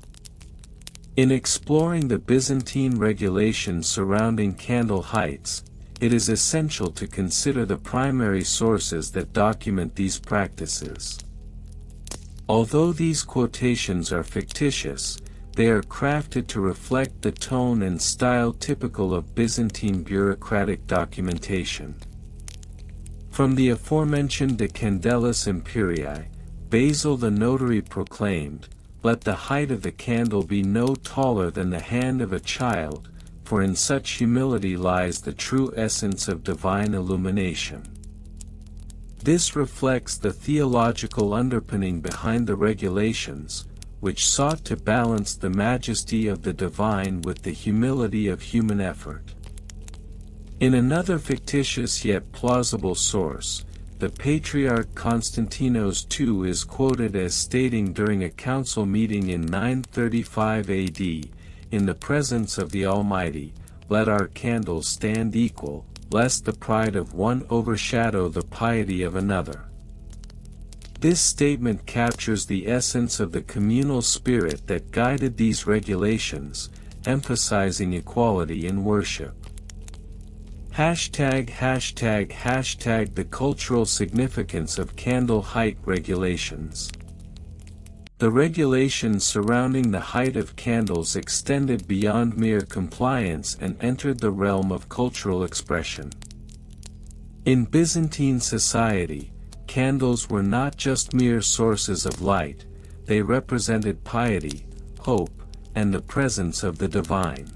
A: In exploring the Byzantine regulations surrounding candle heights, it is essential to consider the primary sources that document these practices. Although these quotations are fictitious, they are crafted to reflect the tone and style typical of Byzantine bureaucratic documentation. From the aforementioned De Candelis Imperii, Basil the notary proclaimed, "Let the height of the candle be no taller than the hand of a child, for in such humility lies the true essence of divine illumination." This reflects the theological underpinning behind the regulations, which sought to balance the majesty of the divine with the humility of human effort. In another fictitious yet plausible source, the Patriarch Constantinos II is quoted as stating during a council meeting in 935 AD, "In the presence of the Almighty, let our candles stand equal, lest the pride of one overshadow the piety of another." This statement captures the essence of the communal spirit that guided these regulations, emphasizing equality in worship. ### The cultural significance of candle height regulations. The regulations surrounding the height of candles extended beyond mere compliance and entered the realm of cultural expression. In Byzantine society, candles were not just mere sources of light, they represented piety, hope, and the presence of the divine.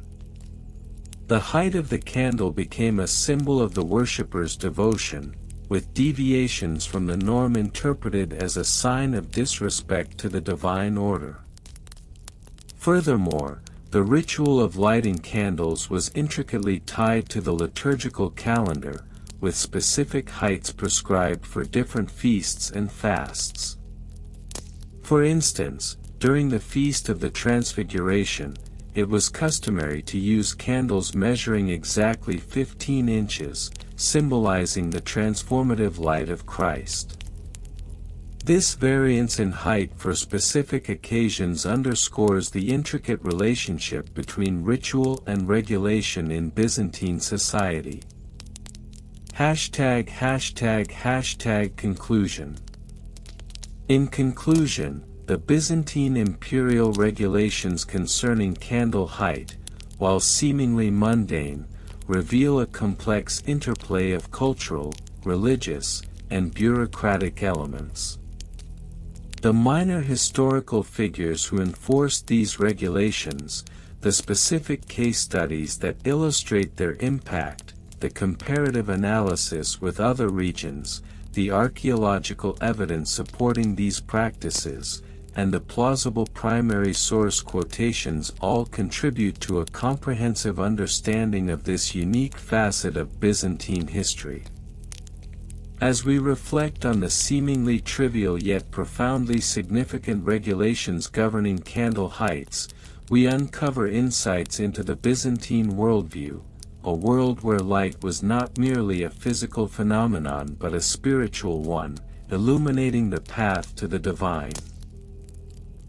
A: The height of the candle became a symbol of the worshipper's devotion, with deviations from the norm interpreted as a sign of disrespect to the divine order. Furthermore, the ritual of lighting candles was intricately tied to the liturgical calendar, with specific heights prescribed for different feasts and fasts. For instance, during the Feast of the Transfiguration, it was customary to use candles measuring exactly 15 inches, symbolizing the transformative light of Christ. This variance in height for specific occasions underscores the intricate relationship between ritual and regulation in Byzantine society. ### Conclusion. In conclusion, the Byzantine imperial regulations concerning candle height, while seemingly mundane, reveal a complex interplay of cultural, religious, and bureaucratic elements. The minor historical figures who enforced these regulations, the specific case studies that illustrate their impact, the comparative analysis with other regions, the archaeological evidence supporting these practices, and the plausible primary source quotations all contribute to a comprehensive understanding of this unique facet of Byzantine history. As we reflect on the seemingly trivial yet profoundly significant regulations governing candle heights, we uncover insights into the Byzantine worldview, a world where light was not merely a physical phenomenon but a spiritual one, illuminating the path to the divine.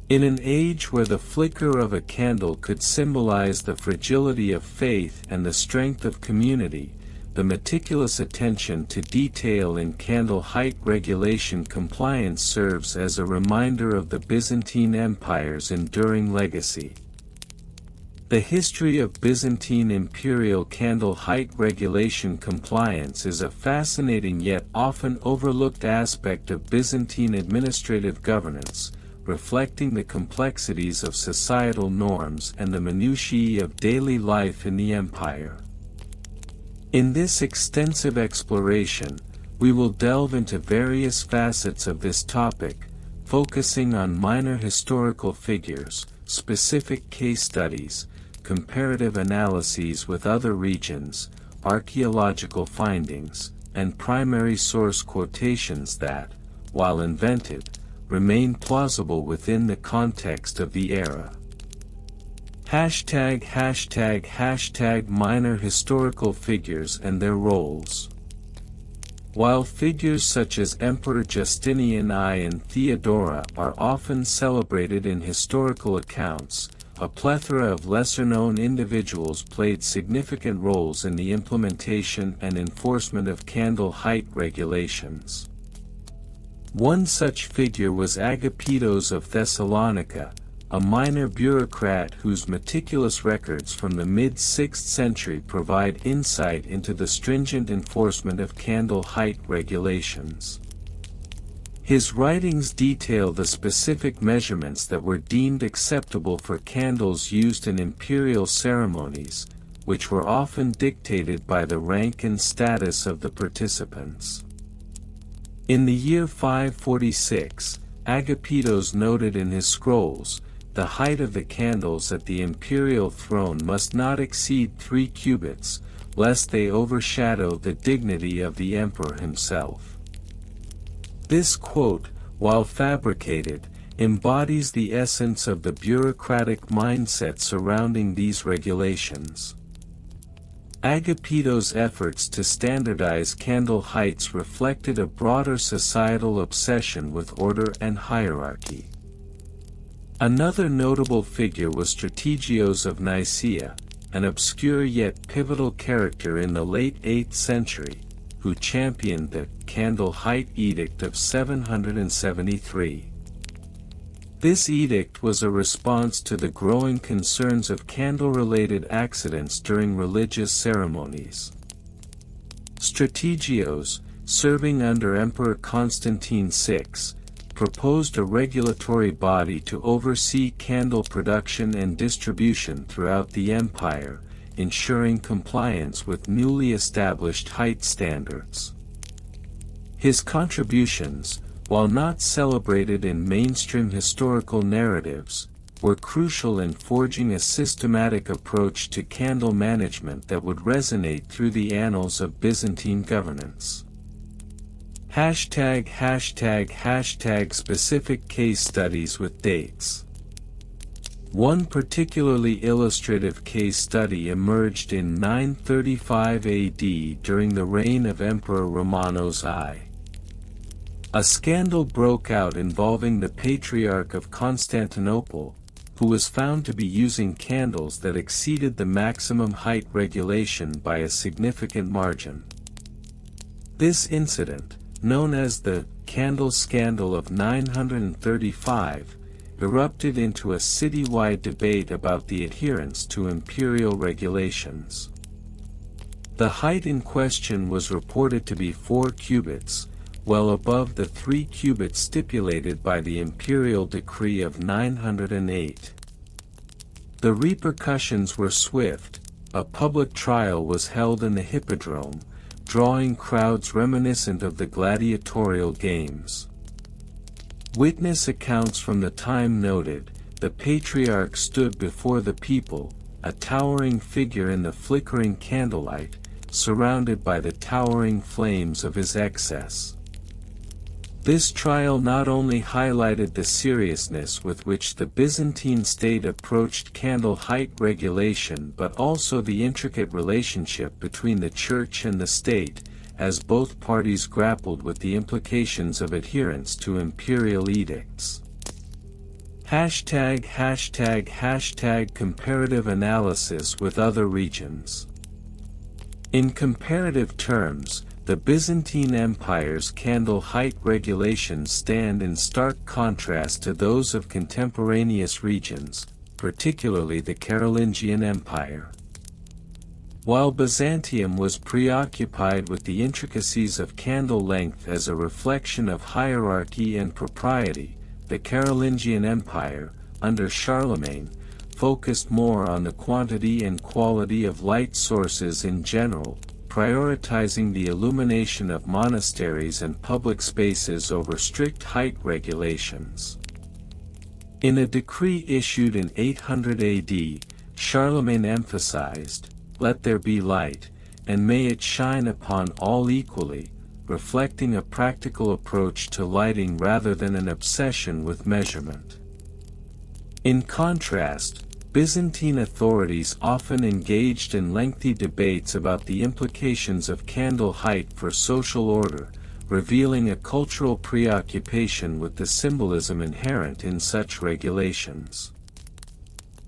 A: In an age where the flicker of a candle could symbolize the fragility of faith and the strength of community, the meticulous attention to detail in candle height regulation compliance serves as a reminder of the Byzantine Empire's enduring legacy. The history of Byzantine imperial candle height regulation compliance is a fascinating yet often overlooked aspect of Byzantine administrative governance, reflecting the complexities of societal norms and the minutiae of daily life in the empire. In this extensive exploration, we will delve into various facets of this topic, focusing on minor historical figures, specific case studies, comparative analyses with other regions, archaeological findings, and primary source quotations that, while invented, remain plausible within the context of the era. Minor historical figures and their roles. While figures such as Emperor Justinian I and Theodora are often celebrated in historical accounts, a plethora of lesser-known individuals played significant roles in the implementation and enforcement of candle height regulations. One such figure was Agapitos of Thessalonica, a minor bureaucrat whose meticulous records from the mid-6th century provide insight into the stringent enforcement of candle height regulations. His writings detail the specific measurements that were deemed acceptable for candles used in imperial ceremonies, which were often dictated by the rank and status of the participants. In the year 546, Agapitos noted in his scrolls, the height of the candles at the imperial throne must not exceed 3 cubits, lest they overshadow the dignity of the emperor himself. This quote, while fabricated, embodies the essence of the bureaucratic mindset surrounding these regulations. Agapitos' efforts to standardize candle heights reflected a broader societal obsession with order and hierarchy. Another notable figure was Strategios of Nicaea, an obscure yet pivotal character in the late 8th century, who championed the Candle Height Edict of 773. This edict was a response to the growing concerns of candle-related accidents during religious ceremonies. Strategios, serving under Emperor Constantine VI, proposed a regulatory body to oversee candle production and distribution throughout the empire, ensuring compliance with newly established height standards. His contributions, while not celebrated in mainstream historical narratives, were crucial in forging a systematic approach to candle management that would resonate through the annals of Byzantine governance. Specific case studies with dates. One particularly illustrative case study emerged in 935 AD during the reign of Emperor Romanos I. A scandal broke out involving the Patriarch of Constantinople, who was found to be using candles that exceeded the maximum height regulation by a significant margin. This incident, known as the Candle Scandal of 935, erupted into a citywide debate about the adherence to imperial regulations. The height in question was reported to be 4 cubits, well above the 3 cubits stipulated by the imperial decree of 908. The repercussions were swift. A public trial was held in the Hippodrome, drawing crowds reminiscent of the gladiatorial games. Witness accounts from the time noted, the Patriarch stood before the people, a towering figure in the flickering candlelight, surrounded by the towering flames of his excess. This trial not only highlighted the seriousness with which the Byzantine state approached candle height regulation but also the intricate relationship between the church and the state, as both parties grappled with the implications of adherence to imperial edicts. Comparative analysis with other regions. In comparative terms, the Byzantine Empire's candle height regulations stand in stark contrast to those of contemporaneous regions, particularly the Carolingian Empire. While Byzantium was preoccupied with the intricacies of candle length as a reflection of hierarchy and propriety, the Carolingian Empire, under Charlemagne, focused more on the quantity and quality of light sources in general, prioritizing the illumination of monasteries and public spaces over strict height regulations. In a decree issued in 800 AD, Charlemagne emphasized, "Let there be light," and may it shine upon all equally, reflecting a practical approach to lighting rather than an obsession with measurement. In contrast, Byzantine authorities often engaged in lengthy debates about the implications of candle height for social order, revealing a cultural preoccupation with the symbolism inherent in such regulations.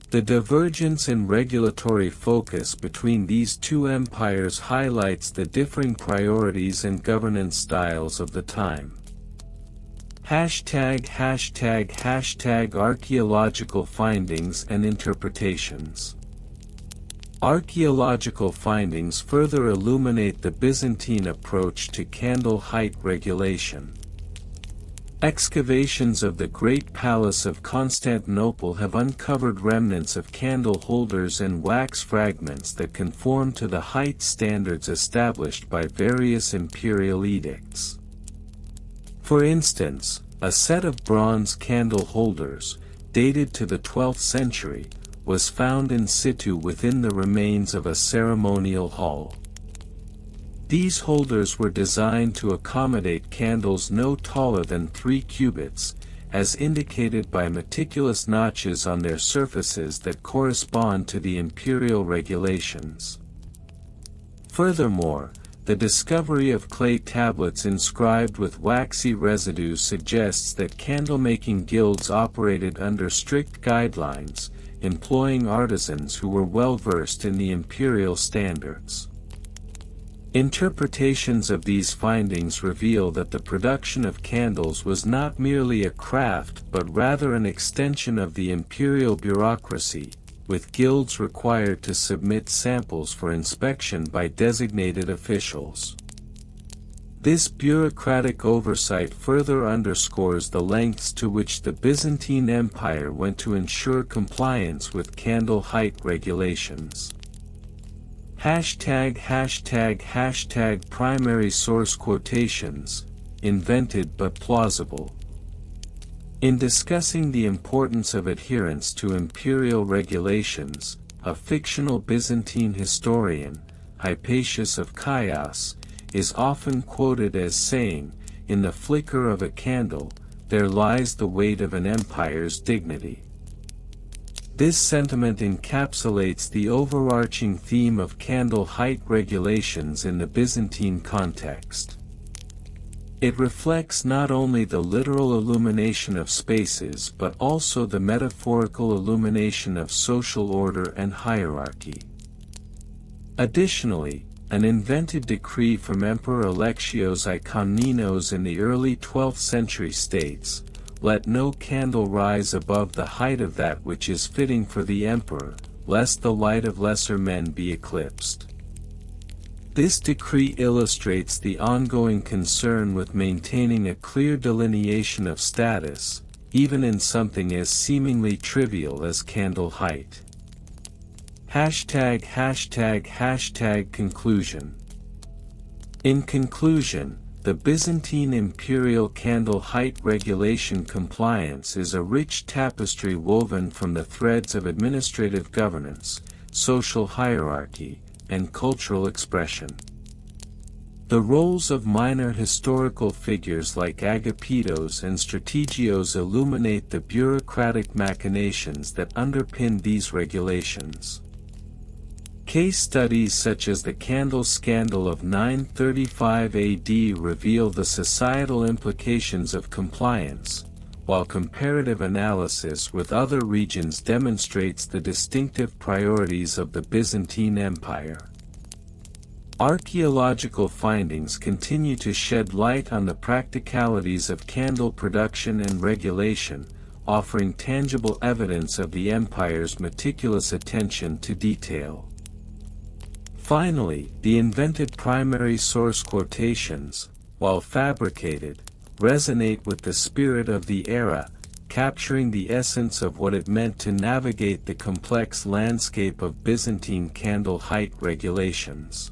A: The divergence in regulatory focus between these two empires highlights the differing priorities and governance styles of the time. Archaeological findings and interpretations. Archaeological findings further illuminate the Byzantine approach to candle height regulation. Excavations of the Great Palace of Constantinople have uncovered remnants of candle holders and wax fragments that conform to the height standards established by various imperial edicts. For instance, a set of bronze candle holders, dated to the 12th century, was found in situ within the remains of a ceremonial hall. These holders were designed to accommodate candles no taller than 3 cubits, as indicated by meticulous notches on their surfaces that correspond to the imperial regulations. Furthermore, the discovery of clay tablets inscribed with waxy residue suggests that candlemaking guilds operated under strict guidelines, employing artisans who were well versed in the imperial standards. Interpretations of these findings reveal that the production of candles was not merely a craft but rather an extension of the imperial bureaucracy, with guilds required to submit samples for inspection by designated officials. This bureaucratic oversight further underscores the lengths to which the Byzantine Empire went to ensure compliance with candle height regulations. Primary source quotations, invented but plausible. In discussing the importance of adherence to imperial regulations, a fictional Byzantine historian, Hypatius of Chios, is often quoted as saying, "In the flicker of a candle, there lies the weight of an empire's dignity." This sentiment encapsulates the overarching theme of candle height regulations in the Byzantine context. It reflects not only the literal illumination of spaces but also the metaphorical illumination of social order and hierarchy. Additionally, an invented decree from Emperor Alexios I Komnenos in the early 12th century states, "Let no candle rise above the height of that which is fitting for the emperor, lest the light of lesser men be eclipsed." This decree illustrates the ongoing concern with maintaining a clear delineation of status, even in something as seemingly trivial as candle height. Conclusion. In conclusion, the Byzantine imperial candle height regulation compliance is a rich tapestry woven from the threads of administrative governance, social hierarchy, and cultural expression. The roles of minor historical figures like Agapitos and Strategios illuminate the bureaucratic machinations that underpin these regulations. Case studies such as the candle scandal of 935 AD reveal the societal implications of compliance, while comparative analysis with other regions demonstrates the distinctive priorities of the Byzantine Empire. Archaeological findings continue to shed light on the practicalities of candle production and regulation, offering tangible evidence of the empire's meticulous attention to detail. Finally, the invented primary source quotations, while fabricated, resonate with the spirit of the era, capturing the essence of what it meant to navigate the complex landscape of Byzantine candle height regulations.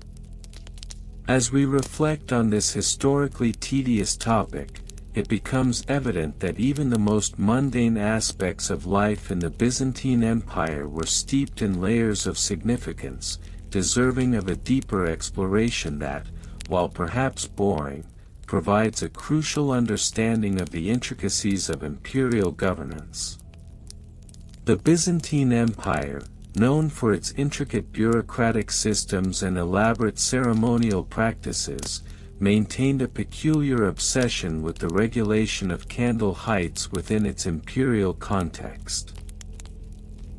A: As we reflect on this historically tedious topic, it becomes evident that even the most mundane aspects of life in the Byzantine Empire were steeped in layers of significance, deserving of a deeper exploration that, while perhaps boring, provides a crucial understanding of the intricacies of imperial governance. The Byzantine Empire, known for its intricate bureaucratic systems and elaborate ceremonial practices, maintained a peculiar obsession with the regulation of candle heights within its imperial context.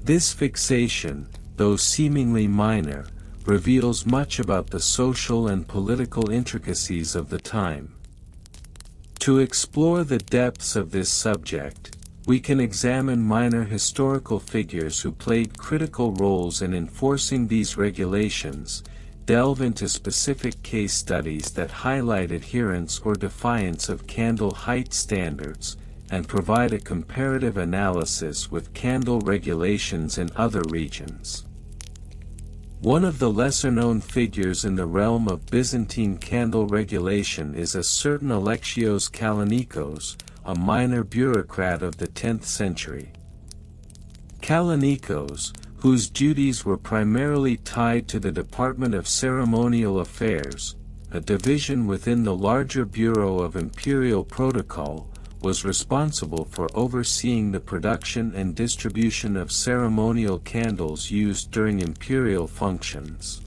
A: This fixation, though seemingly minor, reveals much about the social and political intricacies of the time. To explore the depths of this subject, we can examine minor historical figures who played critical roles in enforcing these regulations, delve into specific case studies that highlight adherence or defiance of candle height standards, and provide a comparative analysis with candle regulations in other regions. One of the lesser-known figures in the realm of Byzantine candle regulation is a certain Alexios Kallinikos, a minor bureaucrat of the 10th century. Kallinikos, whose duties were primarily tied to the Department of Ceremonial Affairs, a division within the larger Bureau of Imperial Protocol, was responsible for overseeing the production and distribution of ceremonial candles used during imperial functions.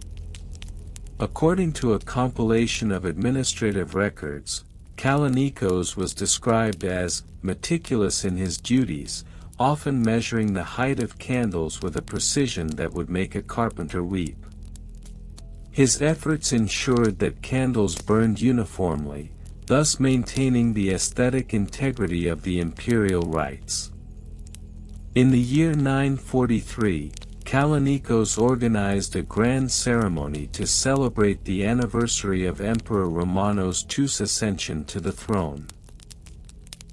A: According to a compilation of administrative records, Kallinikos was described as meticulous in his duties, often measuring the height of candles with a precision that would make a carpenter weep. His efforts ensured that candles burned uniformly, thus maintaining the aesthetic integrity of the imperial rites. In the year 943, Kallinikos organized a grand ceremony to celebrate the anniversary of Emperor Romanos II's ascension to the throne.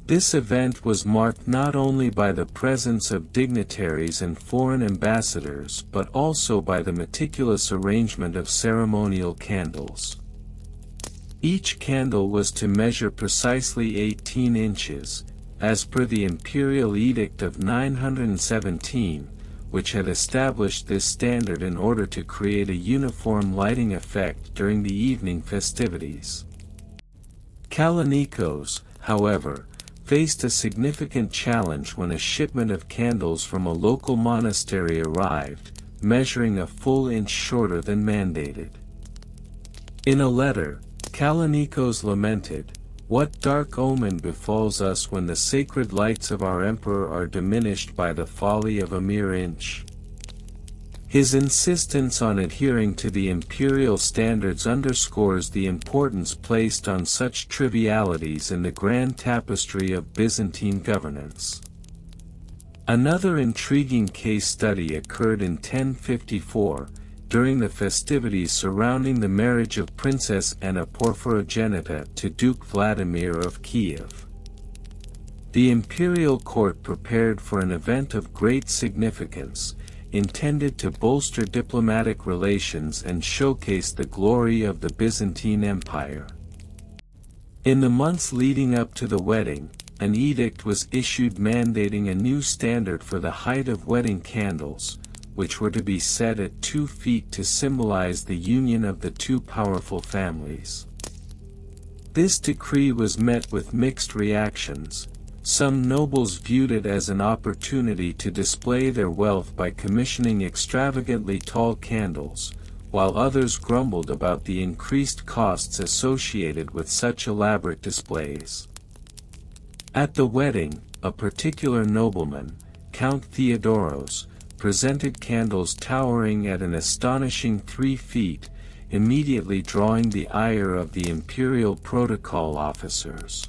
A: This event was marked not only by the presence of dignitaries and foreign ambassadors but also by the meticulous arrangement of ceremonial candles. Each candle was to measure precisely 18 inches, as per the Imperial Edict of 917, which had established this standard in order to create a uniform lighting effect during the evening festivities. Kallinikos, however, faced a significant challenge when a shipment of candles from a local monastery arrived, measuring a full inch shorter than mandated. In a letter, Kallinikos lamented, "What dark omen befalls us when the sacred lights of our emperor are diminished by the folly of a mere inch?" His insistence on adhering to the imperial standards underscores the importance placed on such trivialities in the grand tapestry of Byzantine governance. Another intriguing case study occurred in 1054, during the festivities surrounding the marriage of Princess Anna Porphyrogenita to Duke Vladimir of Kiev. The imperial court prepared for an event of great significance, intended to bolster diplomatic relations and showcase the glory of the Byzantine Empire. In the months leading up to the wedding, an edict was issued mandating a new standard for the height of wedding candles, which were to be set at 2 feet to symbolize the union of the two powerful families. This decree was met with mixed reactions. Some nobles viewed it as an opportunity to display their wealth by commissioning extravagantly tall candles, while others grumbled about the increased costs associated with such elaborate displays. At the wedding, a particular nobleman, Count Theodoros, presented candles towering at an astonishing 3 feet, immediately drawing the ire of the imperial protocol officers.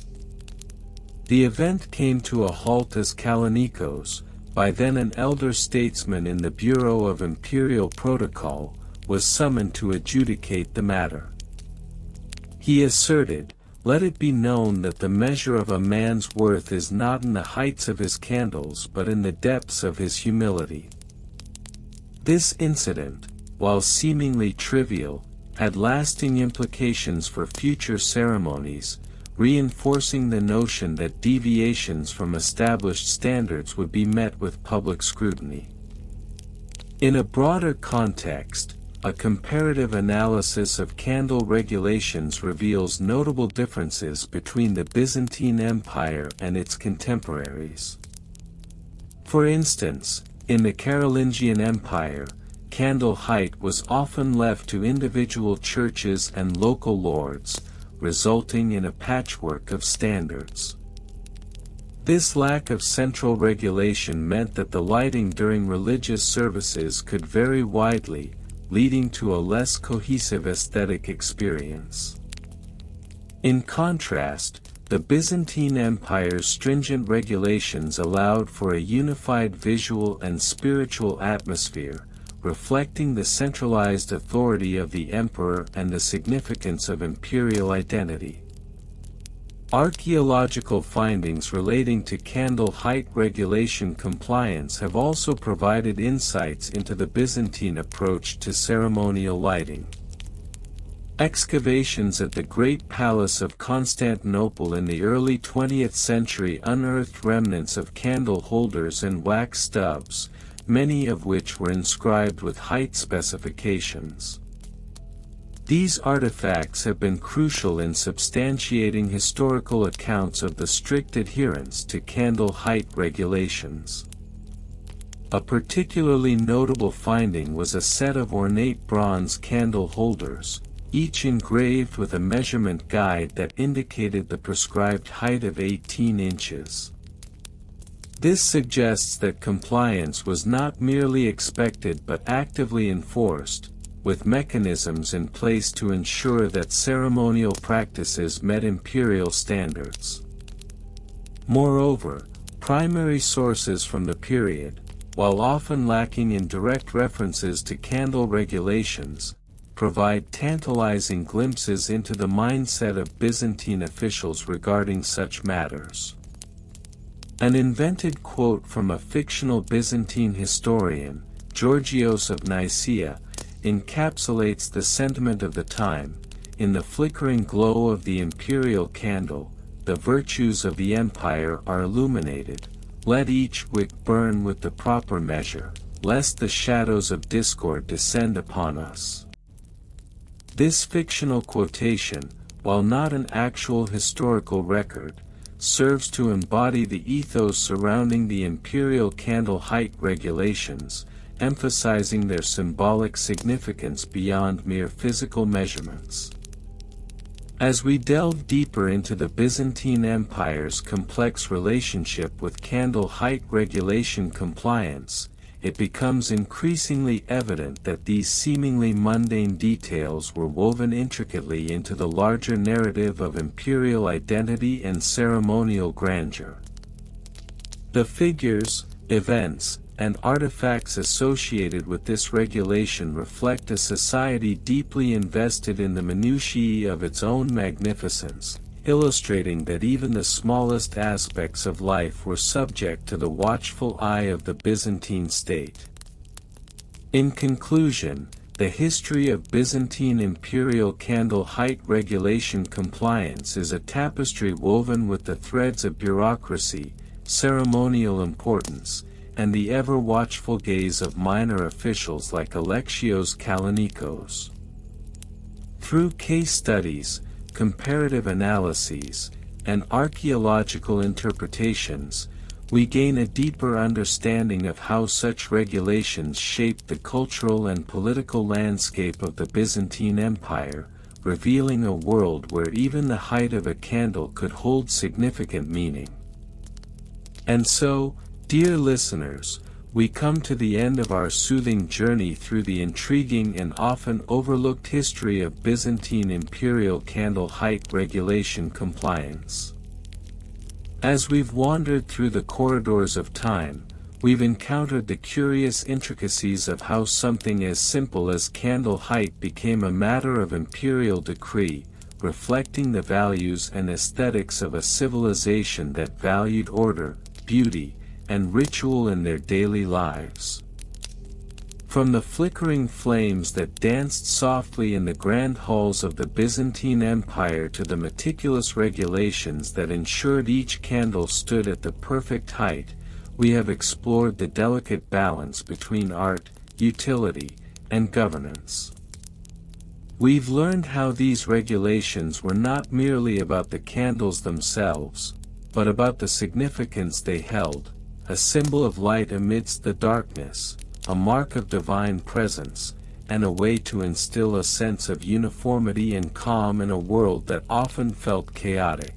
A: The event came to a halt as Kallinikos, by then an elder statesman in the Bureau of Imperial Protocol, was summoned to adjudicate the matter. He asserted, "Let it be known that the measure of a man's worth is not in the heights of his candles but in the depths of his humility." This incident, while seemingly trivial, had lasting implications for future ceremonies, reinforcing the notion that deviations from established standards would be met with public scrutiny. In a broader context, a comparative analysis of candle regulations reveals notable differences between the Byzantine Empire and its contemporaries. For instance, in the Carolingian Empire, candle height was often left to individual churches and local lords, resulting in a patchwork of standards. This lack of central regulation meant that the lighting during religious services could vary widely, leading to a less cohesive aesthetic experience. In contrast, the Byzantine Empire's stringent regulations allowed for a unified visual and spiritual atmosphere, reflecting the centralized authority of the emperor and the significance of imperial identity. Archaeological findings relating to candle height regulation compliance have also provided insights into the Byzantine approach to ceremonial lighting. Excavations at the Great Palace of Constantinople in the early 20th century unearthed remnants of candle holders and wax stubs, many of which were inscribed with height specifications. These artifacts have been crucial in substantiating historical accounts of the strict adherence to candle height regulations. A particularly notable finding was a set of ornate bronze candle holders, each engraved with a measurement guide that indicated the prescribed height of 18 inches. This suggests that compliance was not merely expected but actively enforced, with mechanisms in place to ensure that ceremonial practices met imperial standards. Moreover, primary sources from the period, while often lacking in direct references to candle regulations, provide tantalizing glimpses into the mindset of Byzantine officials regarding such matters. An invented quote from a fictional Byzantine historian, Georgios of Nicaea, encapsulates the sentiment of the time. In the flickering glow of the imperial candle, the virtues of the empire are illuminated. Let each wick burn with the proper measure, lest the shadows of discord descend upon us. This fictional quotation, while not an actual historical record, serves to embody the ethos surrounding the imperial candle height regulations, emphasizing their symbolic significance beyond mere physical measurements. As we delve deeper into the Byzantine Empire's complex relationship with candle height regulation compliance, it becomes increasingly evident that these seemingly mundane details were woven intricately into the larger narrative of imperial identity and ceremonial grandeur. The figures, events, and artifacts associated with this regulation reflect a society deeply invested in the minutiae of its own magnificence, illustrating that even the smallest aspects of life were subject to the watchful eye of the Byzantine state. In conclusion, the history of Byzantine imperial candle height regulation compliance is a tapestry woven with the threads of bureaucracy, ceremonial importance, and the ever-watchful gaze of minor officials like Alexios Kalinikos. Through case studies, comparative analyses, and archaeological interpretations, we gain a deeper understanding of how such regulations shaped the cultural and political landscape of the Byzantine Empire, revealing a world where even the height of a candle could hold significant meaning. And so, dear listeners, we come to the end of our soothing journey through the intriguing and often overlooked history of Byzantine imperial candle height regulation compliance. As we've wandered through the corridors of time, we've encountered the curious intricacies of how something as simple as candle height became a matter of imperial decree, reflecting the values and aesthetics of a civilization that valued order, beauty, and ritual in their daily lives. From the flickering flames that danced softly in the grand halls of the Byzantine Empire to the meticulous regulations that ensured each candle stood at the perfect height, we have explored the delicate balance between art, utility, and governance. We've learned how these regulations were not merely about the candles themselves, but about the significance they held, a symbol of light amidst the darkness, a mark of divine presence, and a way to instill a sense of uniformity and calm in a world that often felt chaotic.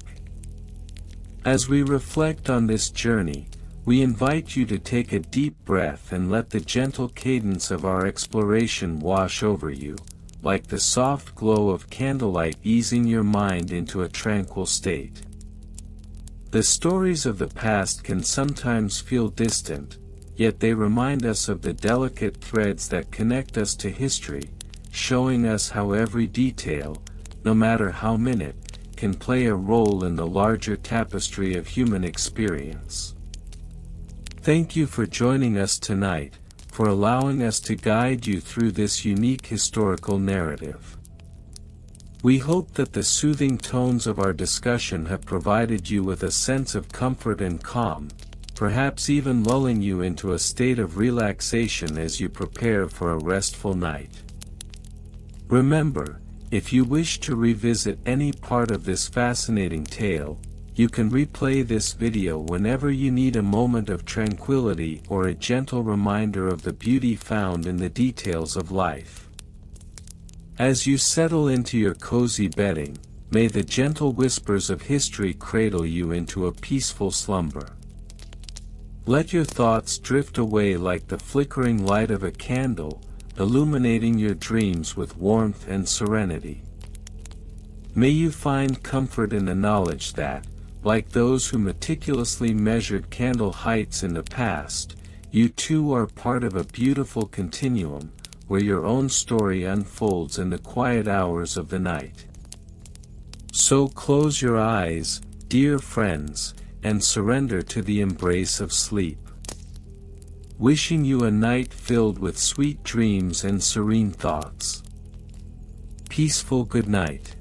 A: As we reflect on this journey, we invite you to take a deep breath and let the gentle cadence of our exploration wash over you, like the soft glow of candlelight easing your mind into a tranquil state. The stories of the past can sometimes feel distant, yet they remind us of the delicate threads that connect us to history, showing us how every detail, no matter how minute, can play a role in the larger tapestry of human experience. Thank you for joining us tonight, for allowing us to guide you through this unique historical narrative. We hope that the soothing tones of our discussion have provided you with a sense of comfort and calm, perhaps even lulling you into a state of relaxation as you prepare for a restful night. Remember, if you wish to revisit any part of this fascinating tale, you can replay this video whenever you need a moment of tranquility or a gentle reminder of the beauty found in the details of life. As you settle into your cozy bedding, may the gentle whispers of history cradle you into a peaceful slumber. Let your thoughts drift away like the flickering light of a candle, illuminating your dreams with warmth and serenity. May you find comfort in the knowledge that, like those who meticulously measured candle heights in the past, you too are part of a beautiful continuum, where your own story unfolds in the quiet hours of the night. So close your eyes, dear friends, and surrender to the embrace of sleep. Wishing you a night filled with sweet dreams and serene thoughts. Peaceful good night.